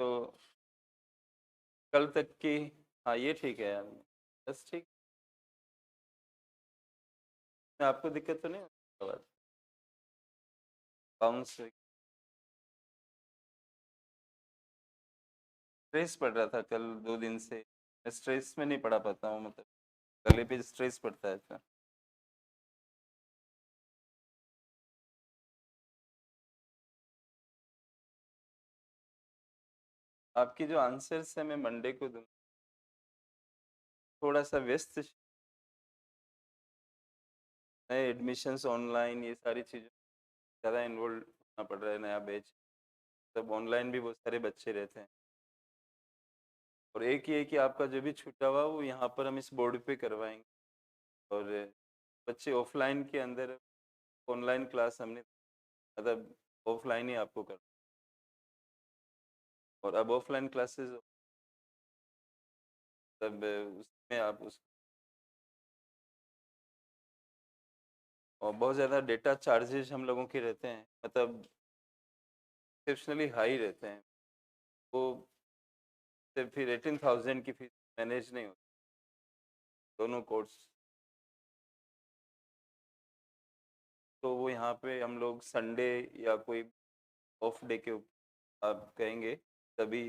तो कल तक की। हाँ, ये ठीक है यार। बस ठीक। आपको दिक्कत तो नहीं होती आवाज़? बाउंस स्ट्रेस पड़ रहा था कल 2 दिन से। मैं स्ट्रेस में नहीं पढ़ा पाता हूँ, मतलब गले पे स्ट्रेस पड़ता है फिर। आपकी जो आंसर्स है मैं मंडे को दूँ। थोड़ा सा व्यस्त नए एडमिशन्स ऑनलाइन ये सारी चीज़ें ज़्यादा इन्वॉल्व होना पड़ रहा है, नया बैच। तब ऑनलाइन भी बहुत सारे बच्चे रहते हैं। और एक ये है कि आपका जो भी छूटा हुआ वो यहाँ पर हम इस बोर्ड पे करवाएंगे। और बच्चे ऑफलाइन के अंदर ऑनलाइन क्लास हमने, मतलब ऑफलाइन ही आपको कर। और अब ऑफलाइन क्लासेस तब उसमें आप उस, और बहुत ज़्यादा डेटा चार्जेस हम लोगों के रहते हैं, मतलब एक्सेप्शनली हाई रहते हैं। वो फिर 18,000 की फीस मैनेज नहीं होती दोनों कोर्स। तो वो यहाँ पे हम लोग संडे या कोई ऑफ डे के आप कहेंगे तभी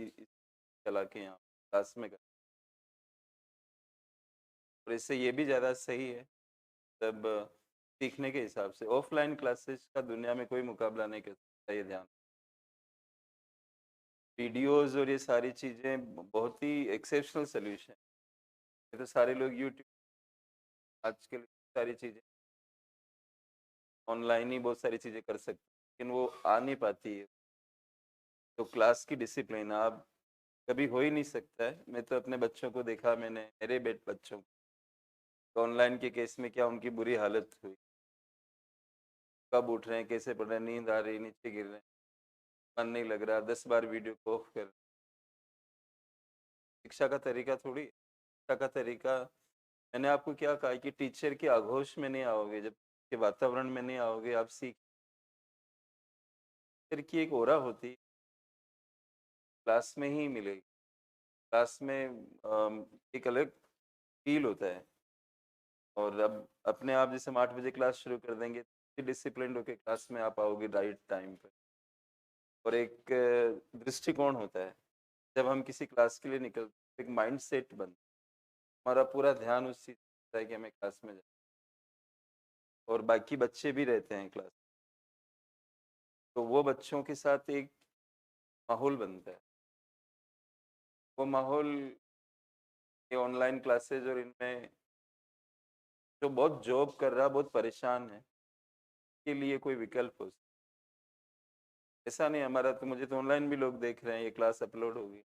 चला के यहाँ क्लास में कर। और इससे ये भी ज़्यादा सही है, तब सीखने के हिसाब से ऑफलाइन क्लासेस का दुनिया में कोई मुकाबला नहीं कर सकता, ये ध्यान। वीडियोस और ये सारी चीज़ें बहुत ही एक्सेप्शनल सोल्यूशन। ये तो सारे लोग यूट्यूब आजकल सारी चीज़ें ऑनलाइन ही बहुत सारी चीज़ें कर सकते हैं, लेकिन वो आ नहीं पाती है। तो क्लास की डिसिप्लिन आप कभी हो ही नहीं सकता है। मैं तो अपने बच्चों को देखा, मैंने मेरे बेट बच्चों को ऑनलाइन के केस में क्या उनकी बुरी हालत हुई। कब उठ रहे हैं, कैसे पढ़ रहे हैं, नींद आ रही, नीचे गिर रहे हैं, मन नहीं लग रहा, 10 बार वीडियो को ऑफ कर। शिक्षा का तरीका थोड़ी, शिक्षा का तरीका, मैंने आपको क्या कहा कि टीचर के आघोष में नहीं आओगे, जब के वातावरण में नहीं आओगे आप सीख। टीचर की एक ओरा होती है, क्लास में ही मिलेगी। क्लास में एक अलग फील होता है। और अब अपने आप जैसे हम 8 बजे क्लास शुरू कर देंगे, डिसिप्लिन होकर क्लास में आप आओगे राइट टाइम पे। और एक दृष्टिकोण होता है, जब हम किसी क्लास के लिए निकलते एक माइंड सेट बनता है। हमारा पूरा ध्यान उस चीज़ पे है कि हमें क्लास में जाए। और बाकी बच्चे भी रहते हैं क्लास, तो वो बच्चों के साथ एक माहौल बनता है। वो माहौल ये ऑनलाइन क्लासेज और इनमें जो बहुत जॉब कर रहा, बहुत परेशान है, के लिए कोई विकल्प हो सकता है। ऐसा नहीं, हमारा तो, मुझे तो ऑनलाइन भी लोग देख रहे हैं, ये क्लास अपलोड होगी,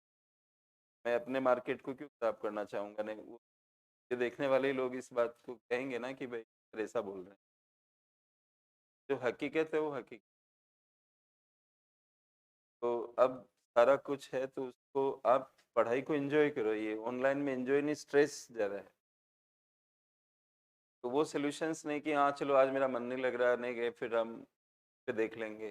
मैं अपने मार्केट को क्यों खराब करना चाहूँगा? नहीं, वो ये देखने वाले ही लोग इस बात को कहेंगे ना कि भाई सर ऐसा बोल रहे हैं। जो हकीकत है वो हकीकत। तो अब सारा कुछ है तो उसको आप पढ़ाई को एंजॉय करो, ये ऑनलाइन में एंजॉय नहीं, स्ट्रेस ज़्यादा है। तो वो सॉल्यूशंस नहीं कि हाँ चलो आज मेरा मन नहीं लग रहा, नहीं गए, फिर हम फिर देख लेंगे।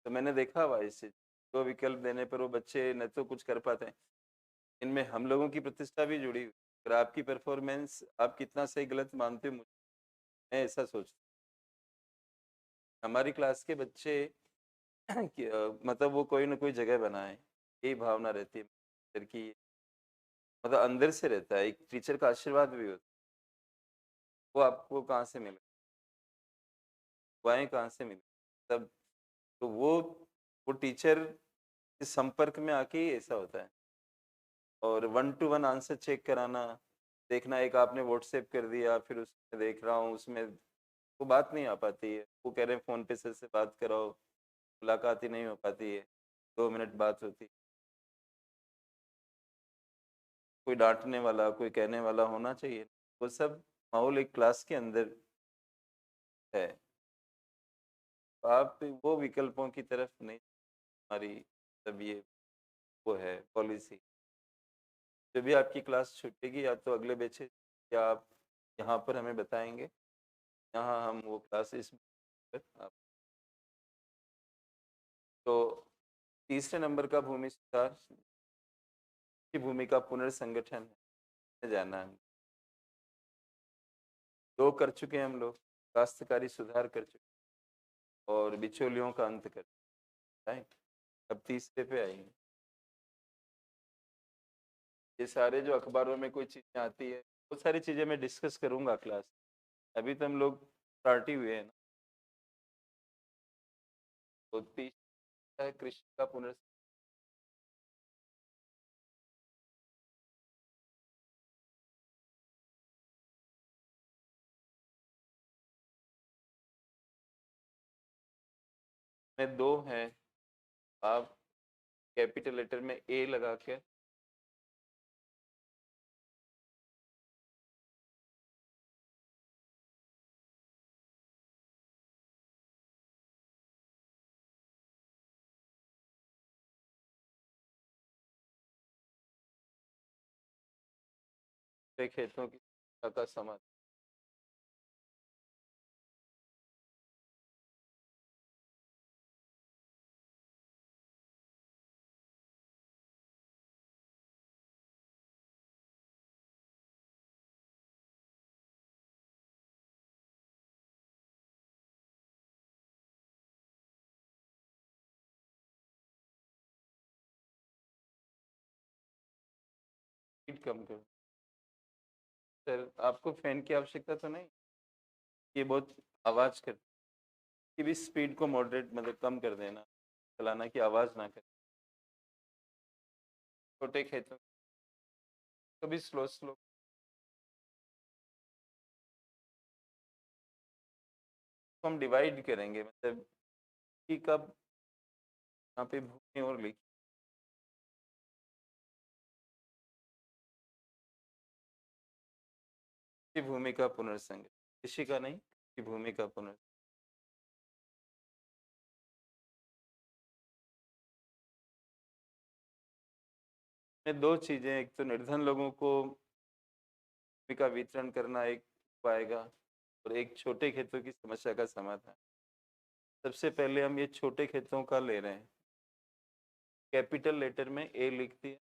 तो मैंने देखा हुआ इस चीज़, दो विकल्प देने पर वो बच्चे न तो कुछ कर पाते हैं। इनमें हम लोगों की प्रतिष्ठा भी जुड़ी हुई है। अगर आपकी परफॉर्मेंस आप कितना सही गलत मानते हो, मैं ऐसा सोचता हूँ। हमारी क्लास के बच्चे कि मतलब वो कोई ना कोई जगह बनाए, यही भावना रहती है टीचर की। मतलब अंदर से रहता है, एक टीचर का आशीर्वाद भी होता है। वो आपको कहाँ से मिले, दुआएँ कहाँ से मिले तब। तो वो टीचर के संपर्क में आके ही ऐसा होता है। और one two one answer check कराना, देखना, एक आपने व्हाट्सएप कर दिया, फिर उसमें देख रहा हूँ, उसमें वो बात नहीं आ पाती है। वो कह रहे हैं फ़ोन पे सर से बात कराओ, मुलाकात ही नहीं हो पाती है, 2 मिनट बात होती। कोई डाँटने वाला, कोई कहने वाला होना चाहिए। वो सब माहौल एक क्लास के अंदर है। तो आप वो विकल्पों की तरफ नहीं, हमारी तब ये वो है पॉलिसी। जब भी आपकी क्लास छूटेगी या तो अगले बैच या आप यहाँ पर हमें बताएँगे, यहाँ हम वो क्लासेस आप। तो तीसरे नंबर का भूमि सुधार की भूमिका पुनर्संगठन है, जाना है। 2 कर चुके हैं हम लोग, काश्तकारी सुधार कर चुके हैं और बिचौलियों का अंत कर, राइट? अब तीसरे पे आएंगे। ये सारे जो अखबारों में कोई चीज़ें आती है, वो सारी चीज़ें मैं डिस्कस करूँगा क्लास। अभी तो हम लोग स्टार्ट ही हुए हैं ना। तो तीसरा है कृषि का पुनर् में 2 हैं, आप कैपिटल लेटर में ए लगा के खेतों की समस्या का समाधान। स्पीड कम करो। सर आपको फैन की आवश्यकता तो नहीं? ये बहुत आवाज़ कर, कि भी स्पीड को मॉडरेट मतलब कम कर देना, चलाना की आवाज़ ना करे। छोटे खेतों कभी स्लो स्लो तो हम डिवाइड करेंगे, मतलब कि कब यहाँ पे भूमि और लिखी की भूमि का पुनर्संगठन, कृषि का नहीं, की भूमि का पुनर् में 2 चीज़ें, एक तो निर्धन लोगों को भूमि का वितरण करना एक पाएगा और एक छोटे खेतों की समस्या का समाधान। सबसे पहले हम ये छोटे खेतों का ले रहे हैं, कैपिटल लेटर में ए लिख दिया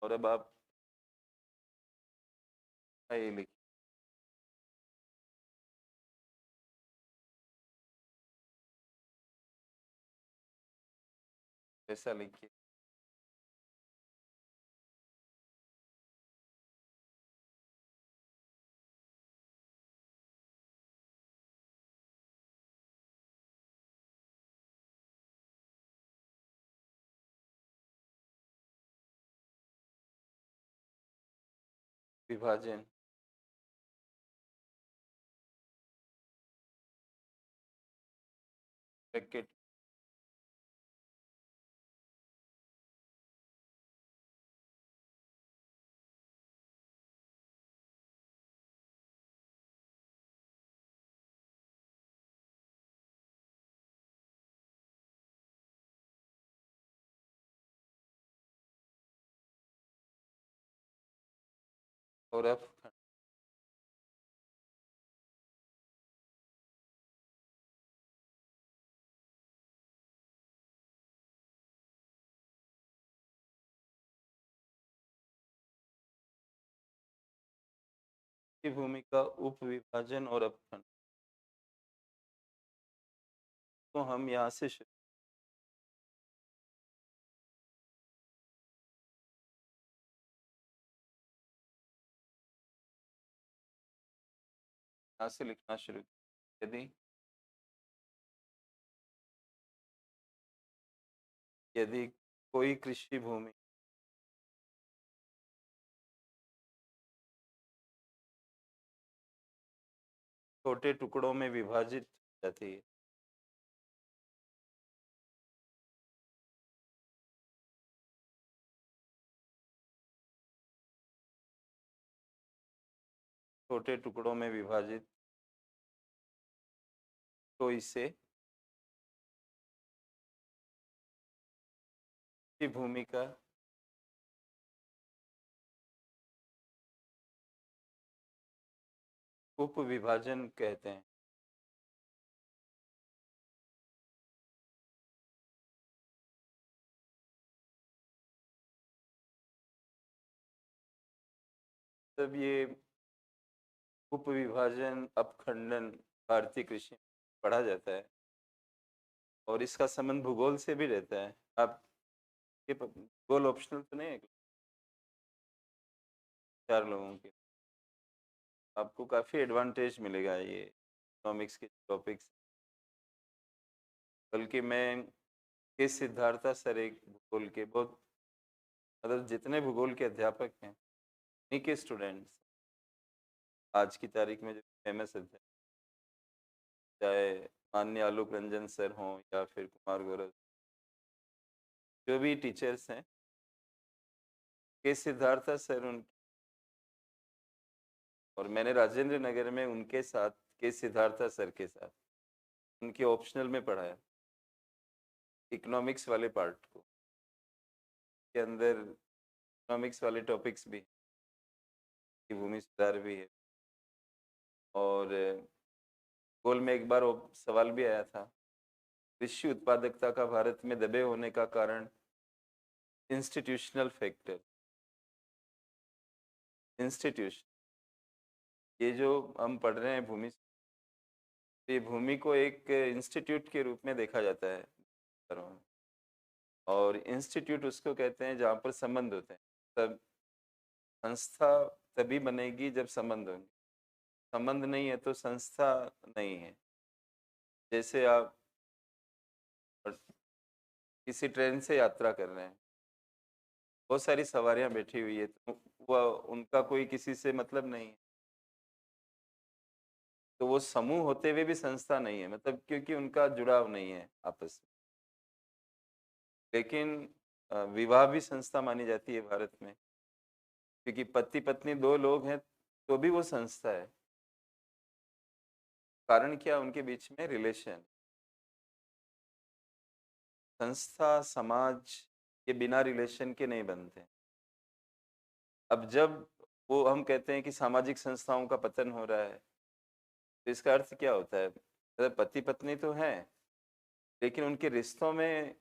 और अब आप ए लिखिए, ऐसा लिखिए। विभाजन ब्रैकेट और अब की भूमि का उप विभाजन और अपखंड। तो हम यहाँ से यहाँ से लिखना शुरू, यदि यदि कोई कृषि भूमि छोटे टुकड़ों में विभाजित जाती है, छोटे टुकड़ों में विभाजित, तो इसे की भूमि का उप विभाजन कहते हैं। मतलब ये उपविभाजन, अपखंडन भारतीय कृषि में पढ़ा जाता है और इसका संबंध भूगोल से भी रहता है। आप ये भूगोल ऑप्शनल तो नहीं है 4 लोगों के? आपको काफ़ी एडवांटेज मिलेगा ये इकोनॉमिक्स के टॉपिक्स। बल्कि मैं के सिद्धार्था सर एक भूगोल के बहुत, मतलब जितने भूगोल के अध्यापक हैं उन्हीं के स्टूडेंट्स आज की तारीख में जो फेमस अध्यापक, चाहे माननीय आलोक रंजन सर हों या फिर कुमार गौरव, जो भी टीचर्स हैं, के सिद्धार्था सर उन, और मैंने राजेंद्र नगर में उनके साथ के सिद्धार्था सर के साथ उनके ऑप्शनल में पढ़ाया इकोनॉमिक्स वाले पार्ट को। के अंदर इकोनॉमिक्स वाले टॉपिक्स भी, कि भूमि सुधार भी है। और गोल में एक बार वो सवाल भी आया था, कृषि उत्पादकता का भारत में दबे होने का कारण इंस्टीट्यूशनल फैक्टर। इंस्टीट्यूशन, ये जो हम पढ़ रहे हैं भूमि, ये भूमि को एक इंस्टीट्यूट के रूप में देखा जाता है घरों में। और इंस्टीट्यूट उसको कहते हैं जहाँ पर संबंध होते हैं। तब संस्था तभी बनेगी जब संबंध होंगे, संबंध नहीं है तो संस्था नहीं है। जैसे आप किसी ट्रेन से यात्रा कर रहे हैं, बहुत सारी सवारियां बैठी हुई है, तो वह उनका कोई किसी से मतलब नहीं है, तो वो समूह होते हुए भी संस्था नहीं है, मतलब क्योंकि उनका जुड़ाव नहीं है आपस में। लेकिन विवाह भी संस्था मानी जाती है भारत में, क्योंकि पति पत्नी 2 लोग हैं तो भी वो संस्था है। कारण क्या? उनके बीच में रिलेशन। संस्था, समाज, ये बिना रिलेशन के नहीं बनते। अब जब वो हम कहते हैं कि सामाजिक संस्थाओं का पतन हो रहा है, तो इसका अर्थ क्या होता है? मतलब पति पत्नी तो हैं, लेकिन उनके रिश्तों में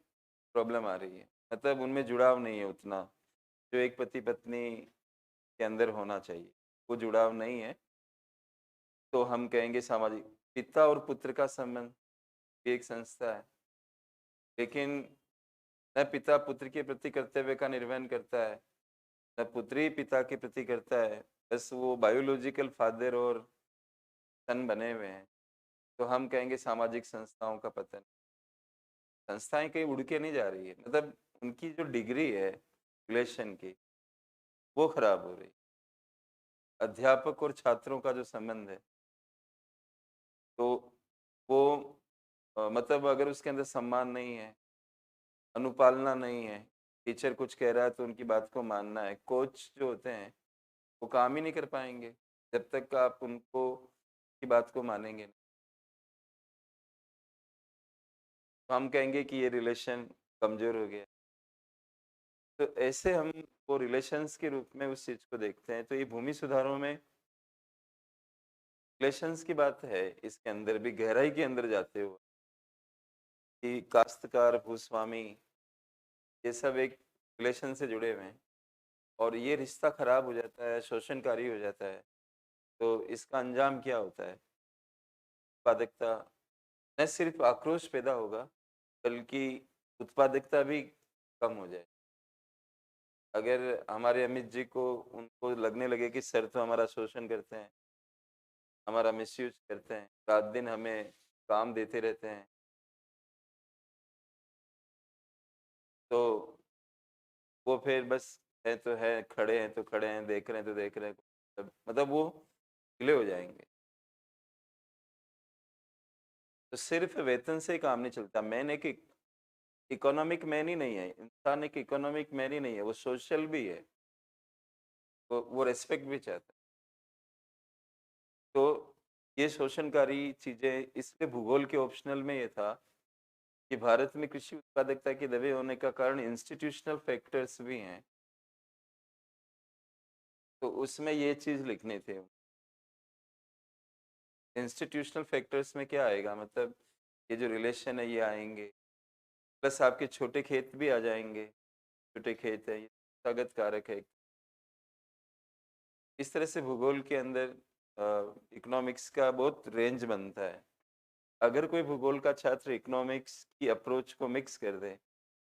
प्रॉब्लम आ रही है, मतलब उनमें जुड़ाव नहीं है उतना, जो एक पति पत्नी के अंदर होना चाहिए, वो जुड़ाव नहीं है। तो हम कहेंगे सामाजिक। पिता और पुत्र का संबंध भी एक संस्था है, लेकिन न पिता पुत्र के प्रति कर्तव्य का निर्वहन करता है, न पुत्र ही पिता के प्रति करता है, बस वो बायोलॉजिकल फादर और सन बने हुए हैं। तो हम कहेंगे सामाजिक संस्थाओं का पतन। संस्थाएं कहीं उड़ के नहीं जा रही है, मतलब उनकी जो डिग्री है रिलेशन की, वो खराब हो रही है। अध्यापक और छात्रों का जो संबंध है, तो वो मतलब अगर उसके अंदर सम्मान नहीं है, अनुपालना नहीं है, टीचर कुछ कह रहा है तो उनकी बात को मानना है, कोच जो होते हैं वो काम ही नहीं कर पाएंगे जब तक आप उनको की बात को मानेंगे नहीं। तो हम कहेंगे कि ये रिलेशन कमजोर हो गया। तो ऐसे हम वो रिलेशंस के रूप में उस चीज को देखते हैं। तो ये भूमि सुधारों में रिलेशंस की बात है, इसके अंदर भी गहराई के अंदर जाते हुए कि काश्तकार, भूस्वामी, ये सब एक रिलेशन से जुड़े हुए हैं, और ये रिश्ता खराब हो जाता है, शोषणकारी हो जाता है, तो इसका अंजाम क्या होता है? उत्पादकता, न सिर्फ आक्रोश पैदा होगा, बल्कि उत्पादकता भी कम हो जाए। अगर हमारे अमित जी को, उनको लगने लगे कि सर तो हमारा शोषण करते हैं, हमारा मिसयूज करते हैं, रात दिन हमें काम देते रहते हैं, तो वो फिर बस है तो है, खड़े हैं तो खड़े हैं, देख रहे हैं तो देख रहे हैं, मतलब वो ढीले हो जाएंगे। तो सिर्फ वेतन से काम नहीं चलता। मैन एक इकोनॉमिक मैन ही नहीं है, इंसान एक इकोनॉमिक मैन ही नहीं है, वो सोशल भी है, वो रेस्पेक्ट भी चाहता है। तो ये शोषणकारी चीजें, इसलिए भूगोल के ऑप्शनल में ये था कि भारत में कृषि उत्पादकता के दबे होने का कारण इंस्टीट्यूशनल फैक्टर्स भी हैं, तो उसमें ये चीज लिखनी थी। इंस्टीट्यूशनल फैक्टर्स में क्या आएगा, मतलब ये जो रिलेशन है ये आएंगे, प्लस आपके छोटे खेत भी आ जाएंगे। छोटे खेत है, ये लागत कारक है। इस तरह से भूगोल के अंदर इकोनॉमिक्स का बहुत रेंज बनता है। अगर कोई भूगोल का छात्र इकोनॉमिक्स की अप्रोच को मिक्स कर दे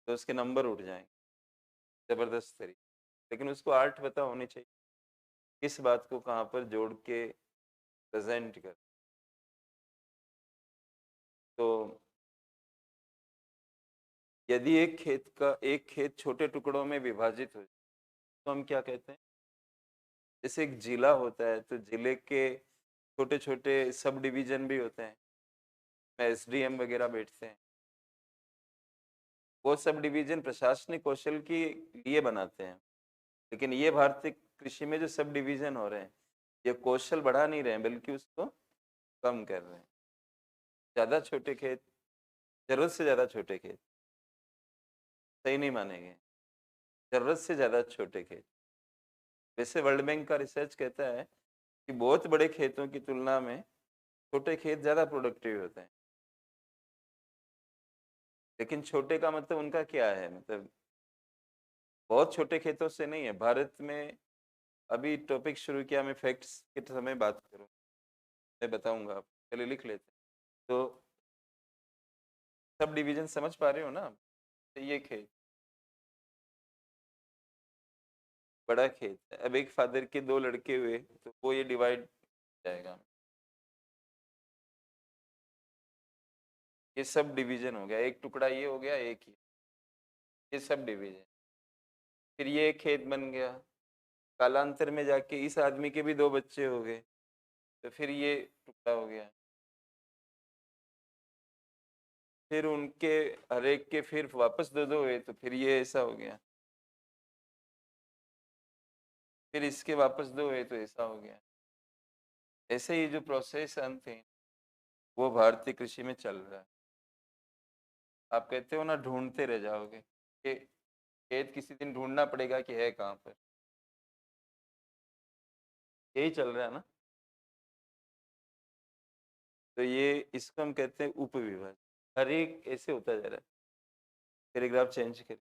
तो उसके नंबर उठ जाएंगे जबरदस्त तरीके। लेकिन उसको आर्ट पता होनी चाहिए किस बात को कहाँ पर जोड़ के प्रेजेंट कर। तो यदि एक खेत छोटे टुकड़ों में विभाजित हो जाए तो हम क्या कहते हैं? जैसे एक जिला होता है तो जिले के छोटे छोटे सब डिवीजन भी होते हैं, एसडीएम वगैरह बैठते हैं। वो सब डिवीजन प्रशासनिक कौशल के लिए बनाते हैं। लेकिन ये भारतीय कृषि में जो सब डिवीजन हो रहे हैं ये कौशल बढ़ा नहीं रहे हैं बल्कि उसको कम कर रहे हैं। ज्यादा छोटे खेत, जरूरत से ज्यादा छोटे खेत सही नहीं मानेंगे। जरूरत से ज्यादा छोटे खेत, वैसे वर्ल्ड बैंक का रिसर्च कहता है कि बहुत बड़े खेतों की तुलना में छोटे खेत ज्यादा प्रोडक्टिव होते हैं। लेकिन छोटे का मतलब उनका क्या है? मतलब बहुत छोटे खेतों से नहीं है। भारत में अभी टॉपिक शुरू किया, मैं फैक्ट्स के समय बात करूँ, मैं बताऊंगा आप, पहले लिख लेते हैं। तो सब डिवीजन समझ पा रहे हो ना? तो ये खेत बड़ा खेत है। अब एक फादर के दो लड़के हुए तो वो ये डिवाइड जाएगा। ये सब डिवीजन हो गया, एक टुकड़ा ये हो गया, एक ये सब डिवीजन। फिर ये एक खेत बन गया। कालांतर में जाके इस आदमी के भी दो बच्चे हो गए तो फिर ये टुकड़ा हो गया। फिर उनके हर एक के फिर वापस दो दो हुए तो फिर ये ऐसा हो गया। फिर इसके वापस दो हुए तो ऐसा हो गया। ऐसे ही जो प्रोसेस अंत है वो भारतीय कृषि में चल रहा है। आप कहते हो ना ढूंढते रह जाओगे, कि खेत किसी दिन ढूंढना पड़ेगा कि है कहाँ पर। यही चल रहा है ना। तो ये इसको हम कहते हैं उपविभाग। हर एक ऐसे होता जा रहा है। पैराग्राफ चेंज कर,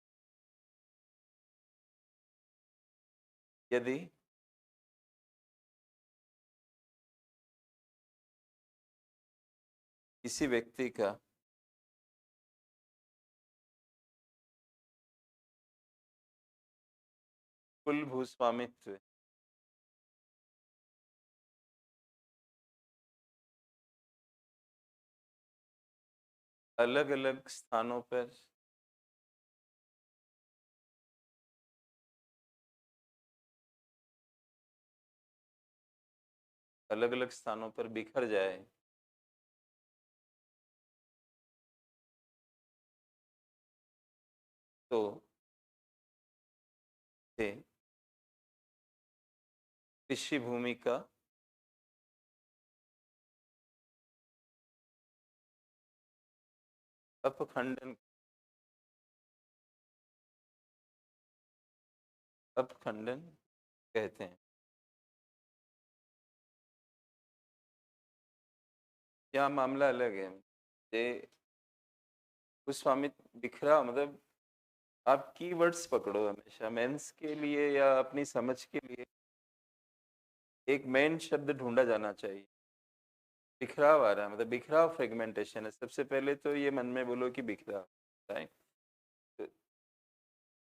यदि किसी व्यक्ति का कुल भूस्वामित्व अलग अलग स्थानों पर बिखर जाए तो थे कृषि भूमि का अपखंडन अपखंडन कहते हैं। यहाँ मामला अलग है। ये भूस्वामित्व बिखरा मतलब आप कीवर्ड्स पकड़ो हमेशा मेंस के लिए या अपनी समझ के लिए। एक मेन शब्द ढूंढा जाना चाहिए। बिखराव आ रहा है, मतलब बिखराव फ्रेगमेंटेशन है। सबसे पहले तो ये मन में बोलो कि बिखराव, राइट? तो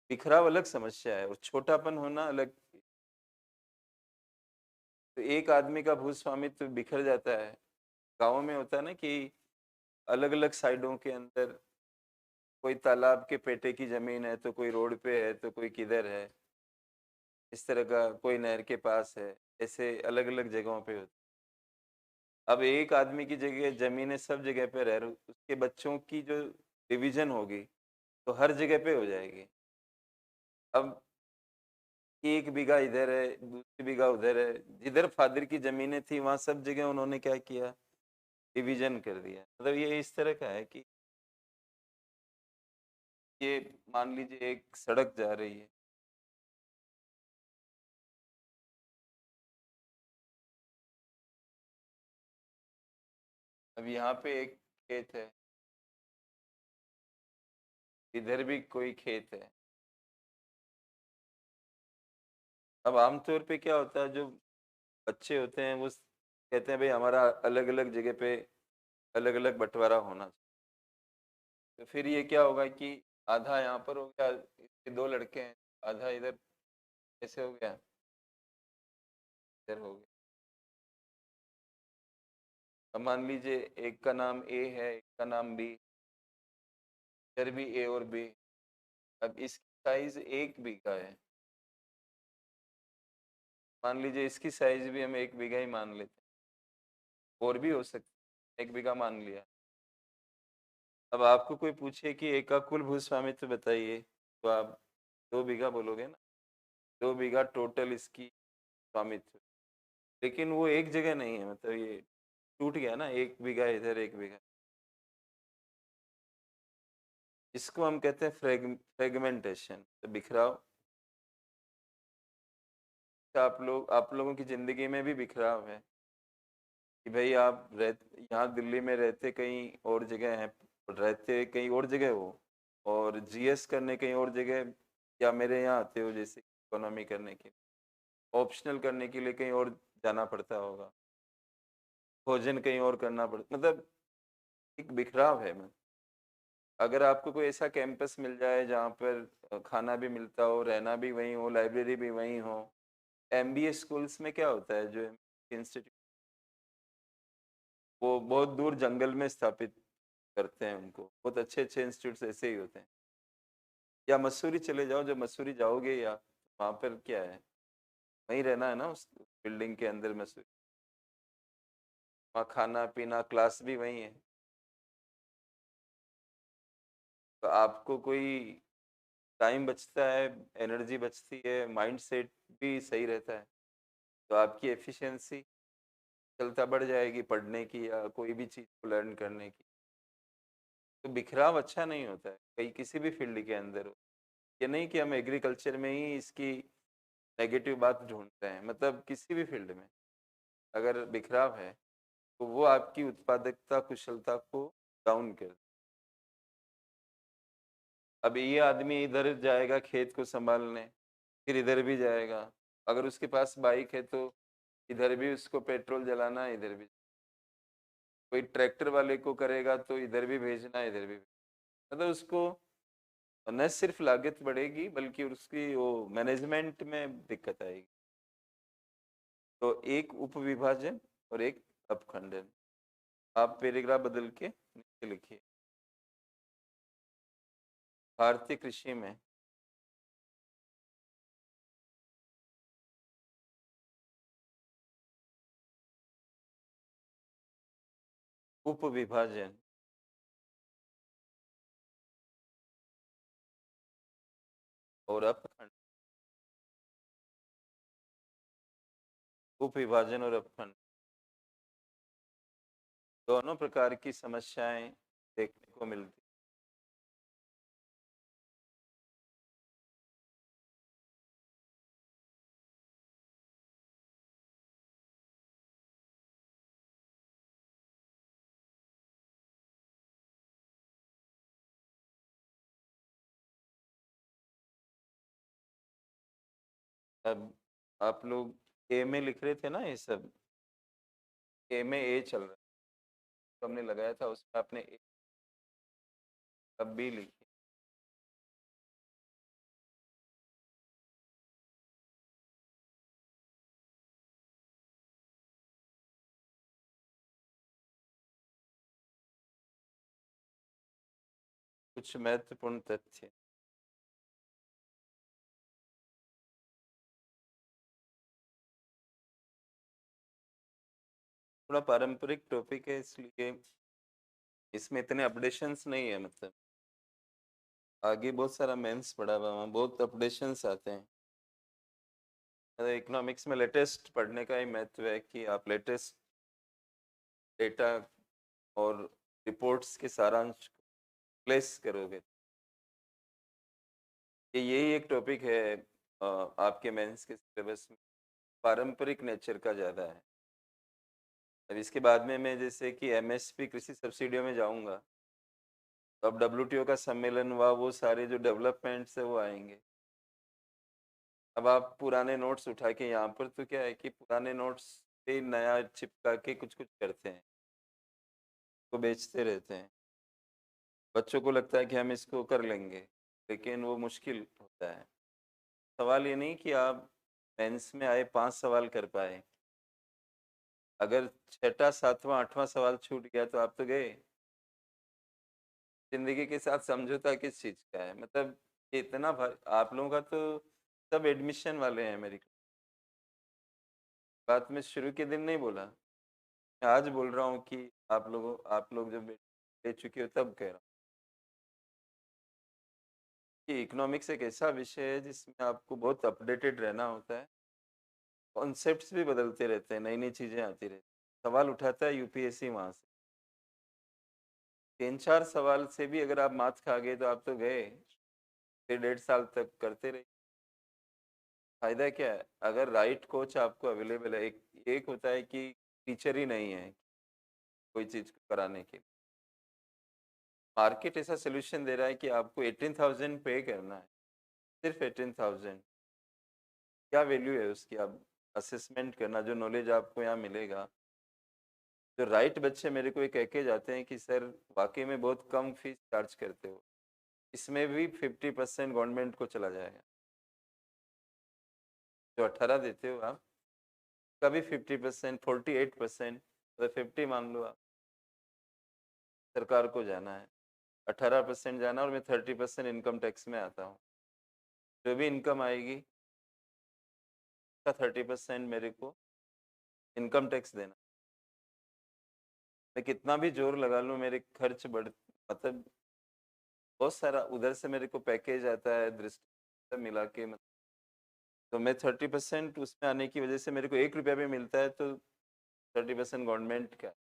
बिखराव अलग समस्या है और छोटापन होना अलग। तो एक आदमी का भूस्वामित्व बिखर जाता है। गाँव में होता है ना कि अलग अलग साइडों के अंदर कोई तालाब के पेटे की जमीन है तो कोई रोड पे है तो कोई किधर है, इस तरह का कोई नहर के पास है। ऐसे अलग अलग जगहों पे होता है। अब एक आदमी की जगह जमीनें सब जगह पे रह रही, उसके बच्चों की जो डिवीजन होगी तो हर जगह पे हो जाएगी। अब एक बीघा इधर है, दूसरी बीघा उधर है, जिधर फादर की जमीनें थी वहां सब जगह उन्होंने क्या किया, डिवीजन कर दिया। मतलब ये इस तरह का है कि ये मान लीजिए एक सड़क जा रही है। अब यहाँ पे एक खेत है, इधर भी कोई खेत है। अब आमतौर पे क्या होता है, जो बच्चे होते हैं वो कहते हैं भाई हमारा अलग-अलग जगह पे अलग-अलग बँटवारा होना चाहिए। तो फिर ये क्या होगा कि आधा यहाँ पर हो गया, इसके 2 लड़के हैं, आधा इधर ऐसे हो गया, इधर हो गया। अब मान लीजिए एक का नाम ए है, एक का नाम बी, इधर भी ए और बी। अब इसकी साइज़ 1 बीघा है। मान लीजिए इसकी साइज़ भी हम 1 बीघा ही मान लेते हैं, और भी हो सकती है, 1 बीघा मान लिया। अब आपको कोई पूछे कि ए का कुल भू-स्वामित्व बताइए, तो आप 2 बीघा बोलोगे ना? 2 बीघा टोटल इसकी स्वामित्व। लेकिन वो एक जगह नहीं है, मतलब ये टूट गया ना, 1 बीघा इधर, 1 बीघा। इसको हम कहते हैं फ्रेगमेंटेशन, तो बिखराव। तो आप लोगों की ज़िंदगी में भी बिखराव है कि भई आप यहाँ दिल्ली में रहते कहीं और जगह हैं, रहते कहीं और जगह हो, और जीएस करने कहीं और जगह, या मेरे यहाँ आते हो जैसे इकोनॉमी करने के, ऑप्शनल करने के लिए कहीं और जाना पड़ता होगा, भोजन कहीं और करना पड़ता, मतलब एक बिखराव है। अगर आपको कोई ऐसा कैंपस मिल जाए जहाँ पर खाना भी मिलता हो, रहना भी वहीं हो, लाइब्रेरी भी वहीं हो। एमबीए स्कूल्स में क्या होता है, जो इंस्टीट्यूट वो बहुत दूर जंगल में स्थापित करते हैं उनको, बहुत अच्छे-अच्छे इंस्टीट्यूट्स ऐसे ही होते हैं। या मसूरी चले जाओ, जब मसूरी जाओगे, या वहाँ पर क्या है, वहीं रहना है ना उस बिल्डिंग के अंदर मसूरी, वहाँ खाना-पीना, क्लास भी वहीं है। तो आपको कोई टाइम बचता है, एनर्जी बचती है, माइंडसेट भी सही रहता है। तो आपकी एफिशिएंसी क्षमता बढ़ जाएगी पढ़ने की या कोई भी चीज़ को लर्न करने की। तो बिखराव अच्छा नहीं होता है, कहीं किसी भी फील्ड के अंदर हो। ये नहीं कि हम एग्रीकल्चर में ही इसकी नेगेटिव बात ढूँढते हैं, मतलब किसी भी फील्ड में अगर बिखराव है, तो वो आपकी उत्पादकता, कुशलता को डाउन कर। अब ये आदमी इधर जाएगा खेत को सँभालने, फिर इधर भी जाएगा। अगर उसके पास बाइक है तो इधर भी उसको पेट्रोल जलाना है, इधर भी। कोई ट्रैक्टर वाले को करेगा तो इधर भी भेजना, इधर भी, मतलब उसको न सिर्फ लागत बढ़ेगी बल्कि उसकी वो मैनेजमेंट में दिक्कत आएगी। तो एक उपविभाजन और एक अपखंडन। आप पैराग्राफ बदल के नीचे लिखिए। भारतीय कृषि में उपविभाजन और अपखंड, उपविभाजन और अपखंड दोनों प्रकार की समस्याएं देखने को मिलती। अब आप लोग ए में लिख रहे थे ना, ये सब ए में ए चल रहा है, तो हमने लगाया था उसमें आपने ए, अब बी लिखी। कुछ महत्वपूर्ण तथ्य। थोड़ा पारंपरिक टॉपिक है इसलिए इसमें इतने अपडेशंस नहीं है, मतलब आगे बहुत सारा मेंस पढ़ा हुआ है, वहाँ बहुत अपडेशंस आते हैं। इकोनॉमिक्स में लेटेस्ट पढ़ने का ही महत्व है कि आप लेटेस्ट डेटा और रिपोर्ट्स के सारांश प्लेस करोगे। ये यही एक टॉपिक है आपके मेंस के सिलेबस में, पारंपरिक नेचर का ज़्यादा है। अब इसके बाद में मैं जैसे कि एमएसपी कृषि सब्सिडियों में जाऊंगा, तो अब डब्ल्यूटीओ का सम्मेलन हुआ, वो सारे जो डेवलपमेंट्स है वो आएंगे। अब आप पुराने नोट्स उठा के यहाँ पर तो क्या है कि पुराने नोट्स पे नया चिपका के कुछ-कुछ करते हैं, तो बेचते रहते हैं। बच्चों को लगता है कि हम इसको कर लेंगे, लेकिन वो मुश्किल होता है। सवाल ये नहीं कि आप मेंस में आए 5 सवाल कर पाए, अगर छठा, 7वाँ, 8वाँ सवाल छूट गया तो आप तो गए। ज़िंदगी के साथ समझौता किस चीज़ का है? मतलब ये इतना भ आप लोगों का तो सब एडमिशन वाले हैं मेरी बात मैं शुरू के दिन नहीं बोला। मैं आज बोल रहा हूँ कि आप लोग जब ले चुके हो तब कह रहा हूँ कि इकोनॉमिक्स एक ऐसा विषय है जिसमें आपको बहुत अपडेटेड रहना होता है। कॉन्सेप्ट्स भी बदलते रहते हैं, नई-नई चीज़ें आती रहती हैं। सवाल उठाता है यूपीएससी वहाँ से। 3-4 सवाल से भी अगर आप मात खा गए तो आप तो गए। फिर 1.5 साल तक करते रहिए। फ़ायदा क्या है? अगर राइट कोच आपको अवेलेबल है, एक एक होता है कि टीचर ही नहीं है कोई चीज़ को कराने के लिए। मार्केट ऐसा सॉल्यूशन दे रहा है कि आपको 18,000 पे करना है, सिर्फ़ 18,000। क्या वैल्यू है उसकी? आप असेसमेंट करना, जो नॉलेज आपको यहाँ मिलेगा। जो राइट बच्चे मेरे को ये कह के जाते हैं कि सर वाक़ई में बहुत कम फ़ीस चार्ज करते हो। इसमें भी 50% गवर्नमेंट को चला जाएगा। जो 18 देते हो आप, कभी 50%, 48%, मतलब 50 मान लो आप, सरकार को जाना है। 18% जाना और मैं 30% इनकम टैक्स में आता हूँ। जो भी इनकम आएगी, उसका 30% मेरे को इनकम टैक्स देना। मैं कितना भी ज़ोर लगा लूँ, मेरे खर्च बढ़ मतलब बहुत सारा उधर से मेरे को पैकेज आता है, दृष्टि सब मिला के तो मैं 30% उसमें आने की वज़ह से मेरे को ₹1 भी मिलता है तो 30% गवर्नमेंट का।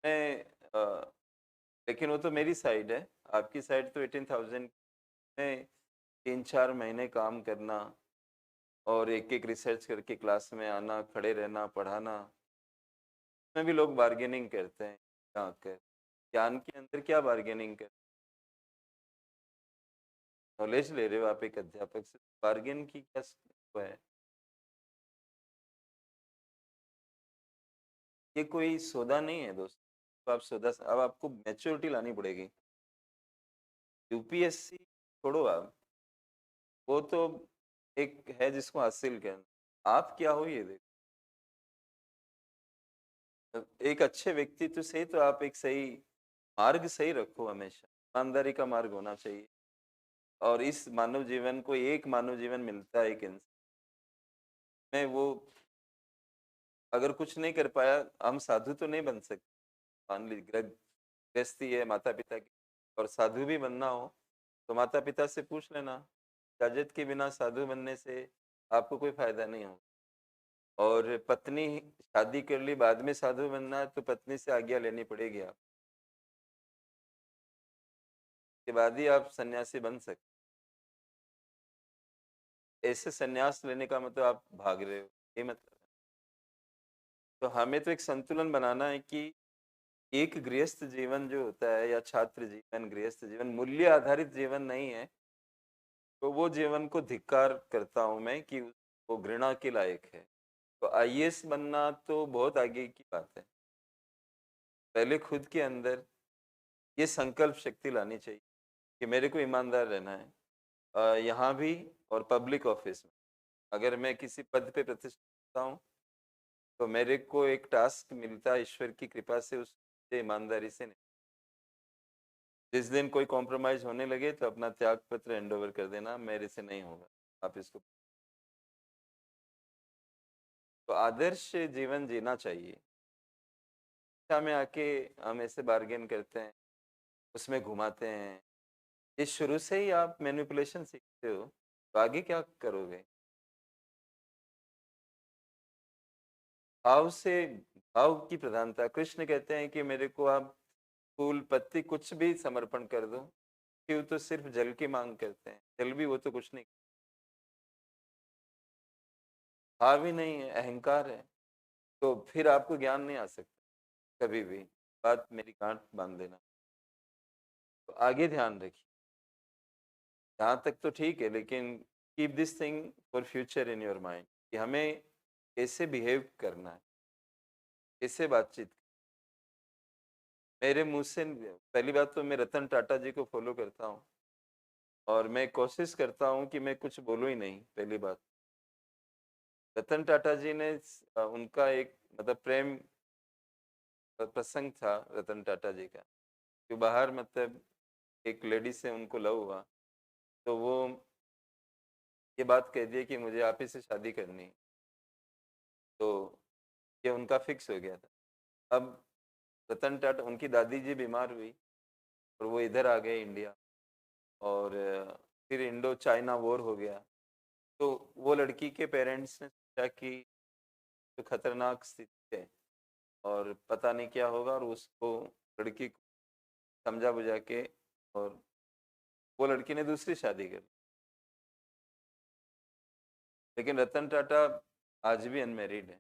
मैं लेकिन वो तो मेरी साइड है, आपकी साइड तो 18,000 में 3-4 महीने काम करना और एक-एक रिसर्च करके क्लास में आना, खड़े रहना, पढ़ाना, उसमें भी लोग बार्गेनिंग करते हैं यहाँ आकर। ज्ञान के अंदर क्या बार्गेनिंग कर नॉलेज ले रहे हो आप एक अध्यापक से, बार्गेन की क्या वो है? ये कोई सौदा नहीं है दोस्त। तो आप सौदा अब आपको मैच्योरिटी लानी पड़ेगी। यूपीएससी छोड़ो आप, वो तो एक है जिसको हासिल करना। आप क्या हो ये देखो। एक अच्छे व्यक्तित्व से तो आप एक सही मार्ग सही रखो हमेशा। ईमानदारी का मार्ग होना चाहिए और इस मानव जीवन को एक मानव जीवन मिलता है एक इंसान में वो अगर कुछ नहीं कर पाया, हम साधु तो नहीं बन सकते। मान लीजिए गृहस्थी है माता-पिता की और साधु भी बनना हो, तो माता-पिता से पूछ लेना। इजाज़त के बिना साधु बनने से आपको कोई फ़ायदा नहीं होगा और पत्नी शादी कर ली, बाद में साधु बनना है, तो पत्नी से आज्ञा लेनी पड़ेगी आप के बाद ही आप सन्यासी बन सकते। ऐसे सन्यास लेने का मतलब आप भाग रहे हो, ये मतलब है। तो हमें तो एक संतुलन बनाना है कि एक गृहस्थ जीवन जो होता है या छात्र जीवन, गृहस्थ जीवन मूल्य आधारित जीवन नहीं है, तो वो जीवन को धिक्कार करता हूँ मैं कि वो घृणा के लायक है। तो आईएएस बनना तो बहुत आगे की बात है। पहले खुद के अंदर ये संकल्प शक्ति लानी चाहिए कि मेरे को ईमानदार रहना है। यहाँ भी और पब्लिक ऑफिस में। अगर मैं किसी पद पे प्रतिष्ठित हूँ, तो मेरे को एक टास्क मिलता है ईश्वर की कृपा से उससे ईमानदारी से नहीं। जिस दिन कोई कॉम्प्रोमाइज़ होने लगे तो अपना त्याग पत्र हैंड ओवर कर देना, मेरे से नहीं होगा। आप इसको तो आदर्श जीवन जीना चाहिए। शिक्षा में आके हम ऐसे बार्गेन करते हैं, उसमें घुमाते हैं। ये शुरू से ही आप मैनिपुलेशन सीखते हो, तो आगे क्या करोगे? भाव से भाव की प्रधानता कृष्ण कहते हैं कि मेरे को आप फूल, पत्ती कुछ भी समर्पण कर दो। शिव तो सिर्फ जल की माँग करते हैं, जल भी वो तो कुछ नहीं भाव ही नहीं है, अहंकार है, तो फिर आपको ज्ञान नहीं आ सकता, कभी भी। बात मेरी गाँठ बाँध देना। तो आगे ध्यान रखिए। यहाँ तक तो ठीक है, लेकिन keep this thing for future in your mind कि हमें कैसे बिहेव करना है, कैसे बातचीत। मेरे मुँह से पहली बात तो मैं रतन टाटा जी को फ़ॉलो करता हूँ और मैं कोशिश करता हूँ कि मैं कुछ बोलूँ ही नहीं, पहली बात। रतन टाटा जी ने उनका एक मतलब प्रेम प्रसंग था रतन टाटा जी का, कि बाहर मतलब एक लेडी से उनको लव हुआ, तो वो ये बात कह दिए कि मुझे आप ही से शादी करनी है। तो ये उनका फिक्स हो गया था। अब रतन टाटा उनकी दादी जी बीमार हुई और वो इधर आ गए इंडिया, और फिर इंडो चाइना वॉर हो गया। तो वो लड़की के पेरेंट्स ने सोचा कि तो खतरनाक स्थिति है और पता नहीं क्या होगा, और उसको लड़की को समझा बुझा के, और वो लड़की ने दूसरी शादी कर ली। लेकिन रतन टाटा आज भी अनमैरिड है।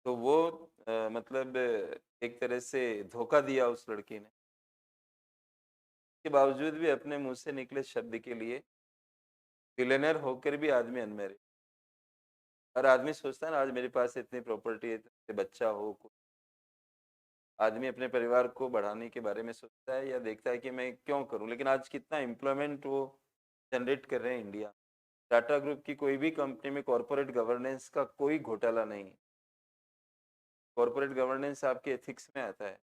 तो वो मतलब एक तरह से धोखा दिया उस लड़की ने, के बावजूद भी अपने मुंह से निकले शब्द के लिए बिलियनर होकर भी आदमी अनमैरिड। हर आदमी सोचता है ना, आज मेरे पास इतनी प्रॉपर्टी है, इतने बच्चा हो, आदमी अपने परिवार को बढ़ाने के बारे में सोचता है या देखता है कि मैं क्यों करूं। लेकिन आज कितना एम्प्लॉयमेंट वो जनरेट कर रहे हैं इंडिया। टाटा ग्रुप की कोई भी कंपनी में कॉर्पोरेट गवर्नेंस का कोई घोटाला नहीं है। कॉर्पोरेट गवर्नेंस आपके एथिक्स में आता है।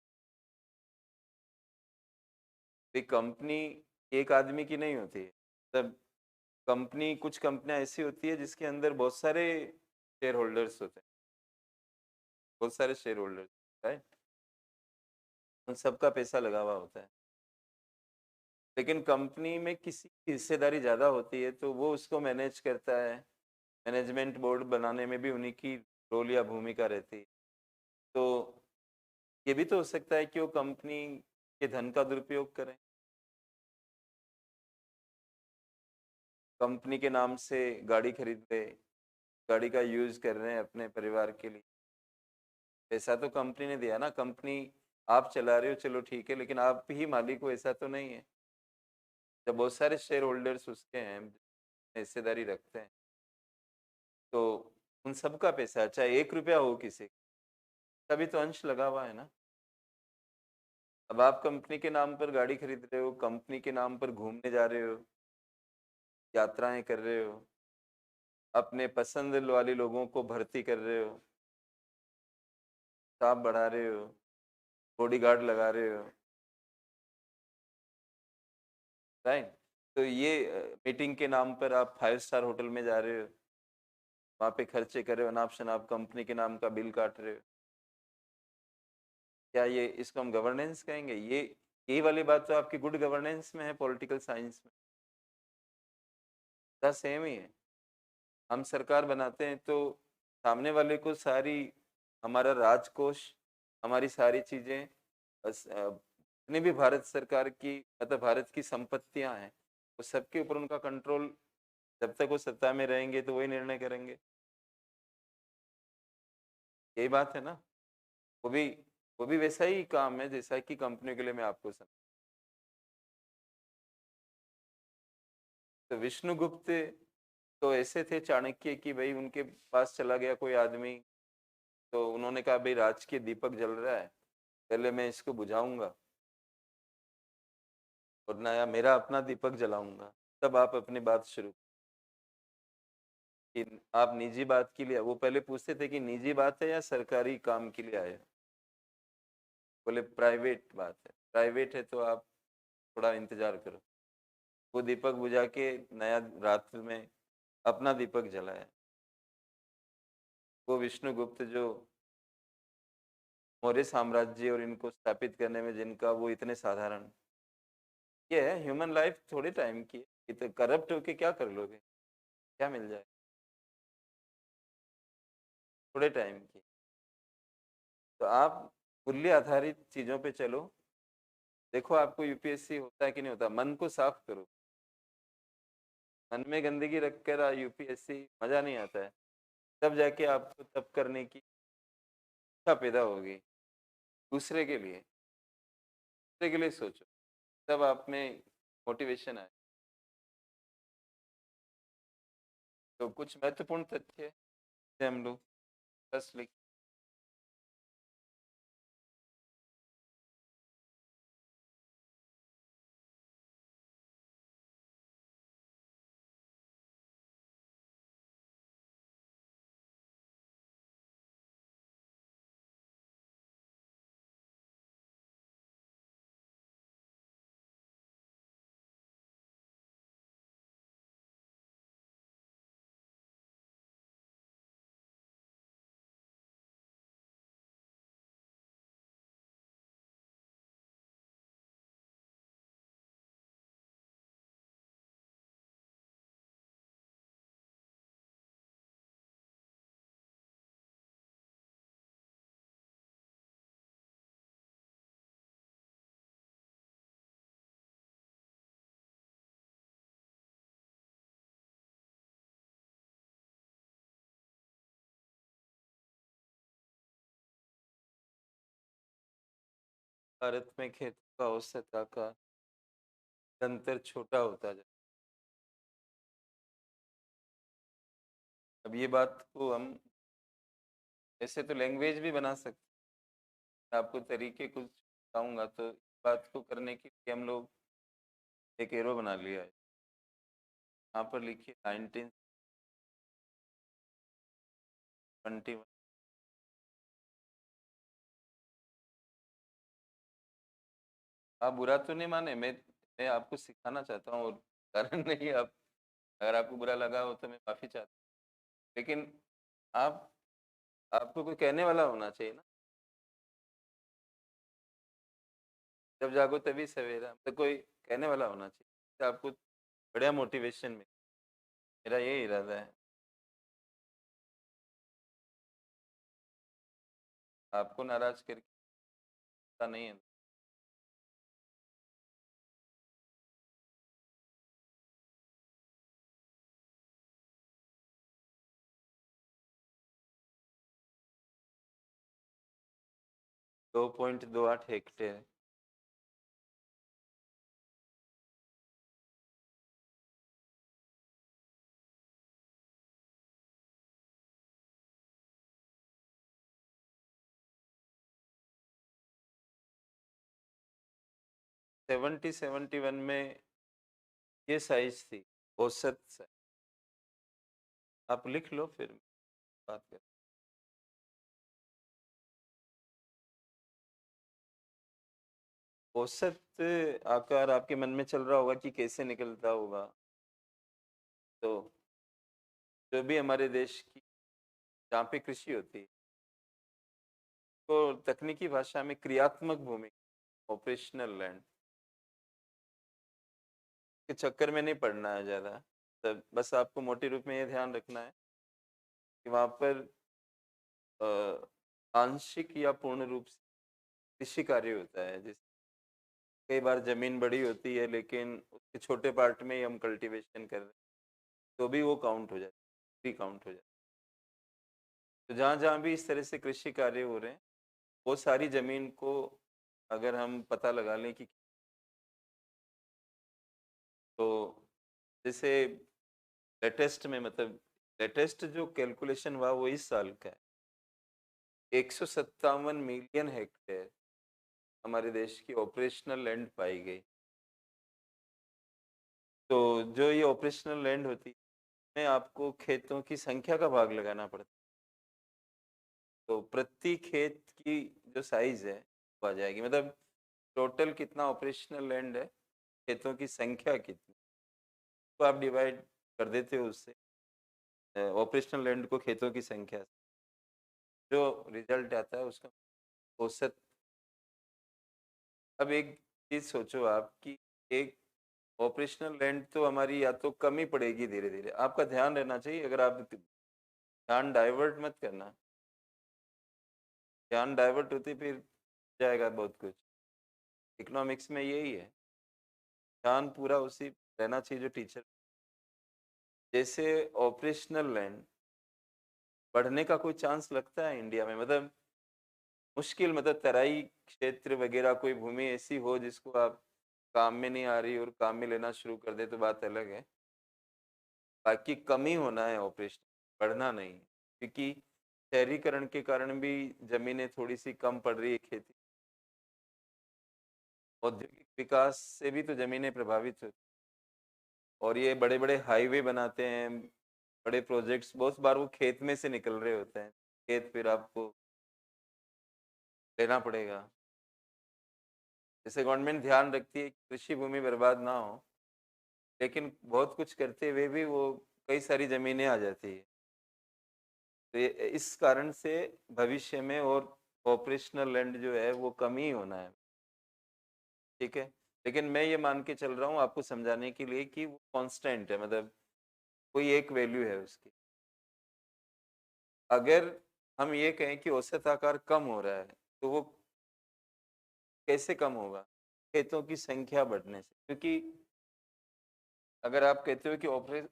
एक कंपनी एक आदमी की नहीं होती है। तब कंपनी, कुछ कंपनियां ऐसी होती है जिसके अंदर बहुत सारे शेयर होल्डर्स होते हैं, बहुत सारे शेयर होल्डर्स, राइट। उन सबका पैसा लगा हुआ होता है। लेकिन कंपनी में किसी की हिस्सेदारी ज़्यादा होती है तो वो उसको मैनेज करता है। मैनेजमेंट बोर्ड बनाने में भी उन्हीं की रोल या भूमिका रहती है। तो ये भी तो हो सकता है कि वो कंपनी के धन का दुरुपयोग करें। कंपनी के नाम से गाड़ी खरीद ले, गाड़ी का यूज़ कर रहे हैं अपने परिवार के लिए। पैसा तो कंपनी ने दिया ना, कंपनी आप चला रहे हो चलो ठीक है, लेकिन आप ही मालिक हो ऐसा तो नहीं है। जब बहुत सारे शेयर होल्डर्स उसके हैं, हिस्सेदारी रखते हैं, तो उन सबका पैसा, चाहे 1 रुपया हो किसी का, तभी तो अंश लगा हुआ है ना। अब आप कंपनी के नाम पर गाड़ी खरीद रहे हो, कंपनी के नाम पर घूमने जा रहे हो, यात्राएं कर रहे हो, अपने पसंद वाले लोगों को भर्ती कर रहे हो, स्टाफ बढ़ा रहे हो, बॉडीगार्ड लगा रहे हो, राइट। तो ये मीटिंग के नाम पर आप 5 स्टार होटल में जा रहे हो, वहाँ पे खर्चे कर रहे हो, अनाप शनाप कंपनी के नाम का बिल काट रहे हो। क्या ये, इसको हम गवर्नेंस कहेंगे? ये वाली बात तो आपकी गुड गवर्नेंस में है, पॉलिटिकल साइंस में द सेम ही है। हम सरकार बनाते हैं तो सामने वाले को सारी, हमारा राजकोष, हमारी सारी चीजें, जितनी भी भारत सरकार की मतलब भारत की संपत्तियां हैं, वो सबके ऊपर उनका कंट्रोल, जब तक वो सत्ता में रहेंगे तो वही निर्णय करेंगे। यही बात है ना। वो भी वो भी वैसा ही काम है जैसा कि कंपनी के लिए मैं आपको तो विष्णुगुप्त तो ऐसे थे चाणक्य कि भाई उनके पास चला गया कोई आदमी, तो उन्होंने कहा भाई राजकीय दीपक जल रहा है, पहले मैं इसको बुझाऊंगा और नया मेरा अपना दीपक जलाऊंगा, तब आप अपनी बात शुरू। कि आप निजी बात के लिए, वो पहले पूछते थे कि निजी बात है या सरकारी काम के लिए आए? बोले प्राइवेट बात है। प्राइवेट है तो आप थोड़ा इंतजार करो। वो दीपक बुझा के नया रात में अपना दीपक जलाया। वो विष्णुगुप्त जो मौर्य साम्राज्य और इनको स्थापित करने में जिनका वो इतने साधारण, ये है ह्यूमन लाइफ थोड़े टाइम की है। तो करप्ट होके क्या कर लोगे, क्या मिल जाए, थोड़े टाइम की। तो आप मूल्य आधारित चीजों पे चलो। देखो आपको यूपीएससी होता है कि नहीं होता, मन को साफ करो। मन में गंदगी रख कर यूपीएससी मजा नहीं आता है। तब जाके आपको तब करने की इच्छा पैदा होगी, दूसरे के लिए, दूसरे के लिए सोचो। तब आप में मोटिवेशन आए। तो कुछ महत्वपूर्ण तथ्य से हम लोग बस लिख भारत में खेतों का औसत आकार निरंतर छोटा होता जाए। अब ये बात को हम ऐसे तो लैंग्वेज भी बना सकते हैं, आपको तरीके कुछ बताऊंगा तो इस बात को करने के लिए हम लोग एक एरो बना लिया है। यहाँ पर लिखिए 1921। आप बुरा तो नहीं माने, मैं आपको सिखाना चाहता हूँ और कारण नहीं आप, अगर आपको बुरा लगा हो तो मैं माफ़ी चाहता हूँ। लेकिन आप आपको कोई कहने वाला होना चाहिए ना, जब जागो तभी सवेरा, तो कोई कहने वाला होना चाहिए तो आपको बढ़िया मोटिवेशन मिले। मेरा यही इरादा है, आपको नाराज करके ऐसा नहीं है। 2.28 हेक्टेयर। 71 में ये साइज थी, औसत साइज। आप लिख लो फिर बात कर। औसत आकार आपके मन में चल रहा होगा कि कैसे निकलता होगा। तो जो भी हमारे देश की जहाँ पे कृषि होती है, तो तकनीकी भाषा में क्रियात्मक भूमि, ऑपरेशनल लैंड के चक्कर में नहीं पड़ना है ज़्यादा। तब बस आपको मोटे रूप में ये ध्यान रखना है कि वहाँ पर अ, आंशिक या पूर्ण रूप से कृषि कार्य होता है। जैसे कई बार ज़मीन बड़ी होती है लेकिन उसके छोटे पार्ट में ही हम कल्टीवेशन कर रहे हैं, तो भी वो काउंट हो जाता है, भी काउंट हो जाता है। तो जहाँ-जहाँ भी इस तरह से कृषि कार्य हो रहे हैं, वो सारी ज़मीन को अगर हम पता लगा लें कि, तो जैसे लेटेस्ट में, मतलब लेटेस्ट जो कैलकुलेशन हुआ वो इस साल का है। 157 मिलियन हेक्टेयर हमारे देश की ऑपरेशनल लैंड पाई गई। तो जो ये ऑपरेशनल लैंड होती है, में आपको खेतों की संख्या का भाग लगाना पड़ता है। तो प्रति खेत की जो साइज़ है, वो आ जाएगी। मतलब टोटल कितना ऑपरेशनल लैंड है, खेतों की संख्या कितनी, तो आप डिवाइड कर देते हो उससे, ऑपरेशनल लैंड को खेतों की संख्या से, जो रिजल्ट आता है उसका औसत। अब एक चीज़ सोचो आप कि एक ऑपरेशनल लैंड तो हमारी या तो कम ही पड़ेगी धीरे-धीरे। आपका ध्यान रहना चाहिए, अगर आप ध्यान डाइवर्ट मत करना। ध्यान डाइवर्ट होते फिर जाएगा बहुत कुछ। इकोनॉमिक्स में यही है, ध्यान पूरा उसी रहना चाहिए जो टीचर। जैसे ऑपरेशनल लैंड बढ़ने का कोई चांस लगता है इंडिया में? मतलब मुश्किल, मतलब तराई क्षेत्र वगैरह कोई भूमि ऐसी हो जिसको आप काम में नहीं आ रही और काम में लेना शुरू कर दे तो बात अलग है। बाकी कमी होना है ऑपरेशन, बढ़ना नहीं, क्योंकि शहरीकरण के कारण भी ज़मीनें थोड़ी-सी कम पड़ रही है खेती। औद्योगिक विकास से भी तो ज़मीनें प्रभावित होती, और ये बड़े-बड़े हाईवे बनाते हैं, बड़े प्रोजेक्ट्स, बहुत बार वो खेत में से निकल रहे होते हैं। खेत फिर आपको लेना पड़ेगा। जैसे गवर्नमेंट ध्यान रखती है कि कृषि भूमि बर्बाद ना हो, लेकिन बहुत कुछ करते हुए भी वो कई सारी ज़मीनें आ जाती है। तो ये इस कारण से भविष्य में और ऑपरेशनल लैंड जो है वो कम ही होना है, ठीक है? लेकिन मैं ये मान के चल रहा हूँ आपको समझाने के लिए कि वो कांस्टेंट है, मतलब कोई एक वैल्यू है उसकी। अगर हम ये कहें कि औसत आकार कम हो रहा है, तो वो कैसे कम होगा? खेतों की संख्या बढ़ने से। क्योंकि अगर आप कहते हो कि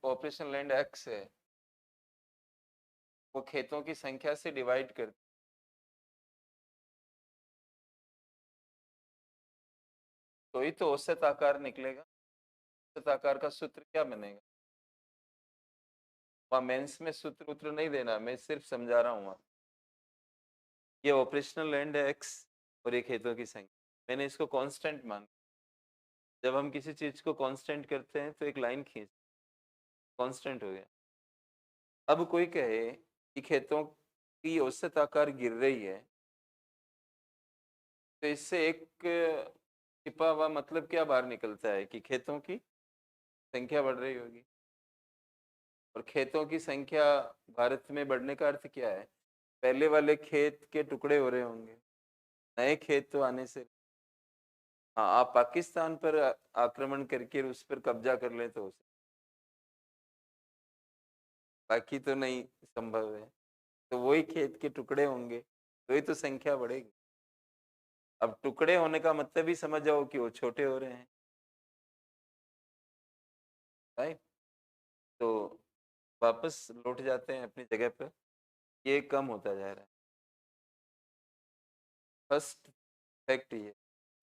ऑपरेशन लैंड एक्स है, वो खेतों की संख्या से डिवाइड कर, तो ही तो औसत आकार निकलेगा। औसत आकार का सूत्र क्या बनेगा? वहाँ मेंस में सूत्र उत्र नहीं देना, मैं सिर्फ समझा रहा हूँ। ये ऑपरेशनल लैंड है एक्स और ये खेतों की संख्या, मैंने इसको कांस्टेंट मान, जब हम किसी चीज को कांस्टेंट करते हैं तो एक लाइन खींच, कांस्टेंट हो गया। अब कोई कहे कि खेतों की औसत आकार गिर रही है, तो इससे एक छिपा हुआ मतलब क्या बाहर निकलता है कि खेतों की संख्या बढ़ रही होगी। और खेतों की संख्या भारत में बढ़ने का अर्थ क्या है? पहले वाले खेत के टुकड़े हो रहे होंगे, नए खेत तो आने से। हाँ, आप पाकिस्तान पर आक्रमण करके उस पर कब्जा कर लें तो हो सकता, बाकी तो नहीं संभव है। तो वही खेत के टुकड़े होंगे, तो ही तो संख्या बढ़ेगी। अब टुकड़े होने का मतलब ही समझ जाओ कि वो छोटे हो रहे हैं, राइट? तो वापस लौट जाते हैं अपनी जगह पर, ये कम होता जा रहा है। फर्स्ट फैक्ट ये।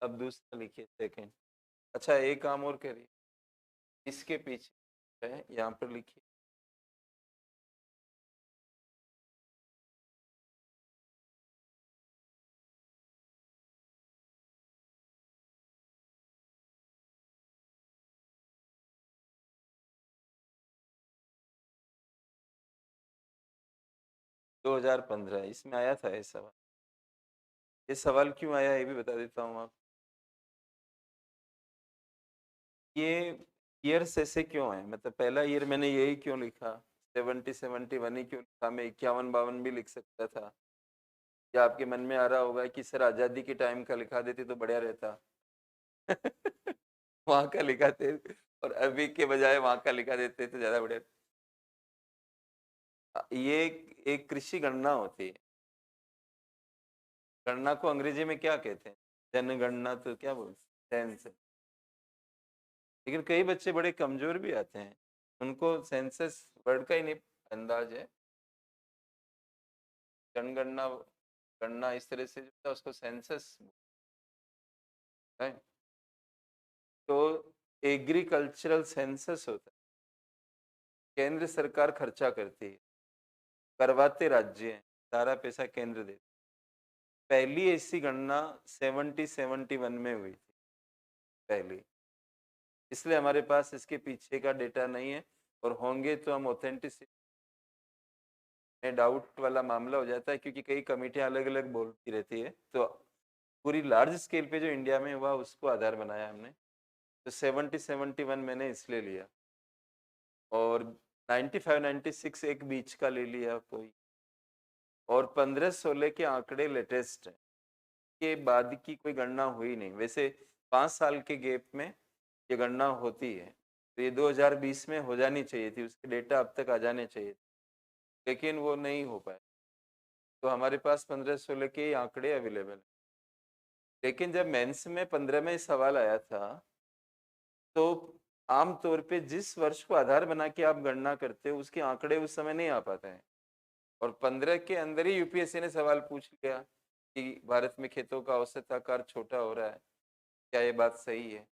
अब दूसरा लिखिए, सेकंड। अच्छा, एक काम और करिए, इसके पीछे है यहाँ पर लिखिए, 2015 इसमें आया था ये सवाल। ये सवाल क्यों आया ये भी बता देता हूँ आप। ये ईयर्स ऐसे क्यों है, मतलब पहला ईयर मैंने यही क्यों लिखा, 70 71 ही क्यों लिखा, मैं 51 52 भी लिख सकता था। या आपके मन में आ रहा होगा कि सर आज़ादी के टाइम का लिखा देते तो बढ़िया रहता। वहाँ का लिखाते और अभी के बजाय वहाँ का लिखा देते तो ज़्यादा बढ़िया। ये एक कृषि गणना होती है। गणना को अंग्रेजी में क्या कहते हैं? जनगणना तो क्या बोलते हैं, सेंस। लेकिन कई बच्चे बड़े कमजोर भी आते हैं, उनको सेंसस वर्ड का ही नहीं अंदाज है। जनगणना, गणना इस तरह से जो है उसको सेंसस है। तो एग्रीकल्चरल सेंसस होता है, केंद्र सरकार खर्चा करती है, करवाते राज्य हैं, सारा पैसा केंद्र देता है। पहली ऐसी गणना 70 71 में हुई थी, पहली। इसलिए हमारे पास इसके पीछे का डेटा नहीं है, और होंगे तो हम ऑथेंटिसिटी में डाउट वाला मामला हो जाता है, क्योंकि कई कमेटियां अलग अलग बोलती रहती है। तो पूरी लार्ज स्केल पे जो इंडिया में हुआ उसको आधार बनाया हमने। तो 70 71 मैंने इसलिए लिया, और 95 96 एक बीच का ले लिया कोई, और 15 16 के आंकड़े लेटेस्ट है, के बाद की कोई गणना हुई नहीं। वैसे 5 साल के गैप में ये गणना होती है, तो ये 2020 में हो जानी चाहिए थी, उसके डेटा अब तक आ जाने चाहिए थे, लेकिन वो नहीं हो पाए। तो हमारे पास 15 16 के ही आंकड़े अवेलेबल है। लेकिन जब मेंस में 15 में सवाल आया था, तो आम तौर पे जिस वर्ष को आधार बना के आप गणना करते हो उसके आंकड़े उस समय नहीं आ पाते हैं, और 15 के अंदर ही यूपीएससी ने सवाल पूछ लिया कि भारत में खेतों का औसत आकार छोटा हो रहा है, क्या ये बात सही है?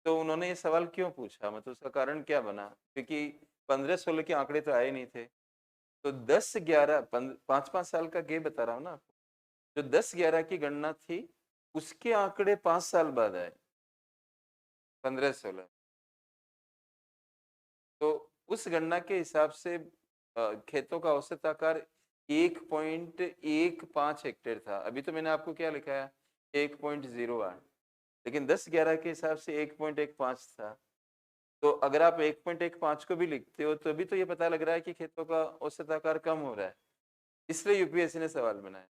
तो उन्होंने ये सवाल क्यों पूछा, मतलब उसका कारण क्या बना? क्योंकि 15-16 के आंकड़े तो आए नहीं थे। तो 10-11 5-5 साल का गैप बता रहा हूँ ना आपको। जो 10-11 की गणना थी, उसके आंकड़े 5 साल बाद आए, 15-16। तो उस गणना के हिसाब से खेतों का औसत आकार 1.15 हेक्टेयर था। अभी तो मैंने आपको क्या लिखा है, 1.08, लेकिन 10-11 के हिसाब से 1.15 था। तो अगर आप 1.15 को भी लिखते हो, तो भी तो ये पता लग रहा है कि खेतों का औसत आकार कम हो रहा है। इसलिए यूपीएससी ने सवाल बनाया।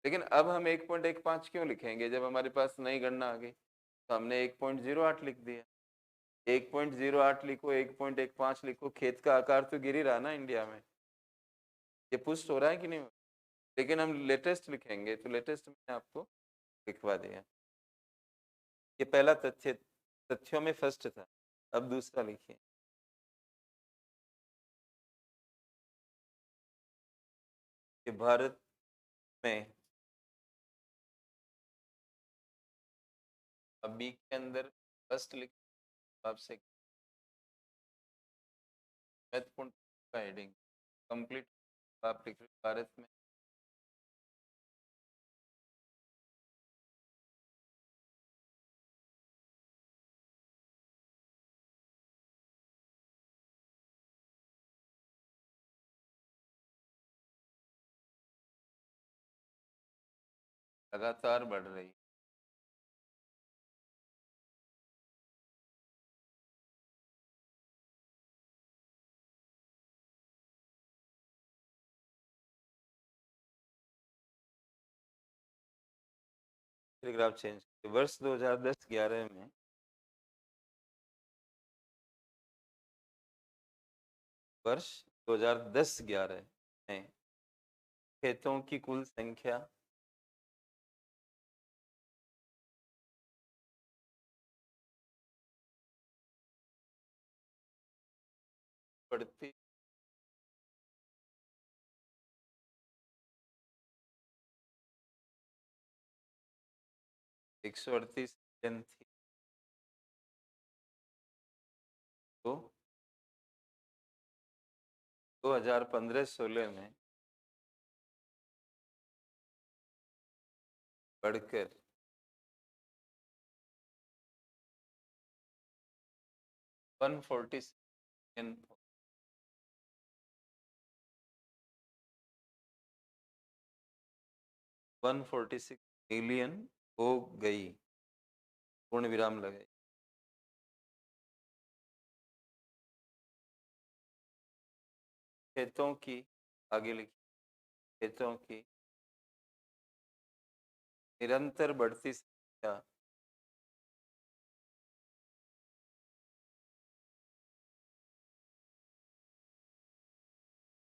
लेकिन अब हम 1.15 क्यों लिखेंगे जब हमारे पास नई गणना आ गई? तो हमने 1.08 लिख दिया। 1.08 लिखो, 1.15 लिखो, खेत का आकार तो गिर ही रहा ना इंडिया में। ये पुष्ट हो रहा है कि नहीं हो? लेकिन हम लेटेस्ट लिखेंगे, तो लेटेस्ट मैंने आपको लिखवा दिया। ये पहला तथ्य, तथ्यों में फर्स्ट था। अब दूसरा लिखिए। कि भारत में अभी के अंदर फर्स्ट लिख, आपसे महत्वपूर्ण का हेडिंग कंप्लीट, आप लिख रहे हो, भारत में लगातार बढ़ रही। ग्राफ चेंज, वर्ष 2010-11 में वर्ष 2010-11 में खेतों की कुल संख्या बढ़ती 138 मिलियन थी। तो 2015-16 में बढ़कर 146 मिलियन, 146 मिलियन हो गई, पूर्ण विराम लगाई। खेतों की, आगे लिखिए, खेतों की निरंतर बढ़ती संख्या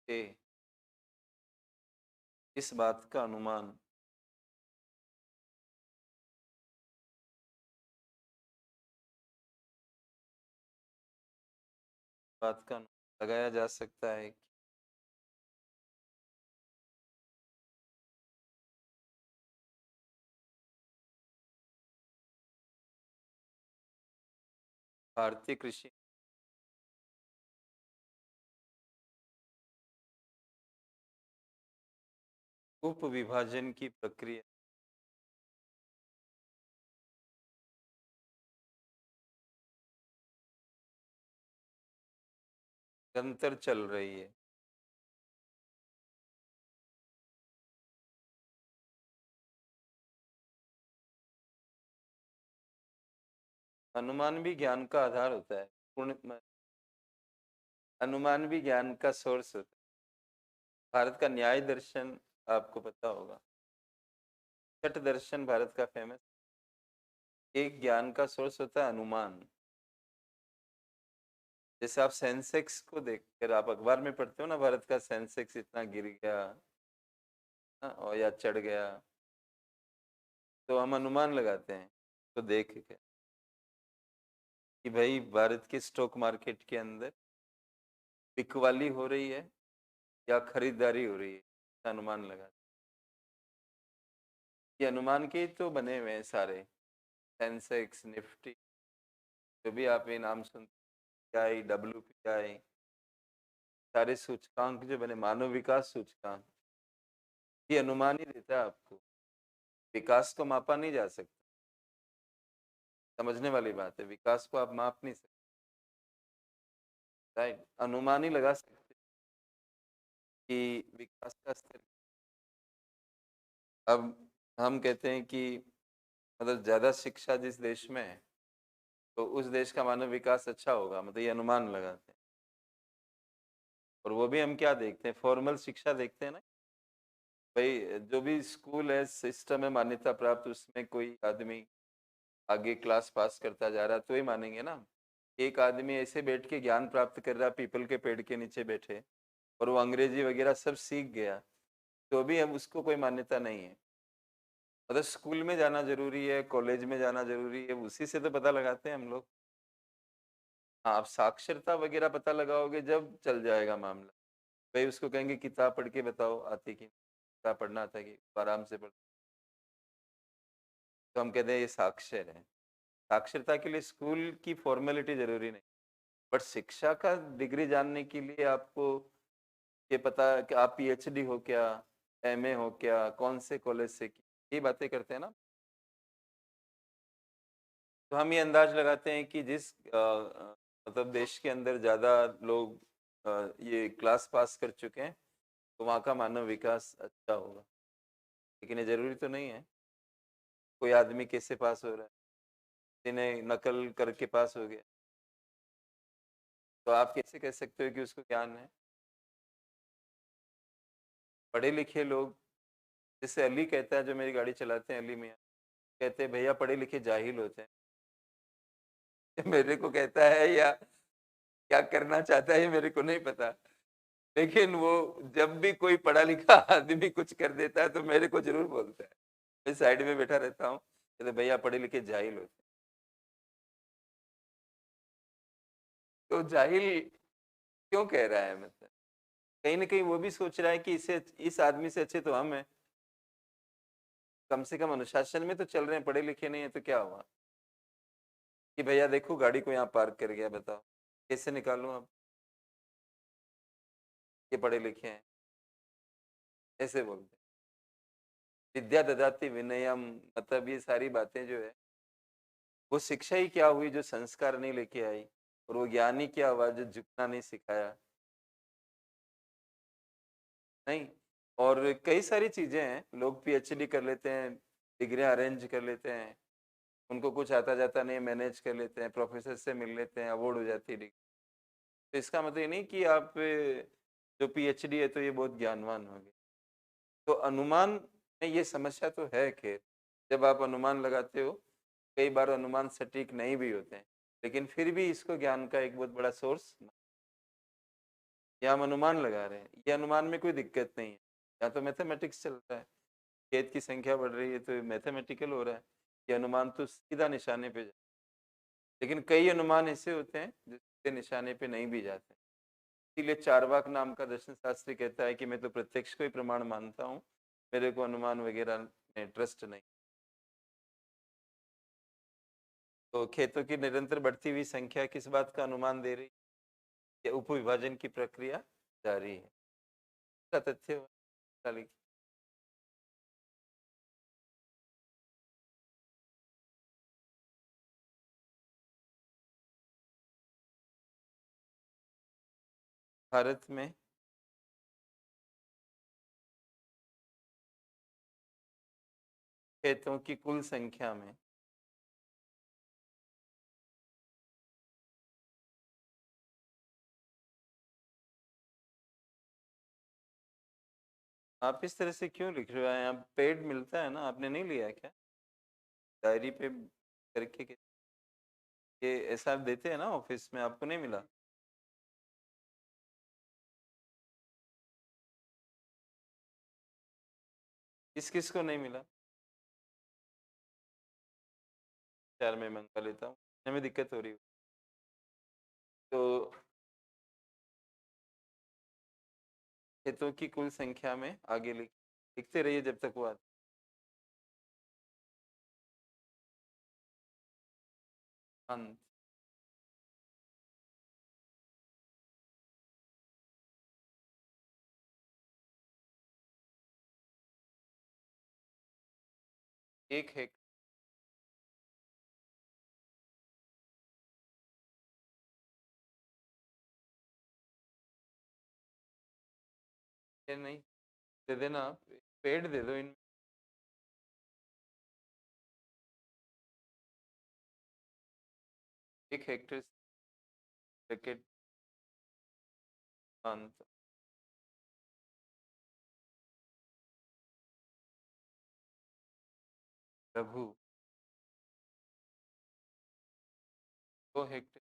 से इस बात का अनुमान लगाया जा सकता है कि भारतीय कृषि उप विभाजन की प्रक्रिया निरंतर चल रही है। अनुमान भी ज्ञान का आधार होता है। पूर्ण अनुमान भी ज्ञान का सोर्स होता है। भारत का न्याय दर्शन आपको पता होगा, छठ दर्शन भारत का फेमस, एक ज्ञान का सोर्स होता है अनुमान। जैसे आप सेंसेक्स को देखकर आप अखबार में पढ़ते हो ना, भारत का सेंसेक्स इतना गिर गया, हाँ, और या चढ़ गया, तो हम अनुमान लगाते हैं तो देख के कि भाई भारत के स्टॉक मार्केट के अंदर बिकवाली हो रही है या खरीदारी हो रही है, अनुमान लगा। ये अनुमान के ही तो बने हुए हैं सारे, सेंसेक्स, निफ्टी, जो भी आप ये नाम सुनते आई, WPI, सारे सूचकांक जो बने, मानव विकास सूचकांक, ये अनुमान ही देता है आपको, विकास को मापा नहीं जा सकता। समझने वाली बात है, विकास को आप माप नहीं सकते, राइट? अनुमान ही लगा सकते कि विकास का स्तर। अब हम कहते हैं कि मतलब ज्यादा शिक्षा जिस देश में है तो उस देश का मानव विकास अच्छा होगा, मतलब ये अनुमान लगाते हैं। और वो भी हम क्या देखते हैं, फॉर्मल शिक्षा देखते हैं ना, भाई जो भी स्कूल है, सिस्टम है मान्यता प्राप्त, उसमें कोई आदमी आगे क्लास पास करता जा रहा है तो ही मानेंगे ना। एक आदमी ऐसे बैठ के ज्ञान प्राप्त कर रहा, पीपल के पेड़ के नीचे बैठे, और वो अंग्रेजी वगैरह सब सीख गया, तो भी हम उसको कोई मान्यता नहीं है। मतलब स्कूल में जाना जरूरी है, कॉलेज में जाना जरूरी है, उसी से तो पता लगाते हैं हम लोग। हाँ, आप साक्षरता वगैरह पता लगाओगे जब चल जाएगा मामला। भाई उसको कहेंगे किताब पढ़ के बताओ आती की, किताब पढ़ना आता है कि आराम से पढ़, तो हम कहते हैं ये साक्षर है। साक्षरता के लिए स्कूल की फॉर्मेलिटी जरूरी नहीं, बट शिक्षा का डिग्री जानने के लिए आपको ये पता कि आप PhD हो क्या, MA हो क्या, कौन से कॉलेज से की, ये बातें करते हैं ना। तो हम ये अंदाज लगाते हैं कि जिस मतलब देश के अंदर ज़्यादा लोग ये क्लास पास कर चुके हैं तो वहाँ का मानव विकास अच्छा होगा। लेकिन ये ज़रूरी तो नहीं है। कोई आदमी कैसे पास हो रहा है, जिन्हें नकल करके पास हो गया, तो आप कैसे कह सकते हो कि उसको ज्ञान है? पढ़े लिखे लोग, जैसे अली कहता है, जो मेरी गाड़ी चलाते हैं, अली मियाँ कहते हैं भैया पढ़े लिखे जाहिल होते हैं। मेरे को कहता है या क्या करना चाहता है ये मेरे को नहीं पता, लेकिन वो जब भी कोई पढ़ा लिखा आदमी कुछ कर देता है तो मेरे को जरूर बोलता है। मैं साइड में बैठा रहता हूँ, कहते भैया पढ़े लिखे जाहिल होते हैं। तो जाहिल क्यों कह रहा है, मतलब कहीं ना कहीं वो भी सोच रहा है कि इसे, इस आदमी से अच्छे तो हम हैं, कम से कम अनुशासन में तो चल रहे हैं, पढ़े लिखे नहीं है तो क्या हुआ कि भैया देखो गाड़ी को यहाँ पार्क कर गया, बताओ कैसे निकालूं अब, ये पढ़े लिखे हैं, ऐसे बोलते हैं। विद्या ददाति विनयम, मतलब ये सारी बातें जो है, वो शिक्षा ही क्या हुई जो संस्कार नहीं लेके आई, और वो ज्ञानी क्या हुआ जो झुकना नहीं सिखाया, नहीं। और कई सारी चीजें हैं, लोग PhD कर लेते हैं, डिग्रियां अरेंज कर लेते हैं, उनको कुछ आता जाता नहीं, मैनेज कर लेते हैं, प्रोफेसर से मिल लेते हैं, अवार्ड हो जाती है डिग्री। तो इसका मतलब ये नहीं कि आप जो PhD है तो ये बहुत ज्ञानवान हो गए। तो अनुमान में ये समस्या तो है, खैर जब आप अनुमान लगाते हो, कई बार अनुमान सटीक नहीं भी होते हैं, लेकिन फिर भी इसको ज्ञान का एक बहुत बड़ा सोर्स, या हम अनुमान लगा रहे हैं, ये अनुमान में कोई दिक्कत नहीं है, या तो मैथमेटिक्स चल रहा है, खेत की संख्या बढ़ रही है तो मैथमेटिकल हो रहा है, ये अनुमान तो सीधा निशाने पे जाए। लेकिन कई अनुमान ऐसे होते हैं जो सीधे निशाने पे नहीं भी जाते, इसीलिए चारवाक नाम का दर्शन शास्त्री कहता है कि मैं तो प्रत्यक्ष को ही प्रमाण मानता हूँ, मेरे को अनुमान वगैरह में ट्रस्ट नहीं। तो खेतों की निरंतर बढ़ती हुई संख्या किस बात का अनुमान दे रही है? उपविभाजन की प्रक्रिया जारी है, इसका तथ्य है। भारत में खेतों की कुल संख्या में, आप इस तरह से क्यों लिख रहे हो? यहाँ पेड मिलता है ना, आपने नहीं लिया है क्या डायरी पे करके ये ऐसा देते हैं ना ऑफिस में, आपको नहीं मिला? किस किस को नहीं मिला? चार में मंगा लेता हूँ, हमें दिक्कत हो रही है तो। खेतों की कुल संख्या में आगे लिखते रहिए जब तक वो आता। अंत एक हेक्टेयर नहीं, दे देना आप, पेड़ दे दो इन। 1 हेक्टेयर ब्रैकेट अंत लघु 2 हेक्टेयर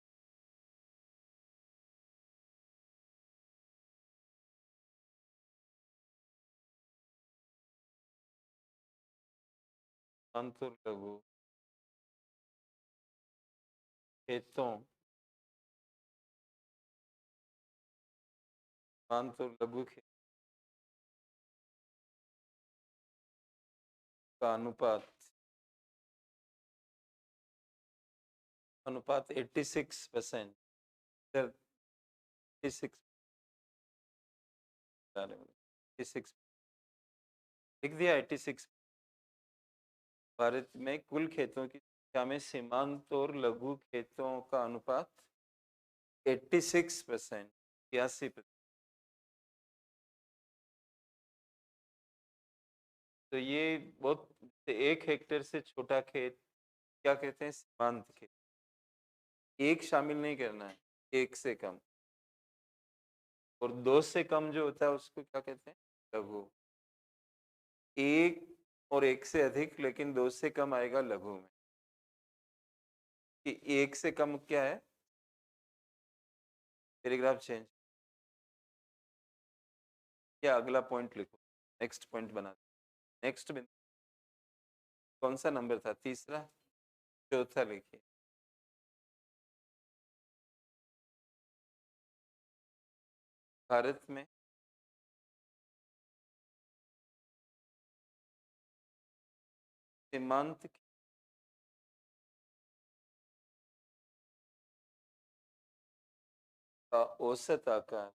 अंत और लघु खेतों अंत और लघु खेत का अनुपात अनुपात 86%। 86 86 लिख दिया 86। भारत में कुल खेतों की संख्या में सीमांत और लघु खेतों का अनुपात 86%, 86%। तो ये बहुत, 1 हेक्टेयर से छोटा खेत क्या कहते हैं? सीमांत खेत। एक शामिल नहीं करना है, एक से कम। और दो से कम जो होता है उसको क्या कहते हैं? लघु। एक और एक से अधिक, लेकिन दो से कम आएगा लघु में। कि एक से कम क्या है? पैराग्राफ चेंज, क्या अगला पॉइंट लिखो, नेक्स्ट पॉइंट बना। नेक्स्ट कौन सा नंबर था? तीसरा, चौथा लिखिए। भारत में सीमांत का औसत आकार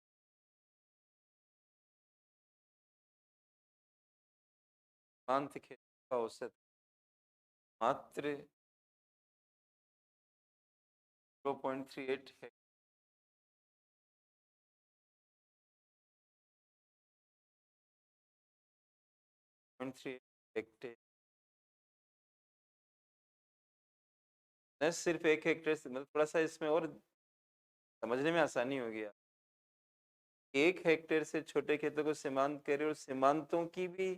सीमांत खेत का औसत मात्र 0.38 है। 0.38 हेक्टेयर। न सिर्फ 1 हेक्टेयर से, मतलब थोड़ा सा इसमें और समझने में आसानी हो गया। 1 हेक्टेयर से छोटे खेतों को सीमांत कह रहे हो, और सीमांतों की भी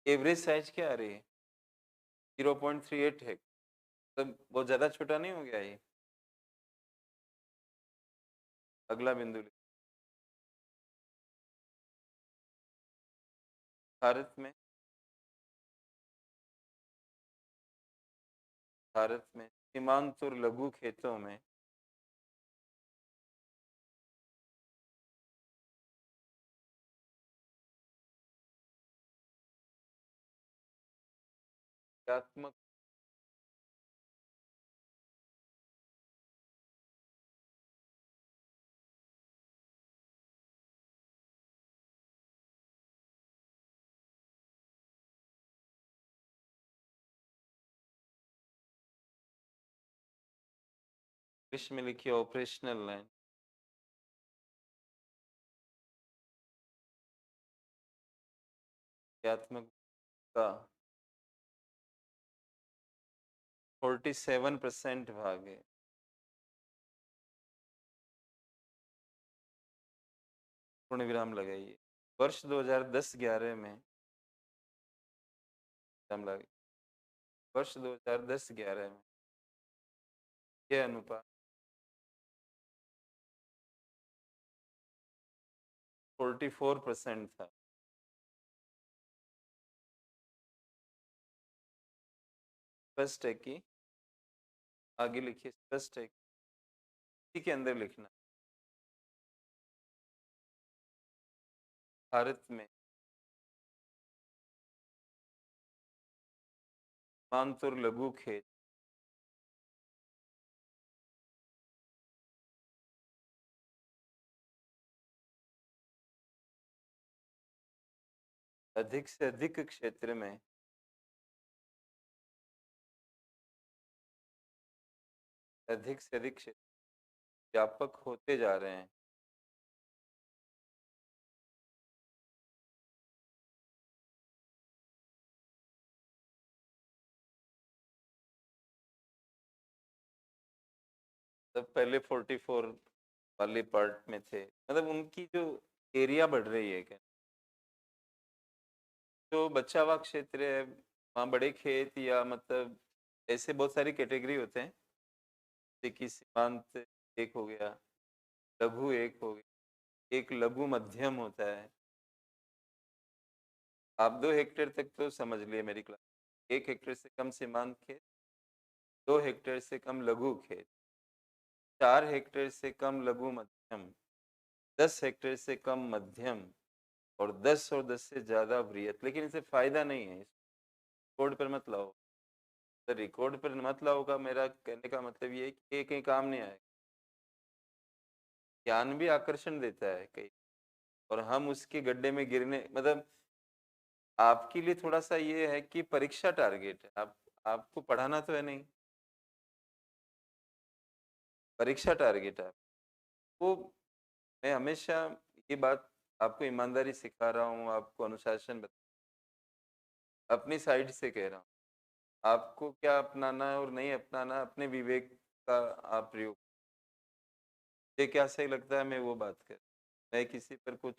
एवरेज साइज क्या आ रही है? 0.38 है। तो बहुत ज्यादा छोटा नहीं हो गया ये? अगला बिंदु भारत में सीमांत और लघु खेतों में क्रियात्मक इंग्लिश में लिखिए, ऑपरेशनल लाइन। क्रियात्मक का 47% भाग है। पूर्ण विराम लगाइए। वर्ष 2010-11 में विराम लगाइए। वर्ष 2010-11 में यह अनुपात 44% था। स्पष्ट है कि आगे लिखिए, स्पष्ट है, इसी के अंदर लिखना। भारत में सीमांत और लघु खेत अधिक से अधिक क्षेत्र में अधिक से अधिक क्षेत्र व्यापक होते जा रहे हैं। तब पहले 44 वाले पार्ट में थे, मतलब उनकी जो एरिया बढ़ रही है क्या, जो बचा हुआ क्षेत्र है वहाँ बड़े खेत या मतलब ऐसे बहुत सारी कैटेगरी होते हैं, जैसे कि सीमांत एक हो गया, लघु एक हो गया, एक लघु मध्यम होता है। आप 2 हेक्टेयर तक तो समझ लिए मेरी क्लास। 1 हेक्टेयर से कम सीमांत खेत, 2 हेक्टेयर से कम लघु खेत, 4 हेक्टेयर से कम लघु मध्यम, 10 हेक्टेयर से कम मध्यम, और 10 और 10 से ज्यादा वृहत। लेकिन इसे फायदा नहीं है, रिकॉर्ड पर मत लाओ। तो रिकॉर्ड पर मत लाओ का मेरा कहने का मतलब ये है कि ये कहीं काम नहीं आएगा। ज्ञान भी आकर्षण देता है कहीं, और हम उसके गड्ढे में गिरने, मतलब आपके लिए थोड़ा सा ये है कि परीक्षा टारगेट है, आप आपको पढ़ाना तो है नहीं, परीक्षा टारगेट है। वो मैं हमेशा ये बात आपको ईमानदारी सिखा रहा हूँ, आपको अनुशासन अपनी साइड से कह रहा हूँ। आपको क्या अपनाना है और नहीं अपनाना, अपने विवेक का आप प्रयोग। ये क्या सही लगता है मैं वो बात कर, मैं किसी पर कुछ,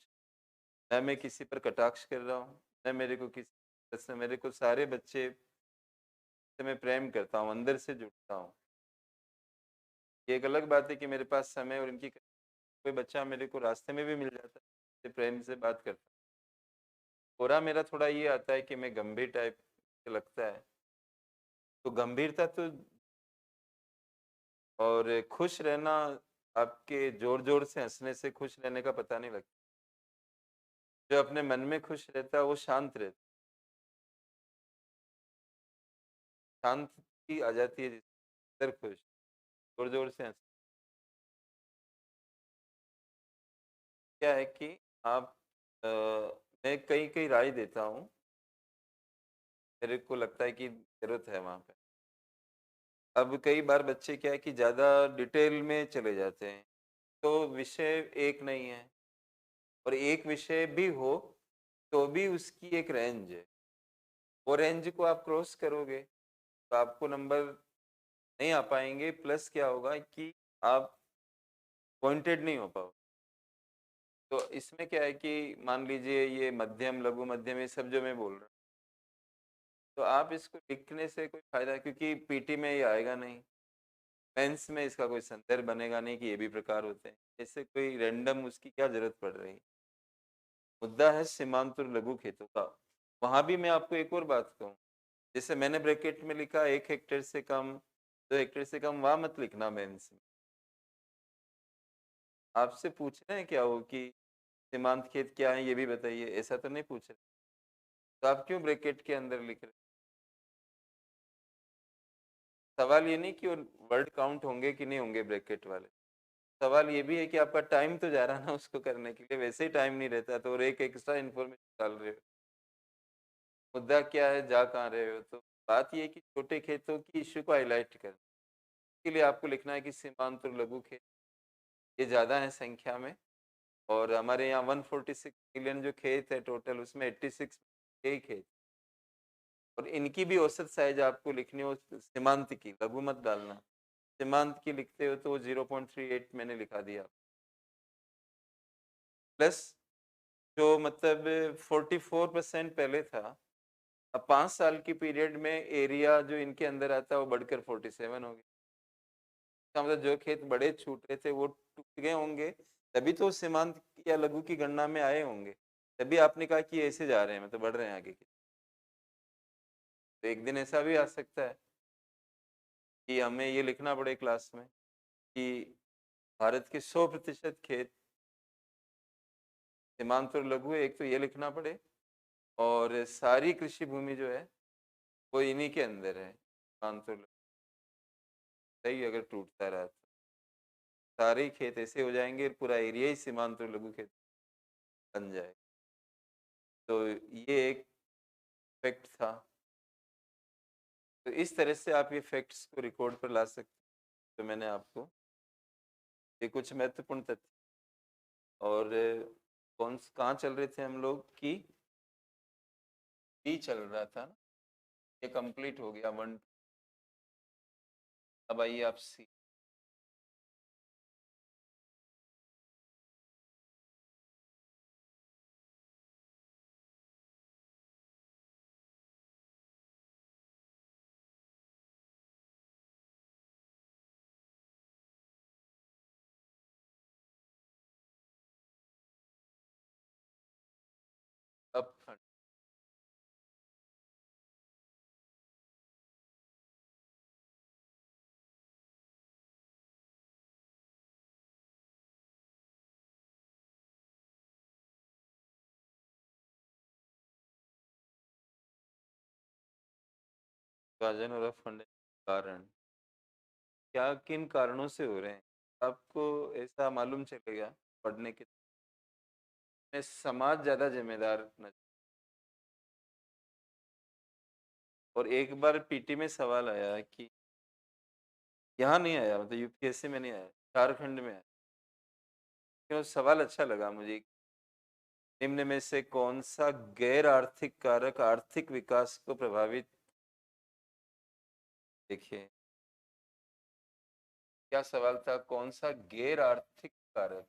न मैं किसी पर कटाक्ष कर रहा हूँ, न मेरे को किसी से, मेरे को सारे बच्चे से मैं प्रेम करता हूँ, अंदर से जुड़ता हूँ। ये एक अलग बात है कि मेरे पास समय और इनकी, कोई बच्चा मेरे को रास्ते में भी मिल जाता है, से प्रेम से बात करता है। पूरा मेरा थोड़ा ये आता है कि मैं गंभीर टाइप लगता है, तो गंभीरता तो, और खुश रहना, आपके जोर जोर से हंसने से खुश रहने का पता नहीं लगता। जो अपने मन में खुश रहता है वो शांत रहता है, शांति आ जाती है जिसके अंदर खुश, जोर जोर से हंस। क्या है कि आप मैं कई कई राय देता हूँ, मेरे को लगता है कि जरूरत है वहाँ पे। अब कई बार बच्चे क्या है कि ज़्यादा डिटेल में चले जाते हैं, तो विषय एक नहीं है, और एक विषय भी हो तो भी उसकी एक रेंज है, वो रेंज को आप क्रॉस करोगे तो आपको नंबर नहीं आ पाएंगे, प्लस क्या होगा कि आप पॉइंटेड नहीं हो पाओ। तो इसमें क्या है कि मान लीजिए ये मध्यम लघु मध्यम ये सब जो मैं बोल रहा हूँ, तो आप इसको लिखने से कोई फायदा, क्योंकि पीटी में ये आएगा नहीं, मेंस में इसका कोई संदर्भ बनेगा नहीं कि ये भी प्रकार होते हैं, इससे कोई रैंडम उसकी क्या जरूरत पड़ रही है। मुद्दा है सीमांत और लघु खेतों का। वहां भी मैं आपको एक और बात कहूँ, जैसे मैंने ब्रैकेट में लिखा 1 हेक्टेयर से कम, 2 हेक्टेयर से कम, वहां मत लिखना मेंस में। आपसे पूछना है क्या हो कि सीमांत खेत क्या है ये भी बताइए, ऐसा तो नहीं पूछ रहे, तो आप क्यों ब्रैकेट के अंदर लिख रहे? सवाल ये नहीं कि वर्ड काउंट होंगे कि नहीं होंगे ब्रैकेट वाले, सवाल ये भी है कि आपका टाइम तो जा रहा ना उसको करने के लिए, वैसे ही टाइम नहीं रहता तो, और एक एक्स्ट्रा इन्फॉर्मेशन डाल रहे हो। मुद्दा क्या है, जा कहाँ रहे हो? तो बात ये है कि छोटे खेतों की इश्यू को हाईलाइट कर, के लिए आपको लिखना है कि सीमांत और लघु खेत ये ज़्यादा है संख्या में, और हमारे यहाँ 146 मिलियन जो खेत है टोटल, उसमें 86 यही खेत, और इनकी भी औसत साइज आपको लिखनी हो सीमांत की, लघु मत डालना। सीमांत की लिखते हो तो 0.38 मैंने लिखा दिया, प्लस जो मतलब 44% पहले था, अब 5 साल की पीरियड में एरिया जो इनके अंदर आता है वो बढ़कर 47 हो गया। इसका मतलब जो खेत बड़े छूट रहे थे वो टूट गए होंगे, तभी तो सीमांत या लघु की गणना में आए होंगे, तभी आपने कहा कि ऐसे जा रहे हैं मतलब बढ़ रहे हैं आगे की। तो एक दिन ऐसा भी आ सकता है कि हमें ये लिखना पड़े क्लास में कि भारत के 100% खेत सीमांत और लघु है, एक तो ये लिखना पड़े, और सारी कृषि भूमि जो है वो इन्हीं के अंदर है सीमांत और लघु। सही, अगर टूटता रहा तो सारे ही खेत ऐसे हो जाएंगे, पूरा एरिया ही सीमांत और लघु खेत बन जाए। तो ये एक फैक्ट था। तो इस तरह से आप ये फैक्ट्स को रिकॉर्ड पर ला सकते जो मैंने आपको, ये कुछ महत्वपूर्ण तथ्य। और कहाँ चल रहे थे हम लोग कि बी चल रहा था ना, ये कंप्लीट हो गया वन। अब आइए आप सी। अब विभाजन और अपखंडन के कारण क्या किन कारणों से हो रहे हैं, आपको ऐसा मालूम चलेगा पढ़ने के में समाज ज्यादा जिम्मेदार न। और एक बार पीटी में सवाल आया कि यहाँ नहीं आया, मतलब यूपीएससी में नहीं आया, झारखंड में आया। क्यों सवाल अच्छा लगा मुझे। निम्न में से कौन सा गैर आर्थिक कारक आर्थिक विकास को प्रभावित, देखिए क्या सवाल था, कौन सा गैर आर्थिक कारक।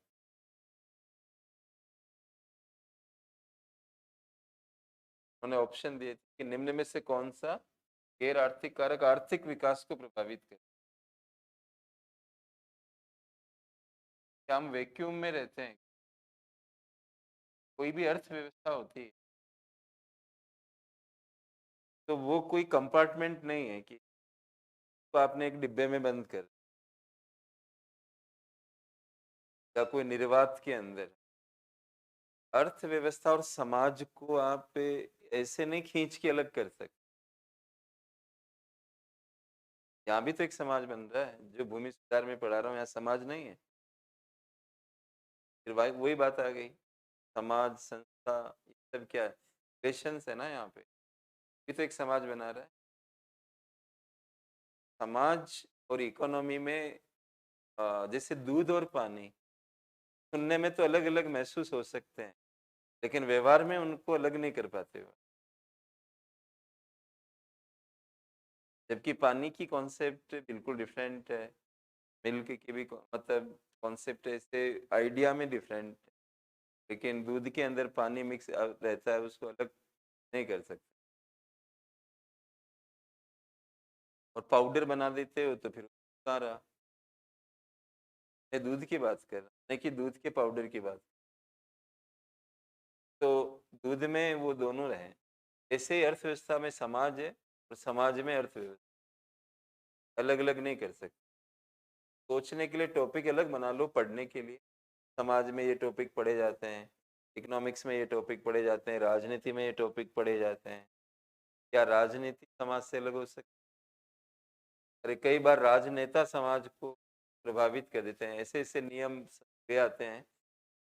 उन्होंने ऑप्शन दिए थे कि निम्न में से कौन सा गैर आर्थिक कारक आर्थिक विकास को प्रभावित करे। क्या हम वैक्यूम में रहते हैं? कोई भी अर्थव्यवस्था होती है तो वो कोई कंपार्टमेंट नहीं है कि तो आपने एक डिब्बे में बंद कर, या कोई निर्वात के अंदर। अर्थव्यवस्था और समाज को आप ऐसे नहीं खींच के अलग कर सकते। यहाँ भी तो एक समाज बन रहा है, जो भूमि सुधार में पढ़ा रहा हूँ, यहाँ समाज नहीं है। फिर भाई वही बात आ गई, समाज संस्था ये सब क्या है, रिलेशंस है ना यहाँ पे, ये तो एक समाज बना रहा है। समाज और इकोनॉमी में जैसे दूध और पानी सुनने में तो अलग अलग महसूस हो सकते हैं, लेकिन व्यवहार में उनको अलग नहीं कर पाते हो। जबकि पानी की कॉन्सेप्ट बिल्कुल डिफरेंट है, मिल्क की भी मतलब कॉन्सेप्ट ऐसे आइडिया में डिफरेंट, लेकिन दूध के अंदर पानी मिक्स रहता है, उसको अलग नहीं कर सकते। और पाउडर बना देते हो तो फिर सारा, मैं दूध की बात कर रहा हूँ, नहीं कि दूध के पाउडर की बात। तो दूध में वो दोनों रहे, ऐसे ही अर्थव्यवस्था में समाज है और समाज में अर्थव्यवस्था, अलग अलग नहीं कर सकते। सोचने के लिए टॉपिक अलग बना लो, पढ़ने के लिए समाज में ये टॉपिक पढ़े जाते हैं, इकोनॉमिक्स में ये टॉपिक पढ़े जाते हैं, राजनीति में ये टॉपिक पढ़े जाते हैं। क्या राजनीति समाज से अलग हो सकती? अरे कई बार राजनेता समाज को प्रभावित कर देते हैं, ऐसे ऐसे नियम ले आते हैं।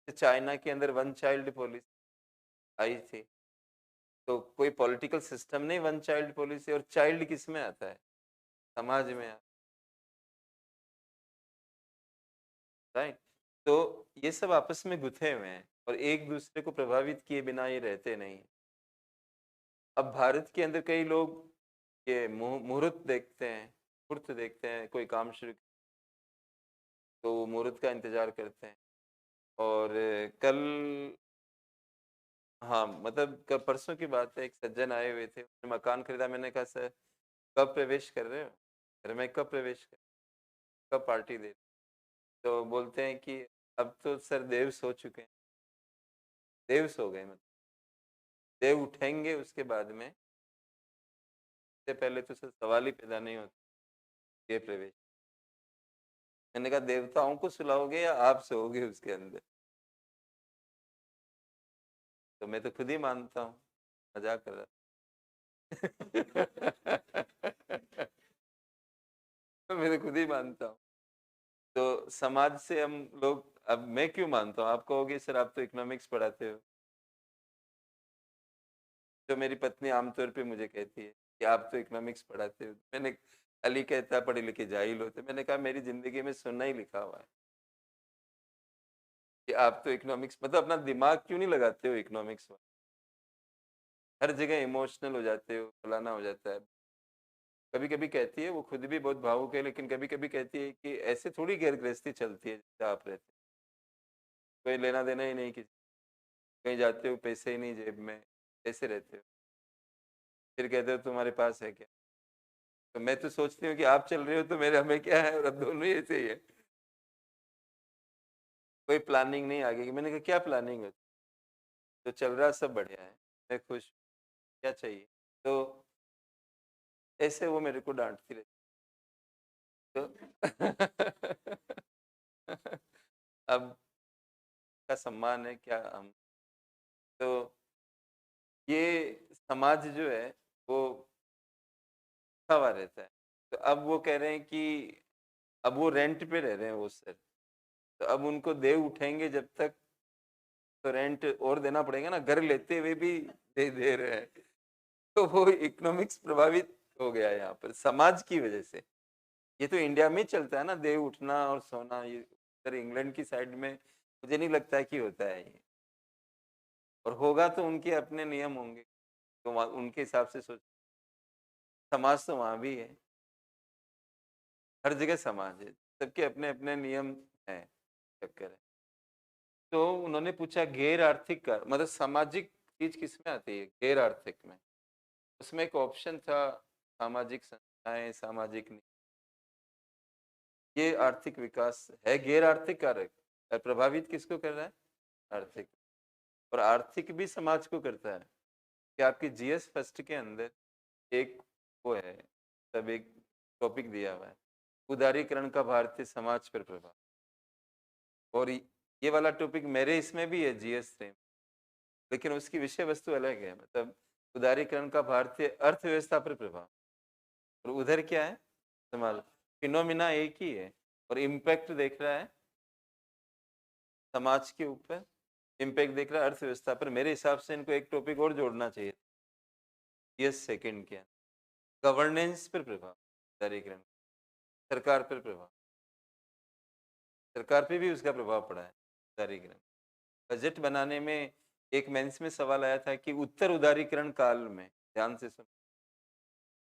चाइना के अंदर वन चाइल्ड पॉलिसी आई थी, तो कोई पॉलिटिकल सिस्टम नहीं, वन चाइल्ड पॉलिसी, और चाइल्ड किस में आता है, समाज में आता, राइट। तो ये सब आपस में गुथे हुए हैं और एक दूसरे को प्रभावित किए बिना ये रहते नहीं। अब भारत के अंदर कई लोग ये मुहूर्त देखते हैं, मुहूर्त देखते हैं, कोई काम शुरू तो वो मुहूर्त का इंतजार करते हैं। और कल, हाँ मतलब परसों की बात है, एक सज्जन आए हुए थे, उन्होंने मकान खरीदा। मैंने कहा सर कब प्रवेश कर रहे हो, अरे मैं कब प्रवेश कर, कब पार्टी दे, तो बोलते हैं कि अब तो सर देव सो चुके हैं। देव सो गए मतलब देव उठेंगे उसके बाद में, इससे पहले तो सर सवाल ही पैदा नहीं होता ये प्रवेश। मैंने कहा देवताओं को सुलाओगे या आप सोओगे उसके अंदर? तो मैं तो खुद ही मानता हूँ, मजाक कर रहा था। तो मैं तो खुद ही मानता हूँ। तो समाज से हम लोग, अब मैं क्यों मानता हूँ, आप कहोगे सर आप तो इकोनॉमिक्स पढ़ाते हो। तो मेरी पत्नी आमतौर पे मुझे कहती है कि आप तो इकोनॉमिक्स पढ़ाते हो। मैंने अली कहता पढ़े लिखे जाहिल होते। मैंने कहा मेरी ज़िंदगी में सुनना ही लिखा हुआ है कि आप तो इकोनॉमिक्स मतलब अपना दिमाग क्यों नहीं लगाते हो इकोनॉमिक्स में? हर जगह इमोशनल हो जाते हो, फलाना हो जाता है। कभी-कभी कहती है, वो खुद भी बहुत भावुक है, लेकिन कभी-कभी कहती है कि ऐसे थोड़ी घर गृहस्थी चलती है जैसे आप रहते हो। कोई लेना-देना ही नहीं किसी, कहीं जाते हो पैसे ही नहीं जेब में, ऐसे रहते हो। फिर कहते हो तुम्हारे पास है क्या? तो मैं तो सोचती हूँ कि आप चल रहे हो तो मेरे हमें क्या है, और अब दोनों ही ऐसे ही है। कोई प्लानिंग नहीं आगे की। मैंने कहा क्या प्लानिंग है? जो चल रहा है सब बढ़िया है, मैं खुश हूँ, क्या चाहिए? तो ऐसे वो मेरे को डाँटती रहती तो अब का सम्मान है क्या हम, तो ये समाज जो है वो लिखा हुआ रहता है। तो अब वो कह रहे हैं कि अब वो रेंट पे रह रहे हैं वो सर, तो अब उनको दे उठेंगे जब तक, तो रेंट और देना पड़ेगा ना, घर लेते हुए भी दे दे रहे हैं। तो वो इकोनॉमिक्स प्रभावित हो गया है यहाँ पर समाज की वजह से। ये तो इंडिया में ही चलता है ना, दे उठना और सोना, ये उधर इंग्लैंड की साइड में मुझे नहीं लगता है कि होता है ये, और होगा तो उनके अपने नियम होंगे, तो उनके हिसाब से सोच। समाज तो वहाँ भी है, हर जगह समाज है, सबके अपने अपने नियम हैं, चक्कर है। तो उन्होंने पूछा गैर आर्थिक का मतलब सामाजिक चीज किसमें आती है गैर आर्थिक में? उसमें एक ऑप्शन था सामाजिक संस्थाएं, सामाजिक ये आर्थिक विकास है, गैर आर्थिक कारक। और प्रभावित किसको कर रहा है? आर्थिक। और आर्थिक भी समाज को करता है कि आपकी जीएस फर्स्ट के अंदर एक वो है, सब एक टॉपिक दिया हुआ है, उदारीकरण का भारतीय समाज पर प्रभाव। और ये वाला टॉपिक मेरे इसमें भी है जीएस से, लेकिन उसकी विषय वस्तु अलग है, मतलब उदारीकरण का भारतीय अर्थव्यवस्था पर प्रभाव, और उधर क्या है समाज, फिनोमिना एक ही है, और इम्पैक्ट देख रहा है समाज के ऊपर, इम्पैक्ट देख रहा है अर्थव्यवस्था पर। मेरे हिसाब से इनको एक टॉपिक और जोड़ना चाहिए, यस सेकंड क्या, गवर्नेंस पर प्रभाव, उदारीकरण, सरकार पर प्रभाव, सरकार पे भी उसका प्रभाव पड़ा है उदारीकरण। बजट बनाने में एक मेंस में सवाल आया था कि उत्तर उदारीकरण काल में, ध्यान से सुन,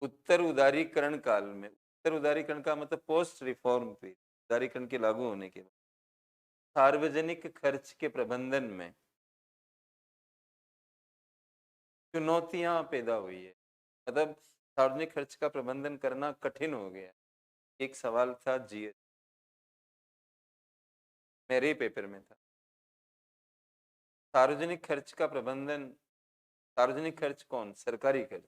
उत्तर उदारीकरण काल में, उत्तर उदारीकरण का मतलब पोस्ट रिफॉर्म पे, उदारीकरण के लागू होने के बाद सार्वजनिक खर्च के प्रबंधन में चुनौतियां पैदा हुई है, मतलब सार्वजनिक खर्च का प्रबंधन करना कठिन हो गया। एक सवाल था जीएस, मेरे ही पेपर में था, सार्वजनिक खर्च का प्रबंधन, सार्वजनिक खर्च कौन, सरकारी खर्च,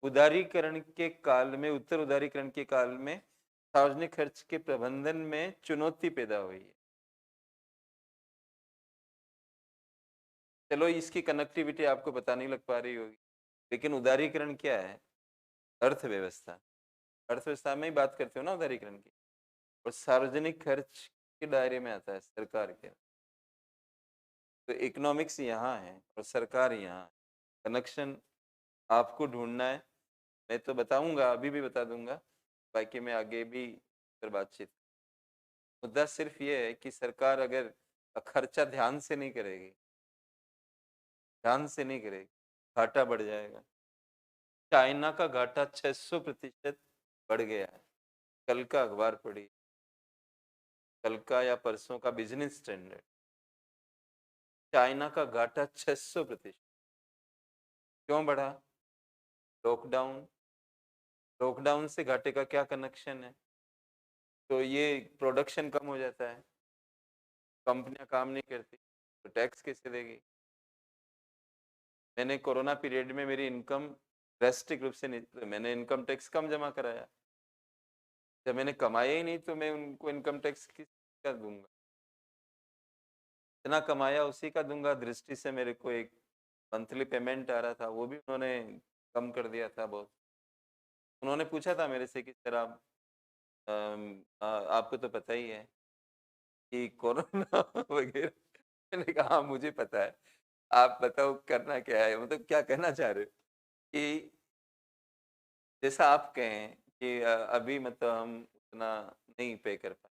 उदारीकरण के काल में, उत्तर उदारीकरण के काल में सार्वजनिक खर्च के प्रबंधन में चुनौती पैदा हुई है। चलो इसकी कनेक्टिविटी आपको पता नहीं लग पा रही होगी, लेकिन उदारीकरण क्या है, अर्थव्यवस्था, अर्थव्यवस्था में ही बात करते हो ना उदारीकरण की, और सार्वजनिक खर्च के दायरे में आता है सरकार के। तो इकोनॉमिक्स यहाँ है और सरकार यहाँ है, कनेक्शन आपको ढूंढना है। मैं तो बताऊंगा, अभी भी बता दूंगा, बाकी मैं आगे भी फिर बातचीत। मुद्दा सिर्फ ये है कि सरकार अगर खर्चा ध्यान से नहीं करेगी, ध्यान से नहीं करेगी, घाटा बढ़ जाएगा। चाइना का घाटा 600% बढ़ गया है, कल का अखबार पढ़ी, कल का या परसों का बिजनेस स्टैंडर्ड, चाइना का घाटा 600%। क्यों बढ़ा? लॉकडाउन, लॉकडाउन से घाटे का क्या कनेक्शन है? तो ये प्रोडक्शन कम हो जाता है, कंपनियां काम नहीं करती, तो टैक्स कैसे देगी? मैंने कोरोना पीरियड में मेरी इनकम ड्रेस्टिक रूप से नहीं, तो मैंने इनकम टैक्स कम जमा कराया। जब मैंने कमाया ही नहीं तो मैं उनको इनकम टैक्स किसका दूंगा? इतना कमाया उसी का दूंगा। दृष्टि से मेरे को एक मंथली पेमेंट आ रहा था, वो भी उन्होंने कम कर दिया था बहुत। उन्होंने पूछा था मेरे से कि सर आप आपको तो पता ही है कि कोरोना वगैरह। मैंने कहा हाँ मुझे पता है, आप बताओ करना क्या है, मतलब क्या कहना चाह रहे हो? कि जैसा आप कहें कि अभी मतलब हम उतना नहीं पे कर पाए।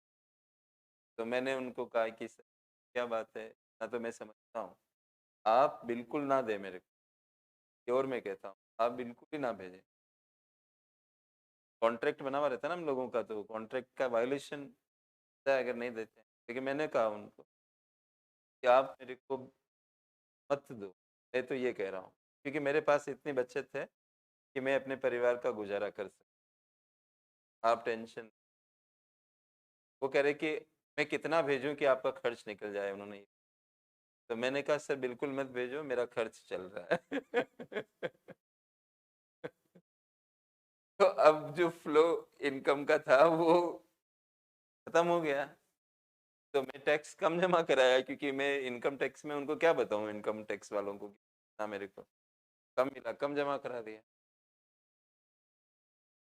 तो मैंने उनको कहा कि सर क्या बात है, ना तो मैं समझता हूँ, आप बिल्कुल ना दें मेरे को, और मैं कहता हूँ, आप बिल्कुल ही ना भेजें। कॉन्ट्रैक्ट बना हुआ रहता है ना हम लोगों का, तो कॉन्ट्रैक्ट का वायलेशन होता है अगर नहीं देते हैं। लेकिन मैंने कहा उनको कि आप मेरे को मत दो, मैं तो ये कह रहा हूँ, क्योंकि मेरे पास इतनी बचत है कि मैं अपने परिवार का गुजारा कर सकता। आप टेंशन। वो कह रहे कि मैं कितना भेजूं कि आपका खर्च निकल जाए, उन्होंने। तो मैंने कहा सर बिल्कुल मत भेजो, मेरा खर्च चल रहा है। तो अब जो फ्लो इनकम का था वो खत्म हो गया। तो मैं टैक्स कम जमा कराया, क्योंकि मैं इनकम टैक्स में उनको क्या बताऊं, इनकम टैक्स वालों को ना, मेरे को कम मिला, कम जमा करा दिया।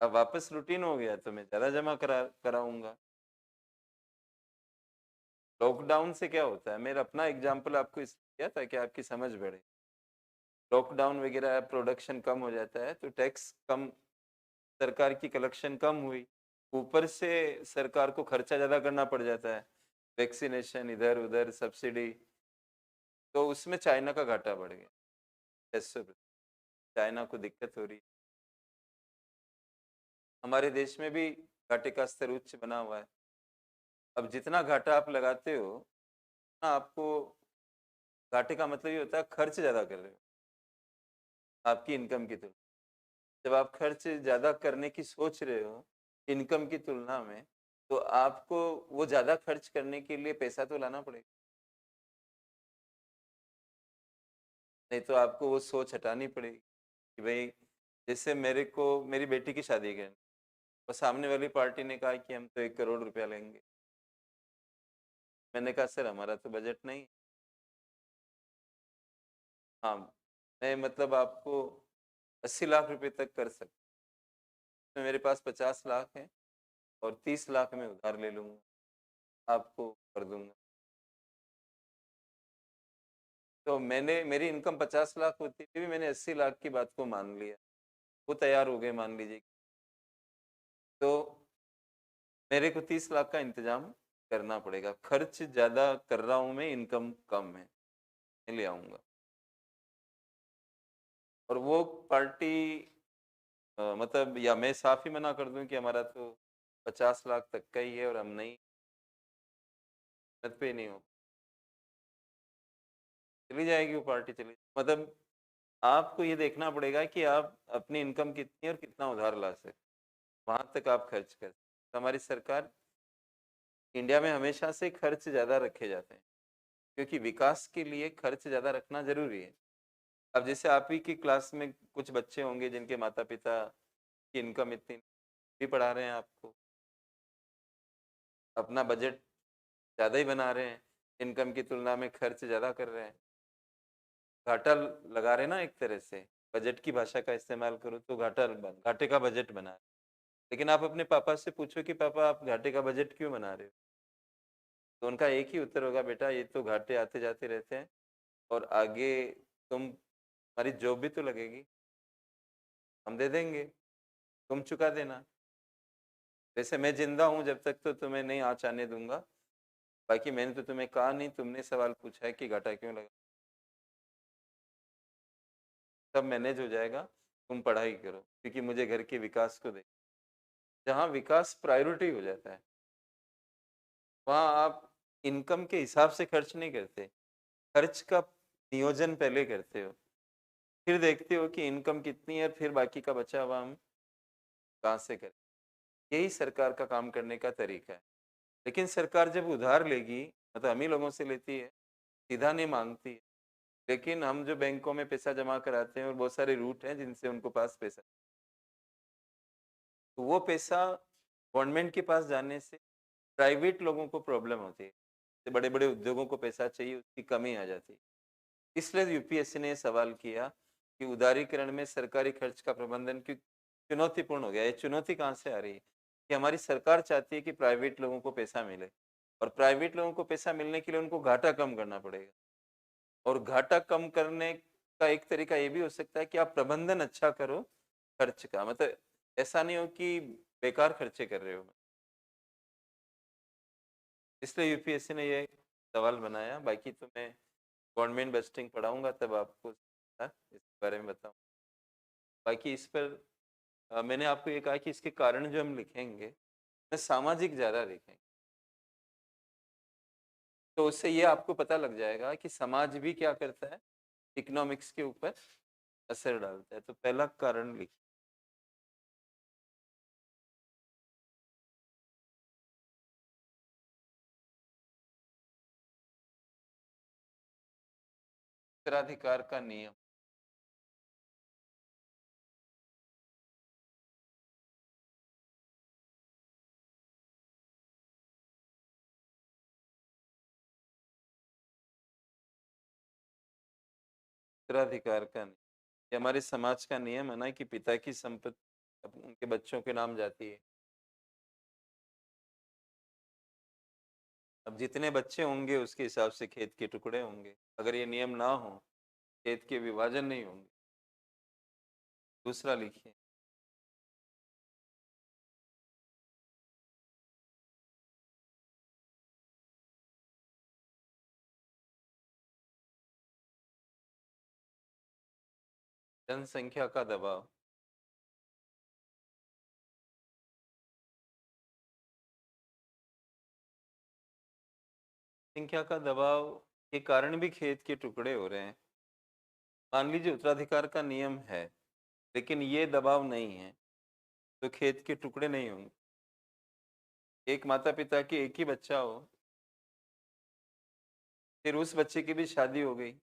अब वापस रूटीन हो गया तो मैं ज्यादा जमा कराऊंगा। लॉकडाउन से क्या होता है, मेरा अपना एग्जांपल आपको इसलिए दिया ताकि आपकी समझ बढ़े। लॉकडाउन वगैरह प्रोडक्शन कम हो जाता है तो टैक्स कम, सरकार की कलेक्शन कम हुई, ऊपर से सरकार को खर्चा ज्यादा करना पड़ जाता है, वैक्सीनेशन इधर उधर सब्सिडी। तो उसमें चाइना का घाटा बढ़ गया 600%। चाइना को दिक्कत हो रही है। हमारे देश में भी घाटे का स्तर उच्च बना हुआ है। अब जितना घाटा आप लगाते हो ना, आपको घाटे का मतलब ये होता है खर्च ज्यादा कर रहे हो आपकी इनकम की तुलना। जब आप खर्च ज्यादा करने की सोच रहे हो इनकम की तुलना में, तो आपको वो ज्यादा खर्च करने के लिए पैसा तो लाना पड़ेगा। नहीं तो आपको वो सोच हटानी पड़ेगी कि भाई, जैसे मेरे को मेरी बेटी की शादी करनी, और सामने वाली पार्टी ने कहा कि हम तो 1 करोड़ रुपया लेंगे। मैंने कहा सर हमारा तो बजट नहीं। हाँ, मैं मतलब आपको 80 लाख रुपए तक कर सकता हूँ। मेरे पास 50 लाख है और 30 लाख में उधार ले लूंगा, आपको कर दूंगा। तो मैंने, मेरी इनकम 50 लाख होती थी भी, मैंने 80 लाख की बात को मान लिया। वो तैयार हो गए मान लीजिए। तो मेरे को 30 लाख का इंतजाम करना पड़ेगा। खर्च ज्यादा कर रहा हूं मैं, इनकम कम है, मैं ले आऊंगा। और वो पार्टी मतलब, या मैं साफ ही मना कर दूं कि हमारा तो 50 लाख तक का ही है और हम नहीं, मत पे नहीं हो, चली जाएगी वो पार्टी, चली। मतलब आपको ये देखना पड़ेगा कि आप अपनी इनकम कितनी और कितना उधार ला सकते, वहां तक आप खर्च कर सकते। हमारी सरकार, इंडिया में हमेशा से खर्च ज्यादा रखे जाते हैं, क्योंकि विकास के लिए खर्च ज्यादा रखना जरूरी है। अब जैसे आप ही की क्लास में कुछ बच्चे होंगे जिनके माता पिता की इनकम इतनी, भी पढ़ा रहे हैं आपको, अपना बजट ज्यादा ही बना रहे हैं, इनकम की तुलना में खर्च ज्यादा कर रहे हैं, घाटा लगा रहे हैं ना एक तरह से। बजट की भाषा का इस्तेमाल करो तो घाटे का बजट बना रहे हैं। लेकिन आप अपने पापा से पूछो कि पापा आप घाटे का बजट क्यों बना रहे हो, तो उनका एक ही उत्तर होगा, बेटा ये तो घाटे आते जाते रहते हैं, और आगे तुम्हारी जॉब भी तो लगेगी, हम दे देंगे, तुम चुका देना। वैसे मैं जिंदा हूँ जब तक तो तुम्हें नहीं आँच आने दूंगा। बाकी मैंने तो तुम्हें कहा नहीं, तुमने सवाल पूछा है कि घाटा क्यों लगा, सब मैनेज हो जाएगा, तुम पढ़ाई करो, क्योंकि मुझे घर के विकास को दे। जहाँ विकास प्रायोरिटी हो जाता है, वहाँ आप इनकम के हिसाब से खर्च नहीं करते, खर्च का नियोजन पहले करते हो, फिर देखते हो कि इनकम कितनी है, फिर बाकी का बचा हुआ हम कहाँ से करें। यही सरकार का काम करने का तरीका है। लेकिन सरकार जब उधार लेगी, मतलब हम ही लोगों से लेती है, सीधा नहीं मांगती है। लेकिन हम जो बैंकों में पैसा जमा कराते हैं, और बहुत सारे रूट हैं जिनसे उनको पास पैसा, तो वो पैसा गवर्नमेंट के पास जाने से प्राइवेट लोगों को प्रॉब्लम होती है, बड़े बड़े उद्योगों को पैसा चाहिए, उसकी कमी आ जाती है। इसलिए यूपीएससी ने सवाल किया कि उदारीकरण में सरकारी खर्च का प्रबंधन क्यों चुनौतीपूर्ण हो गया। ये चुनौती कहाँ से आ रही है कि हमारी सरकार चाहती है कि प्राइवेट लोगों को पैसा मिले, और प्राइवेट लोगों को पैसा मिलने के लिए उनको घाटा कम करना पड़ेगा। और घाटा कम करने का एक तरीका ये भी हो सकता है कि आप प्रबंधन अच्छा करो खर्च का। मतलब ऐसा नहीं हो कि बेकार खर्चे कर रहे हो। इसलिए यूपीएससी ने ये सवाल बनाया, बाकी तो मैं गवर्नमेंट बजटिंग पढ़ाऊँगा तब आपको इसके बारे में बताऊँ। बाकी इस पर मैंने आपको ये कहा कि इसके कारण जो हम लिखेंगे, मैं सामाजिक ज़्यादा लिखेंगे। तो उससे ये आपको पता लग जाएगा कि समाज भी क्या करता है, इकोनॉमिक्स के ऊपर असर डालता है। तो पहला कारण लिखिए, उत्तराधिकार का नियम। उत्तराधिकार का नियम, ये हमारे समाज का नियम है ना कि पिता की संपत्ति अब उनके बच्चों के नाम जाती है। अब जितने बच्चे होंगे उसके हिसाब से खेत के टुकड़े होंगे। अगर ये नियम ना हो, खेत के विभाजन नहीं होंगे। दूसरा लिखिए, जनसंख्या का दबाव। संख्या का दबाव के कारण भी खेत के टुकड़े हो रहे हैं। मान लीजिए उत्तराधिकार का नियम है, लेकिन ये दबाव नहीं है, तो खेत के टुकड़े नहीं होंगे। एक माता पिता की एक ही बच्चा हो, फिर उस बच्चे की भी शादी हो गई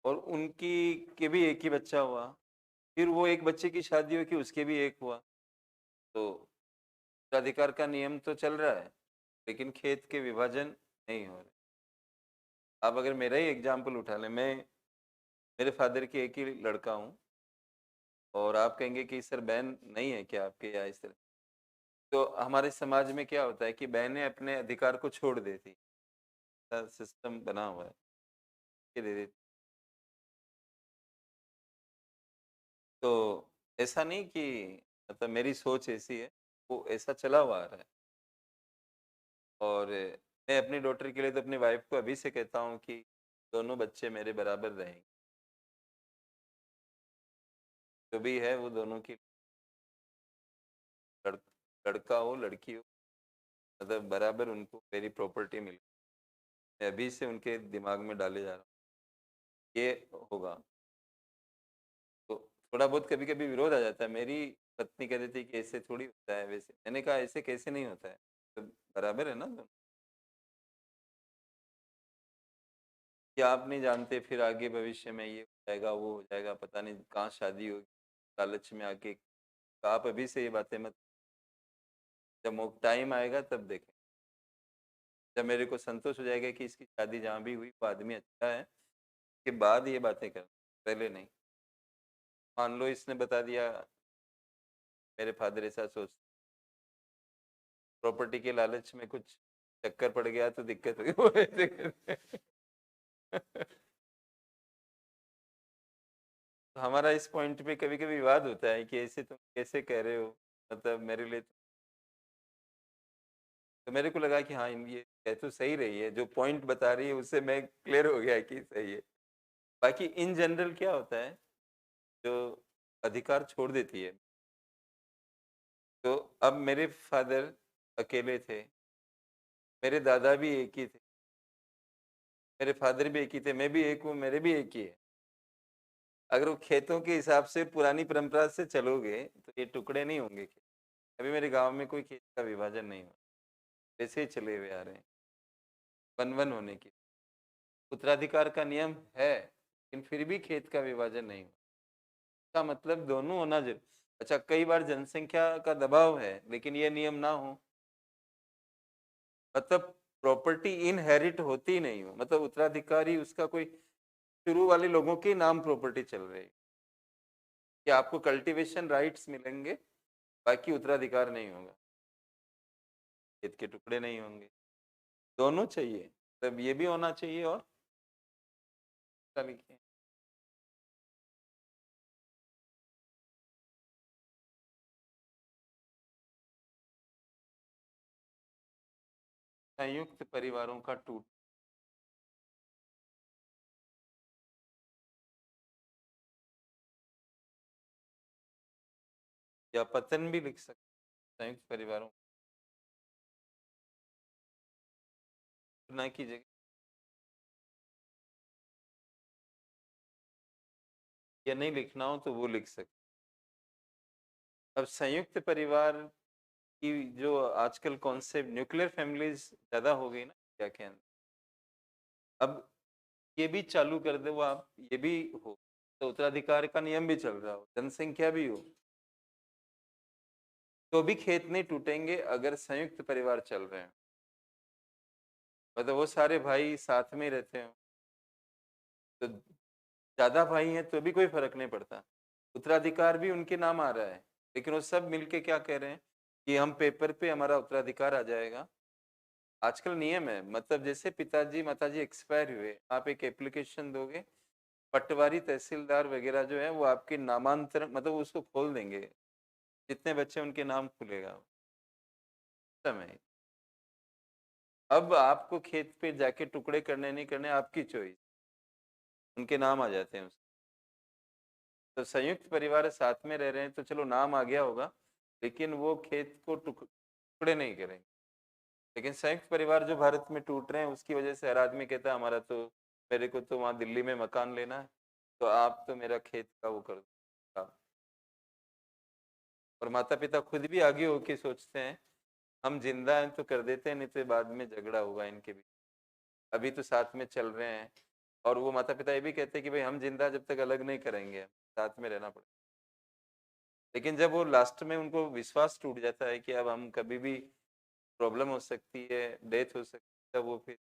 और उनकी के भी एक ही बच्चा हुआ, फिर वो एक बच्चे की शादी हो कि उसके भी एक हुआ, तो उत्तराधिकार का नियम तो चल रहा है, लेकिन खेत के विभाजन नहीं हो रहे। आप अगर मेरा ही एग्जाम्पल उठा लें, मैं मेरे फादर की एक ही लड़का हूँ और आप कहेंगे कि सर बहन नहीं है क्या आपके, या इस तरह। तो हमारे समाज में क्या होता है कि बहनें अपने अधिकार को छोड़ देती, सिस्टम बना हुआ है कि दे देती। तो ऐसा नहीं कि मतलब मेरी सोच ऐसी है, वो ऐसा चला हुआ आ रहा है। और मैं अपनी डॉटर के लिए तो अपनी वाइफ को अभी से कहता हूँ कि दोनों बच्चे मेरे बराबर रहेंगे, जो भी है वो दोनों की, लड़, लड़का हो लड़की हो, मतलब बराबर उनको मेरी प्रॉपर्टी मिले। मैं अभी से उनके दिमाग में डाले जा रहा हूँ, ये होगा। तो थोड़ा बहुत कभी कभी विरोध आ जाता है, मेरी पत्नी कह देती है कि ऐसे थोड़ी होता है, वैसे। मैंने कहा ऐसे कैसे नहीं होता है, तो बराबर है ना दोनों। क्या आप नहीं जानते फिर आगे भविष्य में ये हो जाएगा वो हो जाएगा, पता नहीं कहाँ शादी होगी, लालच में आके। तो आप अभी से ये बातें मत, जब टाइम आएगा तब देखें, जब मेरे को संतोष हो जाएगा कि इसकी शादी जहाँ भी हुई वो आदमी अच्छा है, के बाद ये बातें कर, पहले नहीं। मान लो इसने बता दिया मेरे फादर ऐसा सोच, प्रॉपर्टी के लालच में कुछ चक्कर पड़ गया तो दिक्कत हुई वो ऐसे करते हैं। तो हमारा इस पॉइंट पे कभी कभी विवाद होता है कि ऐसे तुम कैसे कह रहे हो, मतलब मेरे लिए तो मेरे को लगा कि हाँ ये कह तो सही रही है, जो पॉइंट बता रही है उससे मैं क्लियर हो गया कि सही है। बाकी इन जनरल क्या होता है, जो अधिकार छोड़ देती है। तो अब मेरे फादर अकेले थे, मेरे दादा भी एक ही थे, मेरे फादर भी एक ही थे, मैं भी एक हूँ, मेरे भी एक ही है। अगर वो खेतों के हिसाब से पुरानी परंपरा से चलोगे तो ये टुकड़े नहीं होंगे खेत। अभी मेरे गांव में कोई खेत का विभाजन नहीं हुआ, ऐसे ही चले हुए आ रहे हैं, वन वन होने की। उत्तराधिकार का नियम है, लेकिन फिर भी खेत का विभाजन नहीं हुआ। इसका मतलब दोनों होना जरूर। अच्छा, कई बार जनसंख्या का दबाव है लेकिन ये नियम ना हो, मतलब प्रॉपर्टी इनहेरिट होती नहीं हो, मतलब उत्तराधिकारी उसका कोई शुरू वाले लोगों के नाम प्रॉपर्टी चल रही है, कि आपको कल्टीवेशन राइट्स मिलेंगे, बाकी उत्तराधिकार नहीं होगा, खेत के टुकड़े नहीं होंगे। दोनों चाहिए, तब ये भी होना चाहिए। और क्या लिखे, संयुक्त परिवारों का टूट या पतन भी लिख सकते हैं, संयुक्त परिवारों ना की जगह, या नहीं लिखना हो तो वो लिख सकते। अब संयुक्त परिवार की जो आजकल कॉन्सेप्ट, न्यूक्लियर फैमिलीज ज्यादा हो गई ना क्या के अंदर, अब ये भी चालू कर दे वो, आप ये भी हो तो उत्तराधिकार का नियम भी चल रहा हो, जनसंख्या भी हो, तो भी खेत नहीं टूटेंगे अगर संयुक्त परिवार चल रहे हैं। मतलब वो सारे भाई साथ में रहते हो, तो ज्यादा भाई हैं तो भी कोई फर्क नहीं पड़ता, उत्तराधिकार भी उनके नाम आ रहा है, लेकिन वो सब मिलके क्या कह रहे हैं कि हम पेपर पे हमारा उत्तराधिकार आ जाएगा। आजकल नियम है, मतलब जैसे पिताजी माताजी एक्सपायर हुए, आप एक एप्लीकेशन दोगे, पटवारी तहसीलदार वगैरह जो है वो आपके नामांतरण, मतलब उसको खोल देंगे, जितने बच्चे उनके नाम खुलेगा समय। अब आपको खेत पे जाके टुकड़े करने नहीं करने आपकी चॉइस, उनके नाम आ जाते हैं उसमें। तो संयुक्त परिवार साथ में रह रहे हैं तो चलो नाम आ गया होगा, लेकिन वो खेत को टुकड़े नहीं करेंगे। लेकिन संयुक्त परिवार जो भारत में टूट रहे हैं उसकी वजह से हर आदमी कहता है हमारा तो, मेरे को तो वहां दिल्ली में मकान लेना है, तो आप तो मेरा खेत का वो कर दो। और माता पिता खुद भी आगे होके सोचते हैं हम जिंदा हैं तो कर देते हैं, नहीं तो बाद में झगड़ा होगा इनके बीच, अभी तो साथ में चल रहे हैं। और वो माता पिता ये भी कहते हैं कि भाई हम जिंदा जब तक अलग नहीं करेंगे, साथ में रहना पड़ेगा। लेकिन जब वो लास्ट में उनको विश्वास टूट जाता है कि अब हम कभी भी प्रॉब्लम हो सकती है, डेथ हो सकती है, तब वो फिर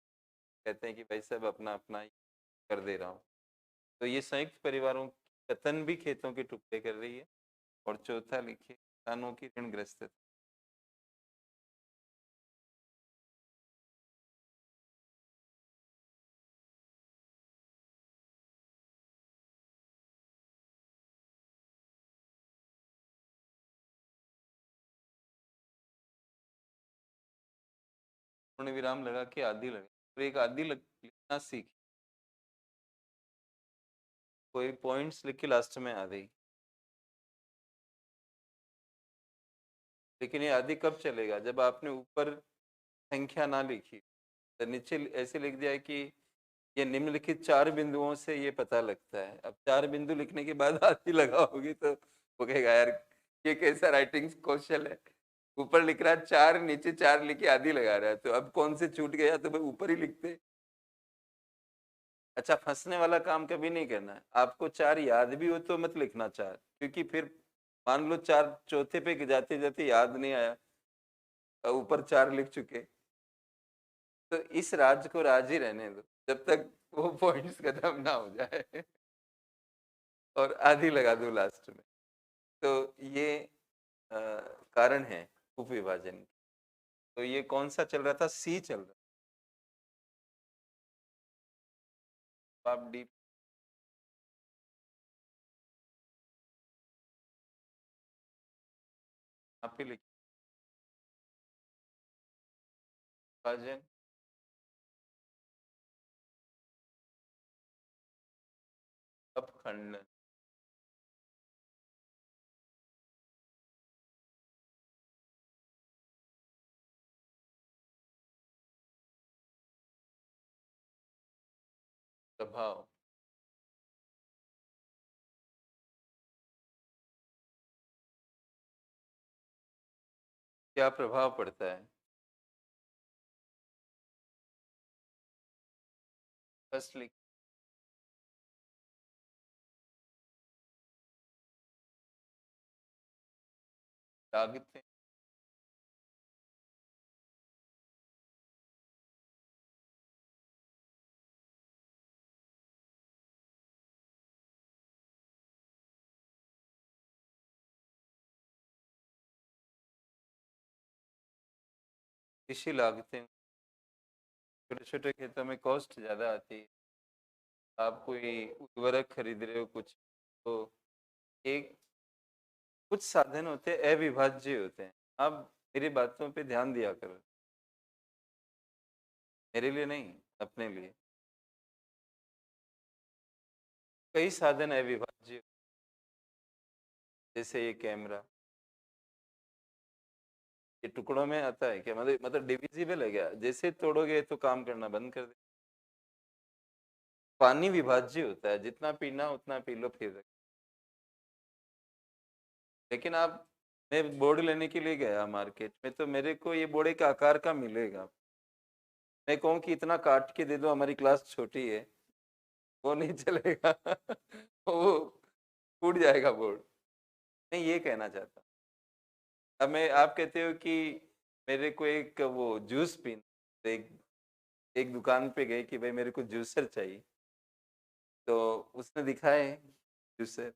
कहते हैं कि भाई सब अपना अपना ही कर दे रहा हूँ। तो ये संयुक्त परिवारों की पतन भी खेतों के टुकड़े कर रही है। और चौथा लिखिए, किसानों की ऋणग्रस्तता। पूर्ण विराम लगा के आदि लगा, तो एक आदि लिखना सीख, कोई पॉइंट्स लिख के लास्ट में आदि। लेकिन ये आदि कब चलेगा, जब आपने ऊपर संख्या ना लिखी, तो नीचे ऐसे लिख दिया है कि ये निम्नलिखित चार बिंदुओं से ये पता लगता है। अब चार बिंदु लिखने के बाद आदि लगाओगी तो वो कहेगा यार ये कैसा राइटिंग कौशल है, ऊपर लिख रहा है चार, नीचे चार लिखे आदि लगा रहा है, तो अब कौन से छूट गया, तो भाई ऊपर ही लिखते। अच्छा, फंसने वाला काम कभी नहीं करना है, आपको चार याद भी हो तो मत लिखना चार, क्योंकि फिर मान लो चार चौथे पे जाते जाते याद नहीं आया, ऊपर चार लिख चुके, तो इस राज को राज ही रहने दो जब तक वो पॉइंट्स खत्म ना हो जाए और आधी लगा दो लास्ट में। तो ये अ, कारण है उपविभाजन की। तो ये कौन सा चल रहा था, सी चल रहा था, आप डी आप ही लिख, विभाजन अपखंडन। प्रभाव, क्या प्रभाव पड़ता है, फर्स्ट लिख, लागतें, कृषि लागतें, छोटे छोटे खेतों में कॉस्ट ज्यादा आती है, आप कोई उर्वरक खरीद रहे हो कुछ, तो एक कुछ साधन होते हैं अविभाज्य होते हैं। आप मेरी बातों पे ध्यान दिया करो, मेरे लिए नहीं, अपने लिए। कई साधन है विभाज्य, जैसे ये कैमरा, ये टुकड़ों में आता है क्या? मतलब डिविजिबल है क्या? जैसे तोड़ोगे तो काम करना बंद कर दे। पानी विभाज्य होता है, जितना पीना उतना पी लो फिर। लेकिन आप, मैं बोर्ड लेने के लिए गया मार्केट में, तो मेरे को ये बोर्ड एक आकार का मिलेगा। मैं कहूँ कि इतना काट के दे दो, हमारी क्लास छोटी है, वो नहीं चलेगा। वो टूट जाएगा बोर्ड। नहीं, ये कहना चाहता। अब मैं, आप कहते हो कि मेरे को एक वो जूस पीना, तो एक दुकान पे गए कि भाई मेरे को जूसर चाहिए, तो उसने दिखाए जूसर,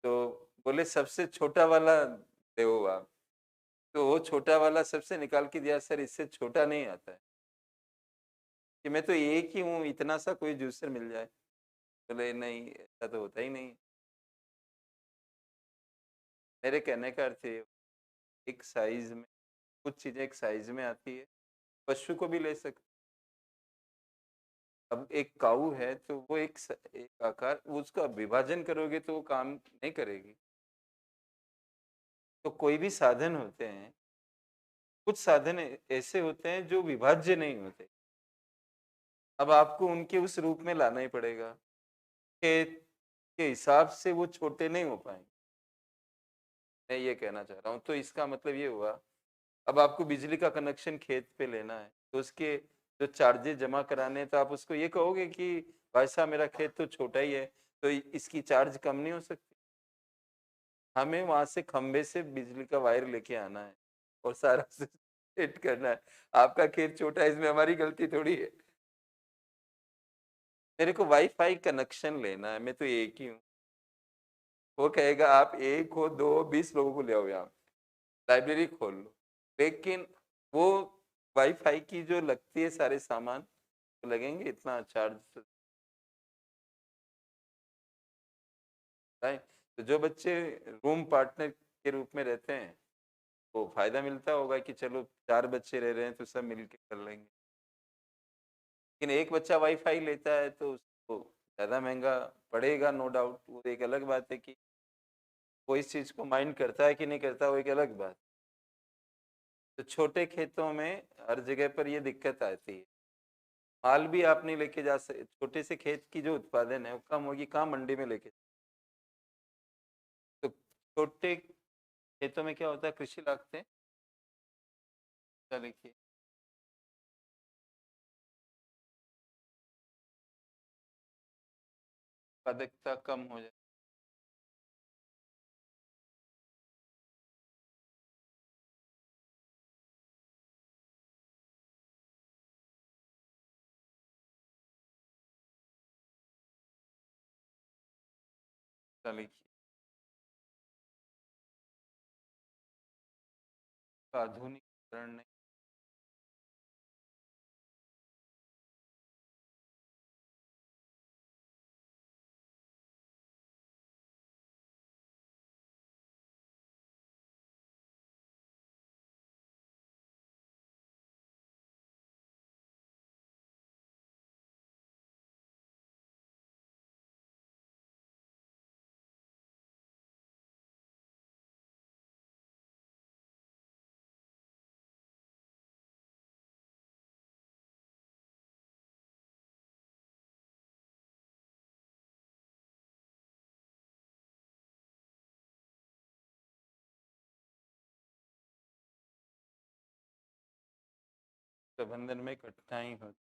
तो बोले सबसे छोटा वाला दे आप। तो वो छोटा वाला सबसे निकाल के दिया, सर इससे छोटा नहीं आता है, कि मैं तो एक ही हूँ, इतना सा कोई जूसर मिल जाए। बोले नहीं, ऐसा तो होता ही नहीं। मेरे कहने का अर्थ है, एक साइज में, कुछ चीजें एक साइज में आती है, पशु को भी ले सकते। अब एक काऊ है तो वो एक आकार, उसका विभाजन करोगे तो वो काम नहीं करेगी। तो कोई भी साधन होते हैं, कुछ साधन ऐसे होते हैं जो विभाज्य नहीं होते। अब आपको उनके उस रूप में लाना ही पड़ेगा, खेत के हिसाब से वो छोटे नहीं हो पाएंगे। मैं ये कहना चाह रहा हूँ, तो इसका मतलब ये हुआ, अब आपको बिजली का कनेक्शन खेत पे लेना है, तो उसके जो चार्जेस जमा कराने हैं, तो आप उसको ये कहोगे कि भाई साहब मेरा खेत तो छोटा ही है, तो इसकी चार्ज कम नहीं हो सकती। हमें वहां से खंबे से बिजली का वायर लेके आना है और सारा सेट करना है। आपका खेत छोटा है, इसमें हमारी गलती थोड़ी है। मेरे को वाईफाई कनेक्शन लेना है, मैं तो एक ही हूँ। वो कहेगा आप एक हो, दो हो, 20 लोगों को ले आओ यहाँ, लाइब्रेरी खोल लो। लेकिन वो वाईफाई की जो लगती है सारे सामान, तो लगेंगे इतना चार्ज, राइट? तो जो बच्चे रूम पार्टनर के रूप में रहते हैं, वो फायदा मिलता होगा कि चलो 4 बच्चे रह रहे हैं तो सब मिलके कर लेंगे। लेकिन एक बच्चा वाईफाई लेता है तो उसको ज़्यादा महंगा पड़ेगा, नो डाउट। वो एक अलग बात है कि वो इस चीज़ को माइंड करता है कि नहीं करता, वो एक अलग बात। तो छोटे खेतों में हर जगह पर ये दिक्कत आती है। माल भी आप नहीं लेके जा सकते, छोटे से खेत की जो उत्पादन है वो कम होगी, कहाँ मंडी में लेके। तो छोटे खेतों में क्या होता है, कृषि लागतें, क्या लिखिए, उत्पादकता कम हो जाए। क्या लिखिए, आधुनिकीकरण नहीं। प्रबंधन में कठिनाई होती।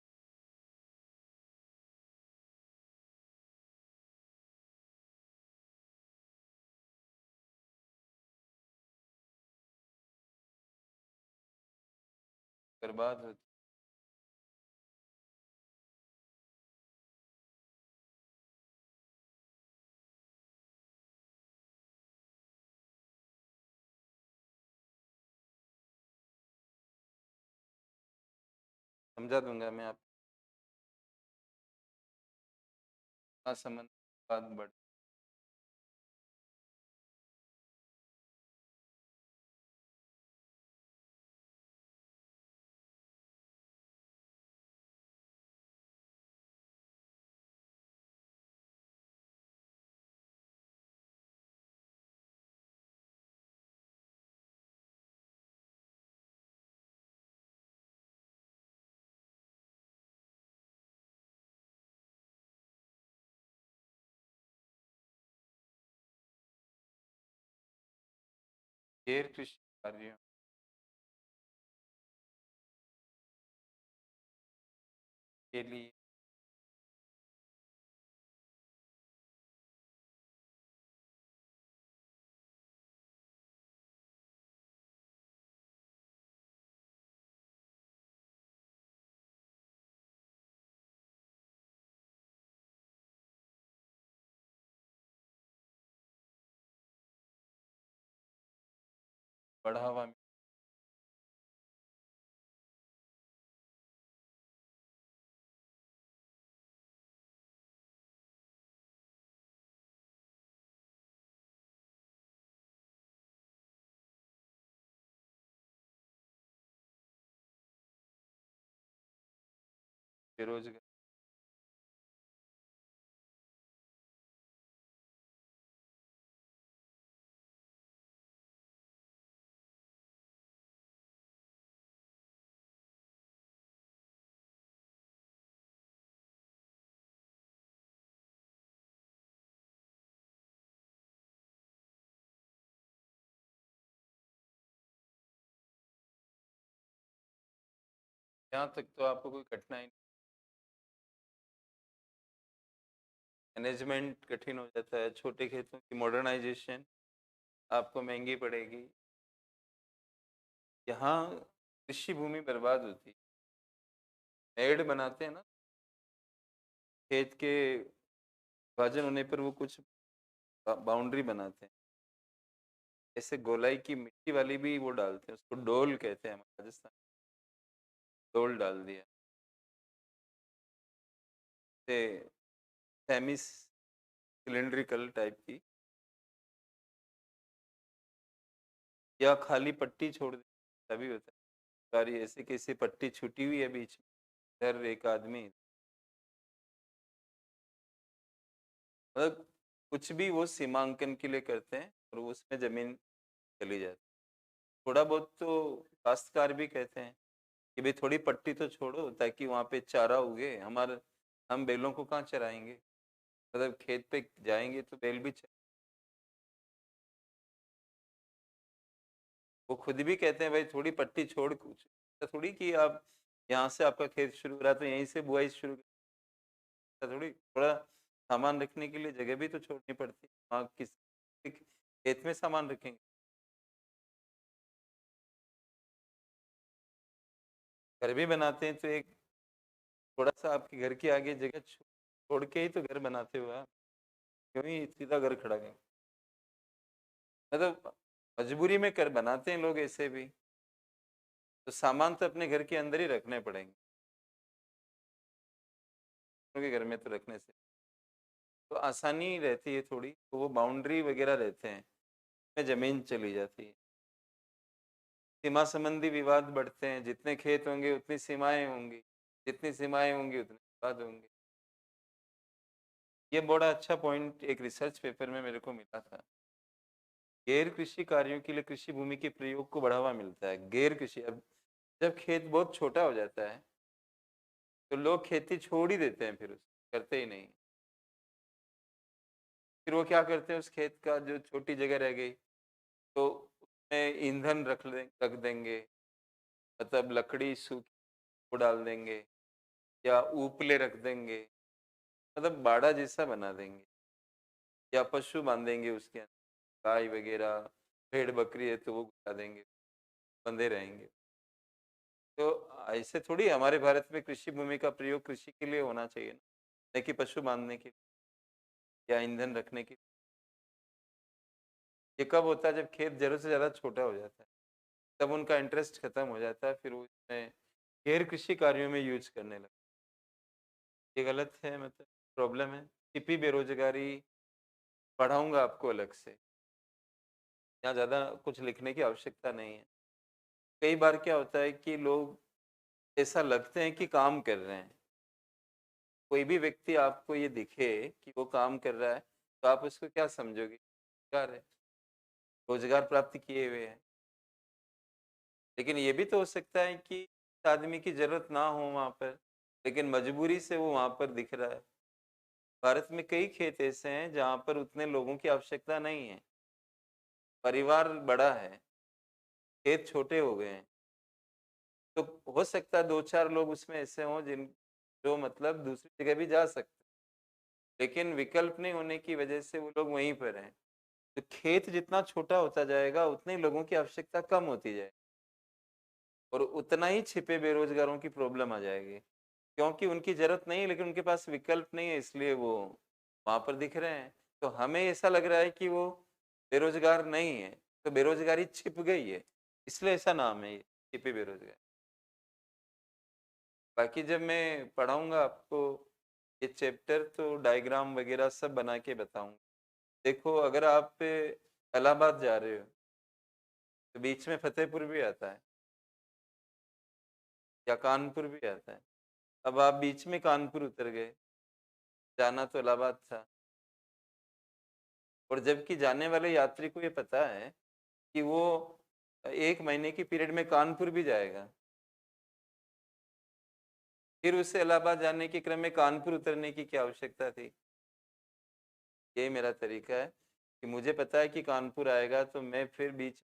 बर्बाद होती। समझा दूंगा मैं आपका संबंध, बात बढ़। गैर कृषि कार्यों के लिए बढ़ावा बेरोजगार यहाँ तक तो आपको कोई कठिनाई मैनेजमेंट कठिन हो जाता है, छोटे खेतों की मॉडर्नाइजेशन आपको महंगी पड़ेगी। यहाँ कृषि भूमि बर्बाद होती है। मेड़ बनाते हैं ना, खेत के विभाजन होने पर वो कुछ बाउंड्री बनाते हैं, ऐसे गोलाई की मिट्टी वाली भी वो डालते हैं, उसको डोल कहते हैं हमारे राजस्थान। डोल डाल दिया से सेमी सिलेंड्रिकल टाइप की, या खाली पट्टी छोड़ दी तभी होता है। सारी ऐसे कैसी पट्टी छुटी हुई है बीच में, इधर एक आदमी, मतलब कुछ भी वो सीमांकन के लिए करते हैं और उसमें जमीन चली जाती है। थोड़ा बहुत तो काश्तकार भी कहते हैं कि भाई थोड़ी पट्टी तो छोड़ो ताकि वहाँ पे चारा उगे, हमारे हम बैलों को कहाँ चराएंगे, मतलब खेत पे जाएंगे तो बैल भी वो खुद भी कहते हैं भाई थोड़ी पट्टी छोड़, कुछ ऐसा थोड़ी कि आप यहाँ से आपका खेत शुरू करा तो यहीं से बुआई शुरू करा, थोड़ी थोड़ा सामान रखने के लिए जगह भी तो छोड़नी पड़ती है। वहाँ किस खेत में सामान रखेंगे, घर भी बनाते हैं तो एक थोड़ा सा आपके घर के आगे जगह छोड़ के ही तो घर बनाते हो आप, क्यों ही सीधा घर खड़ा करें। मतलब मजबूरी में कर बनाते हैं लोग ऐसे भी, तो सामान तो अपने घर के अंदर ही रखने पड़ेंगे, क्योंकि घर में तो रखने से तो आसानी रहती है थोड़ी, तो वो बाउंड्री वगैरह रहते हैं, में जमीन चली जाती है। सीमा संबंधी विवाद बढ़ते हैं, जितने खेत होंगे उतनी सीमाएं होंगी, जितनी सीमाएं होंगी उतने विवाद होंगे। ये बड़ा अच्छा पॉइंट एक रिसर्च पेपर में मेरे को मिला था। गैर कृषि कार्यों के लिए कृषि भूमि के प्रयोग को बढ़ावा मिलता है। गैर कृषि, अब जब खेत बहुत छोटा हो जाता है तो लोग खेती छोड़ ही देते हैं, फिर उस करते ही नहीं। फिर वो क्या करते हैं, उस खेत का जो छोटी जगह रह गई तो उसमें ईंधन रख देंगे, मतलब लकड़ी सूखी वो डाल देंगे, या उपले रख देंगे, मतलब बाड़ा जैसा बना देंगे, या पशु बांधेंगे उसके अंदर, गाय वगैरह, भेड़ बकरी है तो वो घुसा देंगे, बंधे रहेंगे। तो ऐसे थोड़ी हमारे भारत में कृषि भूमि का प्रयोग कृषि के लिए होना चाहिए ना, न कि पशु बांधने के लिए या ईंधन रखने के लिए। ये कब होता है, जब खेत जरूरत से ज्यादा छोटा हो जाता है, तब उनका इंटरेस्ट खत्म हो जाता है, फिर वो इसमें गैर कृषि कार्यों में यूज करने लगते हैं। ये गलत है, मतलब प्रॉब्लम है। छिपी बेरोजगारी पढ़ाऊंगा आपको अलग से, यहाँ ज़्यादा कुछ लिखने की आवश्यकता नहीं है। कई बार क्या होता है कि लोग ऐसा लगते हैं कि काम कर रहे हैं, कोई भी व्यक्ति आपको ये दिखे कि वो काम कर रहा है तो आप उसको क्या समझोगे, रोजगार है, रोजगार प्राप्त किए हुए हैं। लेकिन ये भी तो हो सकता है कि इस आदमी की जरूरत ना हो वहाँ पर, लेकिन मजबूरी से वो वहाँ पर दिख रहा है। भारत में कई खेत ऐसे हैं जहाँ पर उतने लोगों की आवश्यकता नहीं है, परिवार बड़ा है, खेत छोटे हो गए हैं। तो हो सकता है 2-4 लोग उसमें ऐसे हों जिन जो मतलब दूसरी जगह भी जा सकते हैं, लेकिन विकल्प नहीं होने की वजह से वो लोग वहीं पर हैं। तो खेत जितना छोटा होता जाएगा, उतने ही लोगों की आवश्यकता कम होती जाएगी और उतना ही छिपे बेरोज़गारों की प्रॉब्लम आ जाएगी। क्योंकि उनकी ज़रूरत नहीं है, लेकिन उनके पास विकल्प नहीं है, इसलिए वो वहाँ पर दिख रहे हैं। तो हमें ऐसा लग रहा है कि वो बेरोज़गार नहीं है, तो बेरोज़गारी छिप गई है, इसलिए ऐसा नाम है ये, छिपी बेरोज़गारी। बाकी जब मैं पढ़ाऊँगा आपको ये चैप्टर, तो डायग्राम वगैरह सब बना के बताऊँगा। देखो, अगर आप इलाहाबाद जा रहे हो, तो बीच में फतेहपुर भी आता है या कानपुर भी आता है। अब आप बीच में कानपुर उतर गए, जाना तो इलाहाबाद था, और जबकि जाने वाले यात्री को ये पता है कि वो 1 महीने की पीरियड में कानपुर भी जाएगा। फिर उसे इलाहाबाद जाने के क्रम में कानपुर उतरने की क्या आवश्यकता थी? यही मेरा तरीका है कि मुझे पता है कि कानपुर आएगा, तो मैं फिर बीच,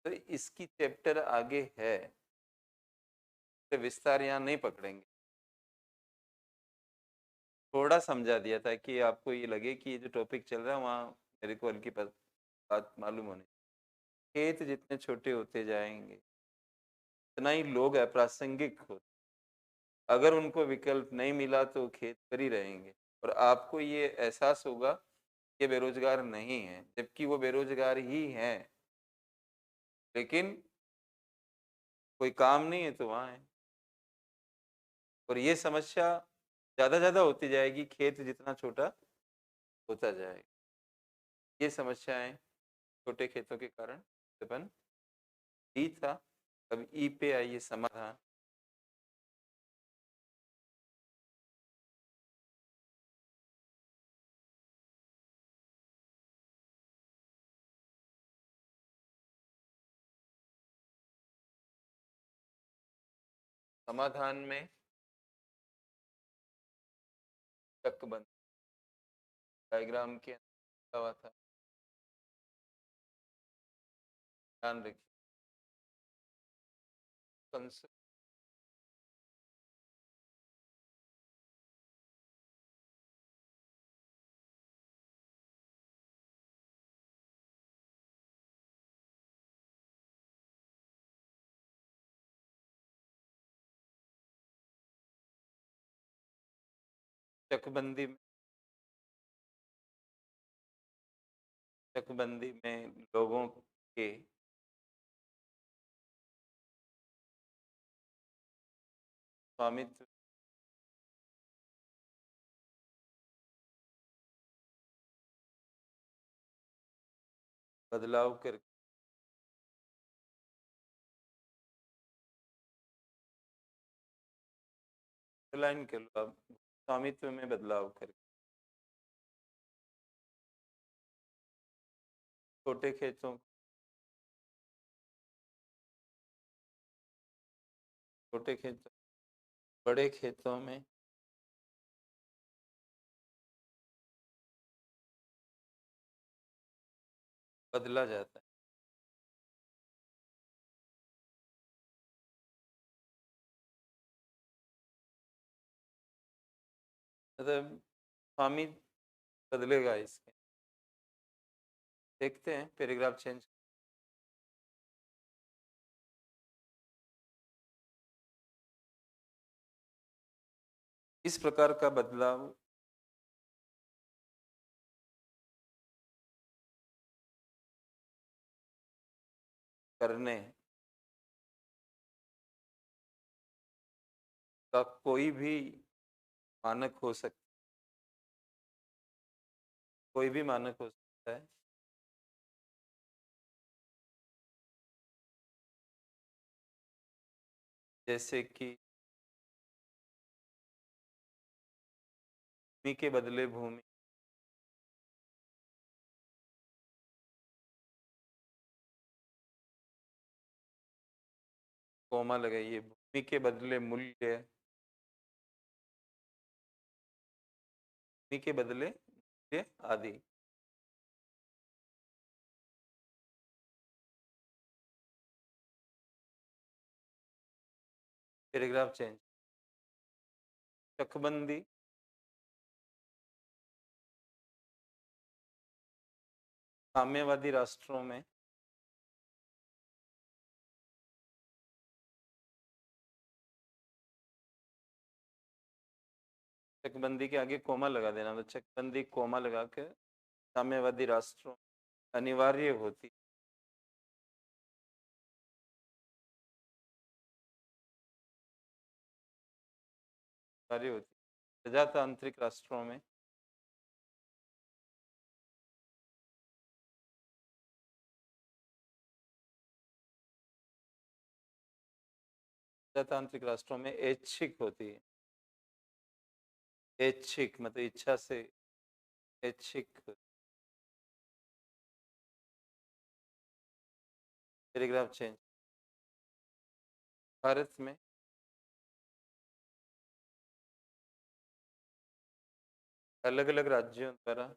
तो इसकी चैप्टर आगे है, तो विस्तार यहाँ नहीं पकड़ेंगे। थोड़ा समझा दिया था कि आपको ये लगे कि ये जो टॉपिक चल रहा है वहाँ मेरे को हल्की बात मालूम होनी। खेत जितने छोटे होते जाएंगे, उतना ही लोग अप्रासंगिक हो, अगर उनको विकल्प नहीं मिला तो खेत पर ही रहेंगे, और आपको ये एहसास होगा कि बेरोजगार नहीं है, जबकि वो बेरोजगार ही हैं, लेकिन कोई काम नहीं है तो वहाँ है। और ये समस्या ज़्यादा ज़्यादा होती जाएगी, खेत जितना छोटा होता जाएगा। ये समस्याएं छोटे खेतों के कारण उत्पन्न ही था। अब ई पे आइए समाधान। समाधान में चकबंद डायग्राम के अंदर हुआ था, ध्यान रखिए। कंस- चकबंदी में चकबंदी में लोगों के स्वामित्व बदलाव कर लाइन कर लो आप, स्वामित्व में बदलाव कर छोटे खेतों छोटे खेतों बड़े खेतों में बदला जाता है। मतलब स्वामी बदलेगा इसके, देखते हैं पैराग्राफ चेंज। इस प्रकार का बदलाव करने का कोई भी मानक हो सकता, कोई भी मानक हो सकता है। जैसे कि भूमि के बदले भूमि, कोमा लगाइए, भूमि के बदले मूल्य, भूमि के बदले मूल्य आदि। Paragraph change. चकबंदी साम्यवादी राष्ट्रों में चकबंदी के आगे कोमा लगा देना, तो चकबंदी कोमा लगा के साम्यवादी राष्ट्रों अनिवार्य होती। अनिवार्य होती प्रजातांत्रिक राष्ट्रों में प्रजातांत्रिक राष्ट्रों में ऐच्छिक होती है। ऐच्छिक मतलब इच्छा से, ऐच्छिक। Paragraph change. भारत में अलग अलग राज्यों द्वारा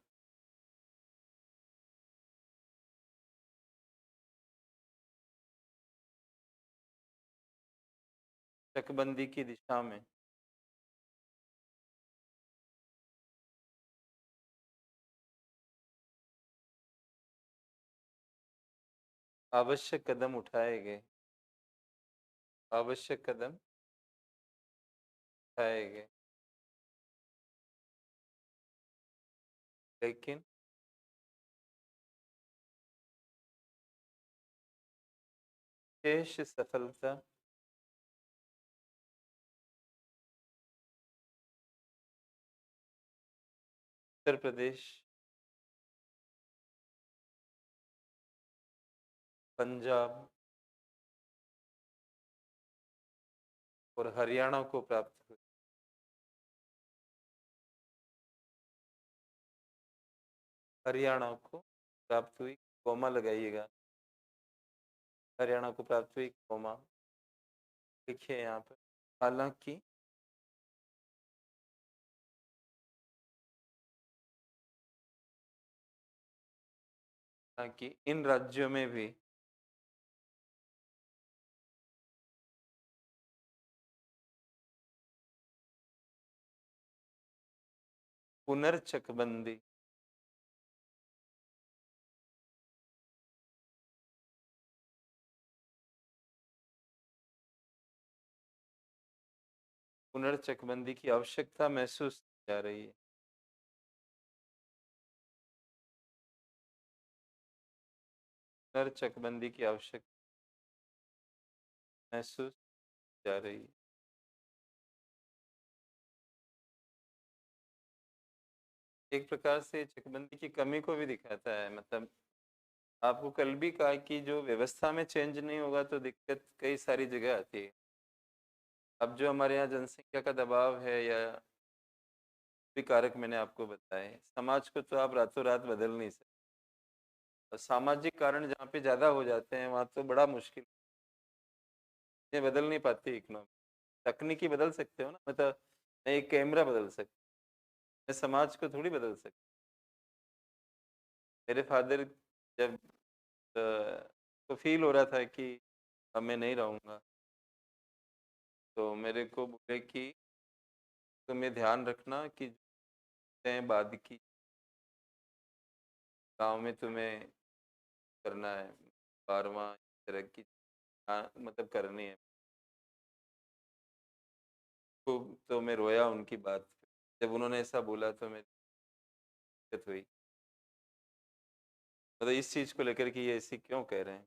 चकबंदी की दिशा में आवश्यक कदम उठाए गए। आवश्यक कदम उठाए गए, लेकिन शेष सफलता उत्तर प्रदेश, पंजाब और हरियाणा को प्राप्त हुई। हरियाणा को प्राप्त हुई, कोमा लगाइएगा। हरियाणा को प्राप्त हुई, कोमा लिखिए यहाँ पर। हालांकि हालांकि इन राज्यों में भी पुनर्चकबंदी पुनर्चकबंदी की आवश्यकता महसूस की जा रही है। पुनर्चकबंदी की आवश्यकता महसूस की जा रही है। एक प्रकार से चकबंदी की कमी को भी दिखाता है। मतलब आपको कल भी कहा कि जो व्यवस्था में चेंज नहीं होगा तो दिक्कत कई सारी जगह आती है। अब जो हमारे यहाँ जनसंख्या का दबाव है या भी कारक मैंने आपको बताए, समाज को तो आप रातों रात बदल नहीं सकते। और सामाजिक कारण जहाँ पे ज़्यादा हो जाते हैं वहाँ तो बड़ा मुश्किल, ये बदल नहीं पाती इकोनॉमी। तकनीकी बदल सकते हो ना, मतलब मैं एक कैमरा बदल सकता, मैं समाज को थोड़ी बदल सकता। मेरे फादर जब तो फील हो रहा था कि अब मैं नहीं रहूँगा, तो मेरे को बोले कि तुम्हें ध्यान रखना कि तय बाद की गांव में तुम्हें करना है, 12वां तरह की मतलब करनी है। तो मैं रोया उनकी बात पे। जब उन्होंने ऐसा बोला तो मेरी दिक्कत हुई, मतलब इस चीज़ को लेकर कि ये ऐसी क्यों कह रहे हैं।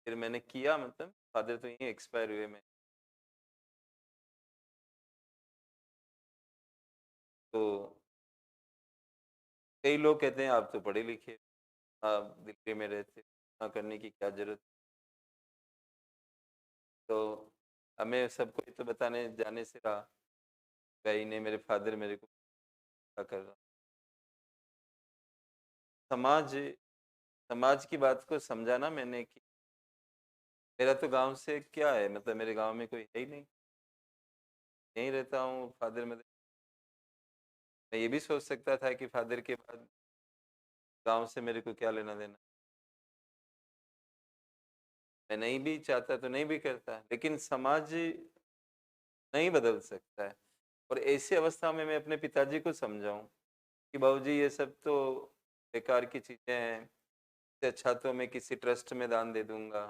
फिर मैंने किया, मतलब फादर तो यहीं एक्सपायर हुए में। तो कई लोग कहते हैं आप तो पढ़े लिखे, आप दिल्ली में रहते, ना करने की क्या जरूरत। तो हमें सबको ये तो बताने जाने से रहा, कहीं नहीं मेरे फादर मेरे को क्या कर रहा। समाज समाज की बात को समझा ना मैंने कि मेरा तो गांव से क्या है, मतलब मेरे गांव में कोई है ही नहीं, यहीं रहता हूँ फादर में। मैं ये भी सोच सकता था कि फादर के बाद गांव से मेरे को क्या लेना देना। मैं नहीं भी चाहता तो नहीं भी करता, लेकिन समाज नहीं बदल सकता है। और ऐसी अवस्था में मैं अपने पिताजी को समझाऊँ कि बाबूजी ये सब तो बेकार की चीज़ें हैं, इससे अच्छा तो मैं किसी ट्रस्ट में दान दे दूँगा।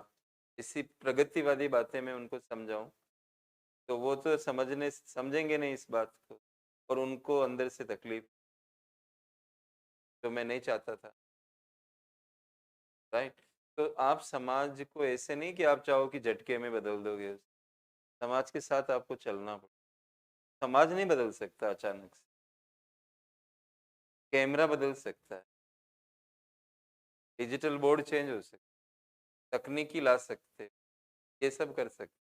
इसी प्रगतिवादी बातें मैं उनको समझाऊँ, तो वो तो समझेंगे नहीं इस बात को, और उनको अंदर से तकलीफ, जो मैं नहीं चाहता था, राइट? तो आप समाज को ऐसे नहीं कि आप चाहो कि झटके में बदल दोगे, समाज के साथ आपको चलना पड़ेगा। समाज नहीं बदल सकता अचानक से, कैमरा बदल सकता है, डिजिटल बोर्ड चेंज हो सकता है, तकनीकी ला सकते हैं, ये सब कर सकते हैं,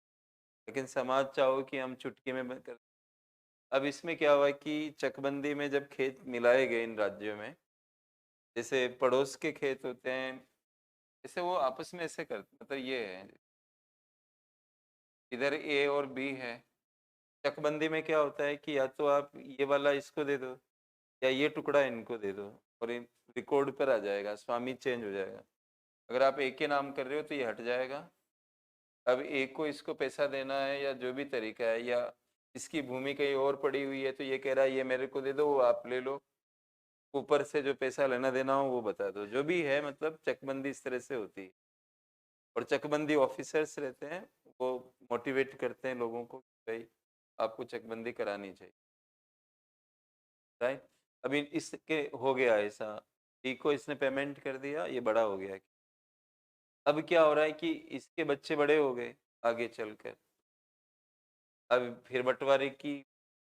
लेकिन समाज चाहो कि हम चुटकी में बंद कर। अब इसमें क्या हुआ कि चकबंदी में जब खेत मिलाए गए इन राज्यों में, जैसे पड़ोस के खेत होते हैं, जैसे वो आपस में ऐसे करते, मतलब ये है, इधर ए और बी है। चकबंदी में क्या होता है कि या तो आप ये वाला इसको दे दो, या ये टुकड़ा इनको दे दो, और रिकॉर्ड पर आ जाएगा, स्वामी चेंज हो जाएगा। अगर आप एक के नाम कर रहे हो तो ये हट जाएगा। अब एक को इसको पैसा देना है या जो भी तरीका है, या इसकी भूमि कहीं और पड़ी हुई है तो ये कह रहा है ये मेरे को दे दो, वो आप ले लो, ऊपर से जो पैसा लेना देना हो वो बता दो, जो भी है, मतलब चकबंदी इस तरह से होती है। और चकबंदी ऑफिसर्स रहते हैं, वो मोटिवेट करते हैं लोगों को कि भाई आपको चकबंदी करानी चाहिए, राइट? अभी इसके हो गया ऐसा, डी को इसने पेमेंट कर दिया, ये बड़ा हो गया। अब क्या हो रहा है कि इसके बच्चे बड़े हो गए आगे चलकर, अब फिर बंटवारे की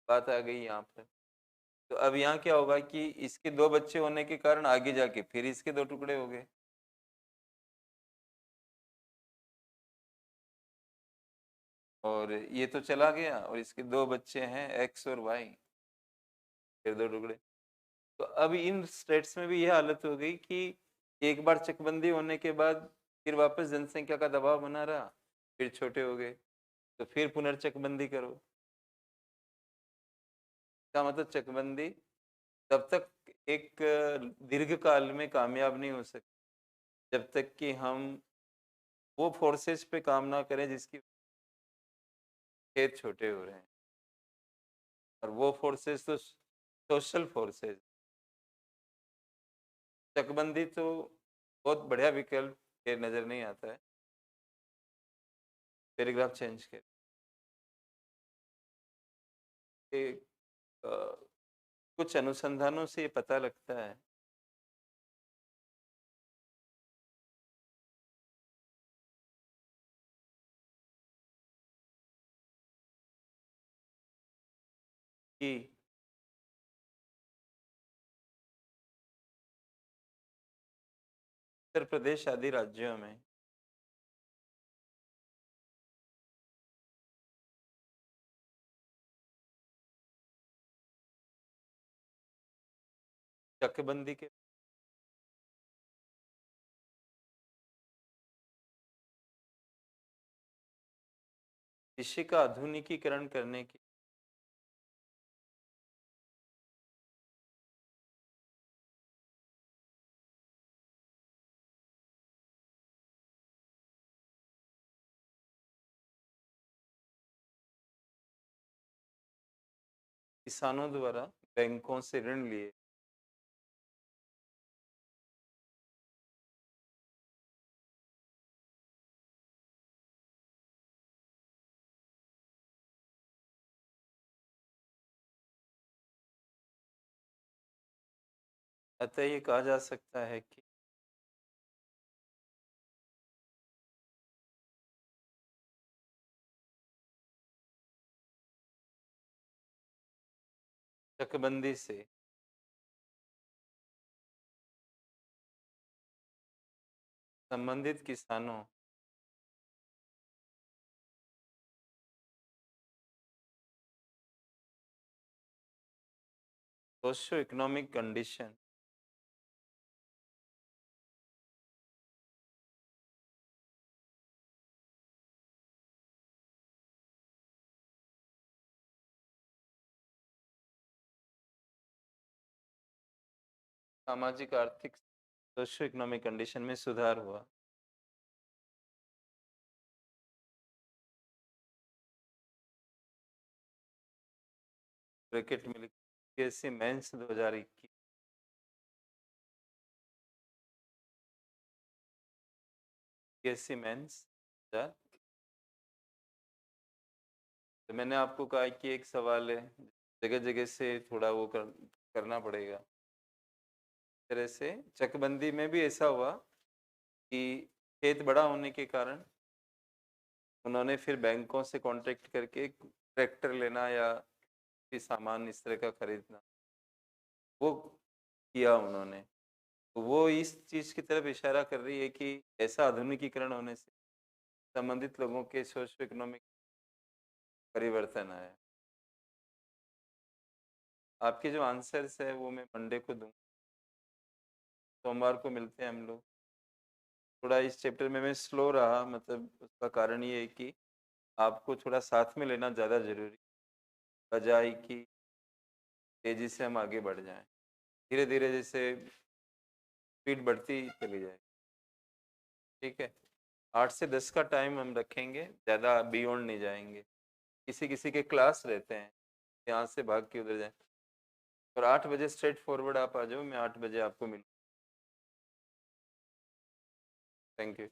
बात आ गई यहाँ पर। तो अब यहाँ क्या होगा कि इसके 2 बच्चे होने के कारण आगे जाके फिर इसके 2 टुकड़े हो गए। और ये तो चला गया, और इसके 2 बच्चे हैं एक्स और वाई, फिर 2 टुकड़े। तो अब इन स्टेट्स में भी यह हालत हो गई कि एक बार चकबंदी होने के बाद फिर वापस जनसंख्या का दबाव बना रहा, फिर छोटे हो गए, तो फिर पुनर्चकबंदी करो। इसका मतलब चकबंदी तब तक एक दीर्घ काल में कामयाब नहीं हो सकती जब तक कि हम वो फोर्सेस पे काम ना करें जिसकी खेत छोटे हो रहे हैं। और वो फोर्सेस तो सोशल फोर्सेस, चकबंदी तो बहुत बढ़िया विकल्प ये नजर नहीं आता है। पैराग्राफ चेंज कर के कुछ अनुसंधानों से ये पता लगता है कि उत्तर प्रदेश आदि राज्यों में चकबंदी के कृषि का आधुनिकीकरण करने की किसानों द्वारा बैंकों से ऋण लिए। अतः ये कहा जा सकता है कि चकबंदी से संबंधित किसानों सोशियो इकोनॉमिक कंडीशन, सामाजिक आर्थिक सोशियो इकोनॉमिक कंडीशन में सुधार हुआ। ब्रैकेट में यूपीएससी मेंस 2021, यूपीएससी मेंस 2000। तो मैंने आपको कहा कि एक सवाल है, जगह जगह से थोड़ा वो करना पड़ेगा। इस तरह से चकबंदी में भी ऐसा हुआ कि खेत बड़ा होने के कारण उन्होंने फिर बैंकों से कांटेक्ट करके ट्रैक्टर लेना या कोई सामान इस तरह का खरीदना, वो किया उन्होंने। तो वो इस चीज़ की तरफ इशारा कर रही है कि ऐसा आधुनिकीकरण होने से संबंधित लोगों के सोशो इकोनॉमिक परिवर्तन आया। आपके जो आंसर्स है वो मैं मंडे को दूँ, सोमवार को मिलते हैं हम लोग। थोड़ा इस चैप्टर में मैं स्लो रहा, मतलब उसका कारण ये है कि आपको थोड़ा साथ में लेना ज़्यादा ज़रूरी, बजाय कि तेज़ी से हम आगे बढ़ जाएं। धीरे धीरे जैसे स्पीड बढ़ती चली जाए। ठीक है, 8 से 10 का टाइम हम रखेंगे, ज़्यादा बियॉन्ड नहीं जाएंगे। किसी किसी के क्लास रहते हैं, यहाँ से भाग के उधर जाए। और 8 बजे स्ट्रेट फॉरवर्ड आप आ जाओ, मैं 8 बजे आपको मिलूँ। Thank you.